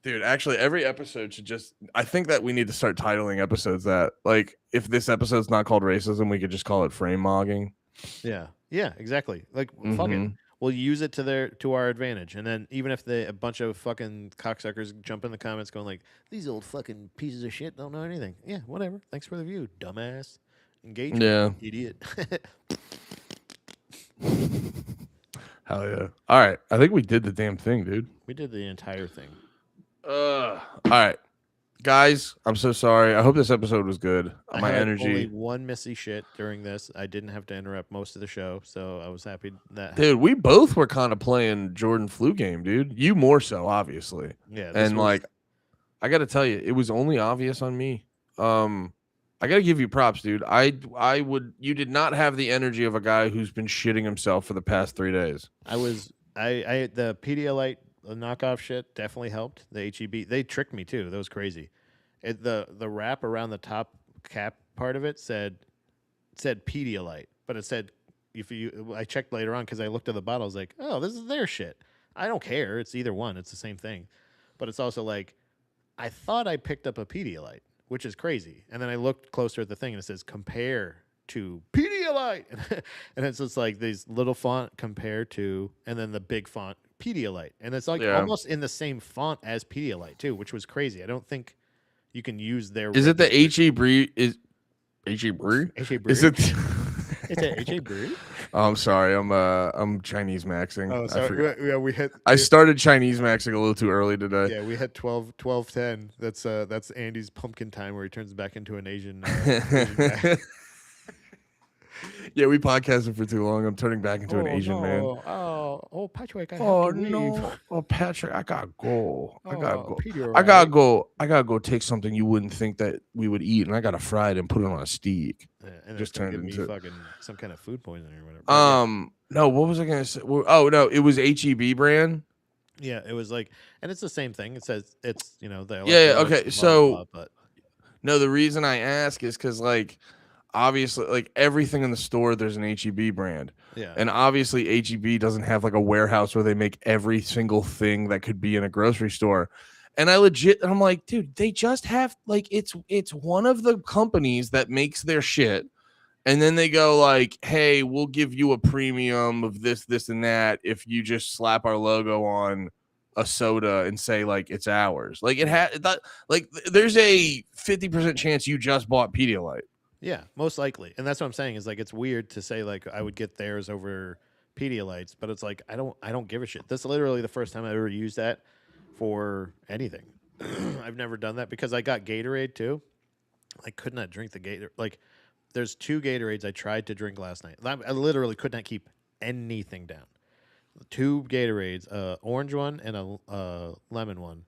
dude, actually every episode should just I think that we need to start titling episodes that like if this episode's not called racism, we could just call it frame mogging. Yeah. Yeah, exactly. Like fuck it. We'll use it to our advantage. And then even if a bunch of fucking cocksuckers jump in the comments going like, these old fucking pieces of shit don't know anything. Yeah, whatever. Thanks for the view, dumbass. Engage, Yeah. idiot. Hell yeah. All right. I think we did the damn thing, dude. We did the entire thing. All right. Guys, I'm so sorry. I hope this episode was good. My I had energy. only one missy shit during this. I didn't have to interrupt most of the show, so I was happy that. Dude, we both were kind of playing Jordan flu game, dude. You more so, obviously. Yeah. And like, I got to tell you, it was only obvious on me. I got to give you props, dude. You did not have the energy of a guy who's been shitting himself for the past 3 days. The Pedialyte knockoff shit definitely helped. The HEB, they tricked me too. That was crazy. The wrap around the top cap part of it said Pedialyte, but it said I checked later on because I looked at the bottle. I was like, oh, this is their shit. I don't care. It's either one. It's the same thing. But it's also like, I thought I picked up a Pedialyte, which is crazy. And then I looked closer at the thing and it says compare to Pedialyte. And it's just like these little font compare to, and then the big font Pedialyte. And it's like almost in the same font as Pedialyte too, which was crazy. I don't think you can use their. Is it the HE Brew? Is HE Brew? HE Brew? Is it? It's a HE Brew? Oh, I'm sorry. I'm Chinese maxing. Oh, sorry. We hit. I started Chinese maxing a little too early today. Yeah, we had 12:10. That's Andy's pumpkin time where he turns back into an Asian. Yeah, we podcasted for too long. I'm turning back into an Asian man. Oh, Patrick, I have Oh to leave. no, oh Patrick, I gotta go. I gotta go. Peter, I gotta go. I gotta go take something you wouldn't think that we would eat, and I gotta fry it and put it on a steak. Yeah, and just it's gonna turned give me into fucking some kind of food poisoning or whatever. No, what was I gonna say? Oh no, it was HEB brand. Yeah, it was like, and it's the same thing. It says it's the Yeah. electrolytes, Okay. blah, So blah, but no, the reason I ask is because like obviously like everything in the store there's an HEB brand. Yeah. And obviously HEB doesn't have like a warehouse where they make every single thing that could be in a grocery store. And I'm like, dude, they just have like it's one of the companies that makes their shit. And then they go like, hey, we'll give you a premium of this, and that if you just slap our logo on a soda and say like it's ours. Like there's a 50% chance you just bought Pedialyte. yeah, most likely. And that's what I'm saying is like it's weird to say like I would get theirs over Pedialytes, but it's like I don't give a shit. That's literally the first time I ever used that for anything. I've never done that because I got Gatorade too. I could not drink the Gatorade. Like there's 2 Gatorades I tried to drink last night. I literally could not keep anything down. 2 Gatorades, orange one and a lemon one.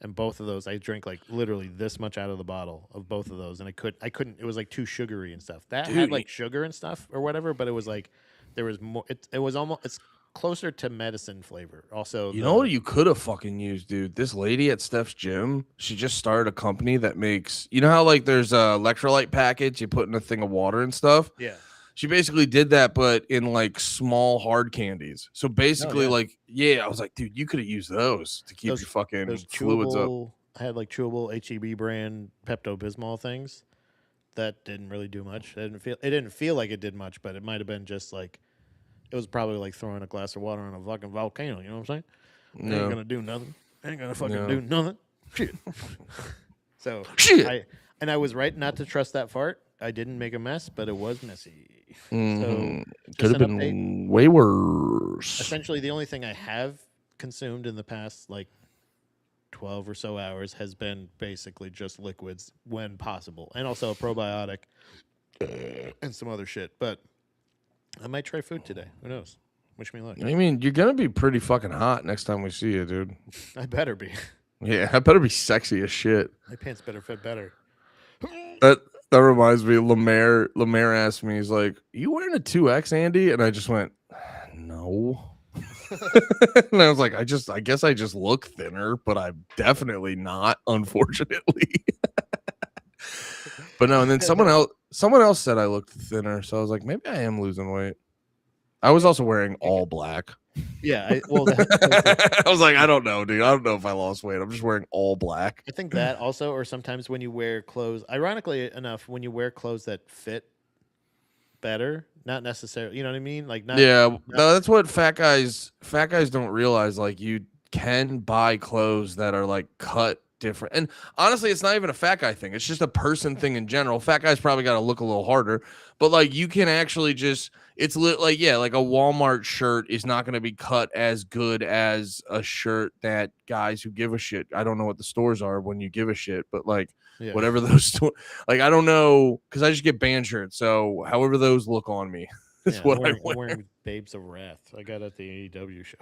And both of those, I drank like literally this much out of the bottle of both of those, and I couldn't. It was like too sugary and stuff. That had like sugar and stuff or whatever, but it was like there was more. It was almost it's closer to medicine flavor. Also, You know what you could have fucking used, dude? This lady at Steph's gym, she just started a company that makes. You know how like there's a electrolyte package you put in a thing of water and stuff. Yeah. She basically did that, but in like small hard candies. So basically, I was like, dude, you could have used those to keep your fucking fluids up. I had like chewable HEB brand Pepto Bismol things. That didn't really do much. It didn't feel like it did much, but it might have been just like it was probably like throwing a glass of water on a fucking volcano. You know what I'm saying? No. Ain't gonna do nothing. Ain't gonna fucking do nothing. Shit. So I was right not to trust that fart. I didn't make a mess, but it was messy. So could have been way worse. Essentially, the only thing I have consumed in the past like 12 or so hours has been basically just liquids when possible, and also a probiotic and some other shit. But I might try food today. Who knows? Wish me luck. I mean, you're gonna be pretty fucking hot next time we see you, dude. I better be. Yeah, I better be sexy as shit. My pants better fit better. That reminds me. Lemaire asked me, he's like, "You wearing a 2X, Andy?" And I just went, "No." And I was like, I guess I just look thinner, but I'm definitely not, unfortunately. But no, and then someone else said I looked thinner, so I was like, maybe I am losing weight. I was also wearing all black. Yeah, I was like, I don't know, dude. I don't know if I lost weight. I'm just wearing all black. I think that also, or sometimes when you wear clothes, ironically enough, when you wear clothes that fit better, not necessarily, you know what I mean? Like, not, no, that's what fat guys don't realize. Like, you can buy clothes that are like cut different. And honestly, it's not even a fat guy thing. It's just a person thing in general. Fat guys probably got to look a little harder, but like you can actually just, like a Walmart shirt is not going to be cut as good as a shirt that guys who give a shit. I don't know what the stores are when you give a shit, but like whatever those stores, like, I don't know, because I just get band shirts. So however those look on me. That's what I'm wearing Babes of Wrath. I got it at the AEW show.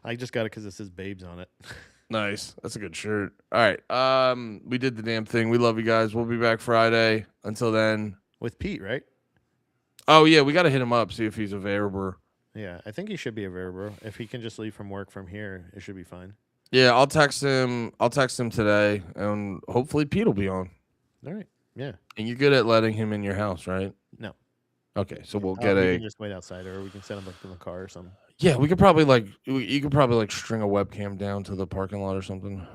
I just got it because it says Babes on it. Nice. That's a good shirt. All right. We did the damn thing. We love you guys. We'll be back Friday. Until then. With Pete, right? Oh, yeah. We got to hit him up, see if he's available. Yeah, I think he should be available. If he can just leave from work from here, it should be fine. Yeah, I'll text him today, and hopefully Pete will be on. All right. Yeah. And you're good at letting him in your house, right? No. Okay, so we'll We can just wait outside, or we can send him like in the car or something. Yeah, we could probably you could probably string a webcam down to the parking lot or something.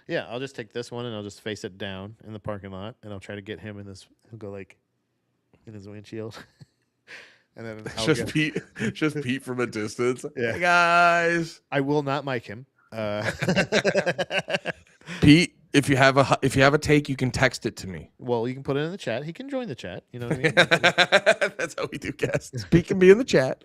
Yeah, I'll just take this one and I'll just face it down in the parking lot, and I'll try to get him in this. He'll go like in his windshield, and then just Pete from a distance. Yeah, hey guys, I will not mic him. Pete, if you have a take, you can text it to me. Well, you can put it in the chat. He can join the chat. You know what I mean? That's how we do guests. Pete can be in the chat.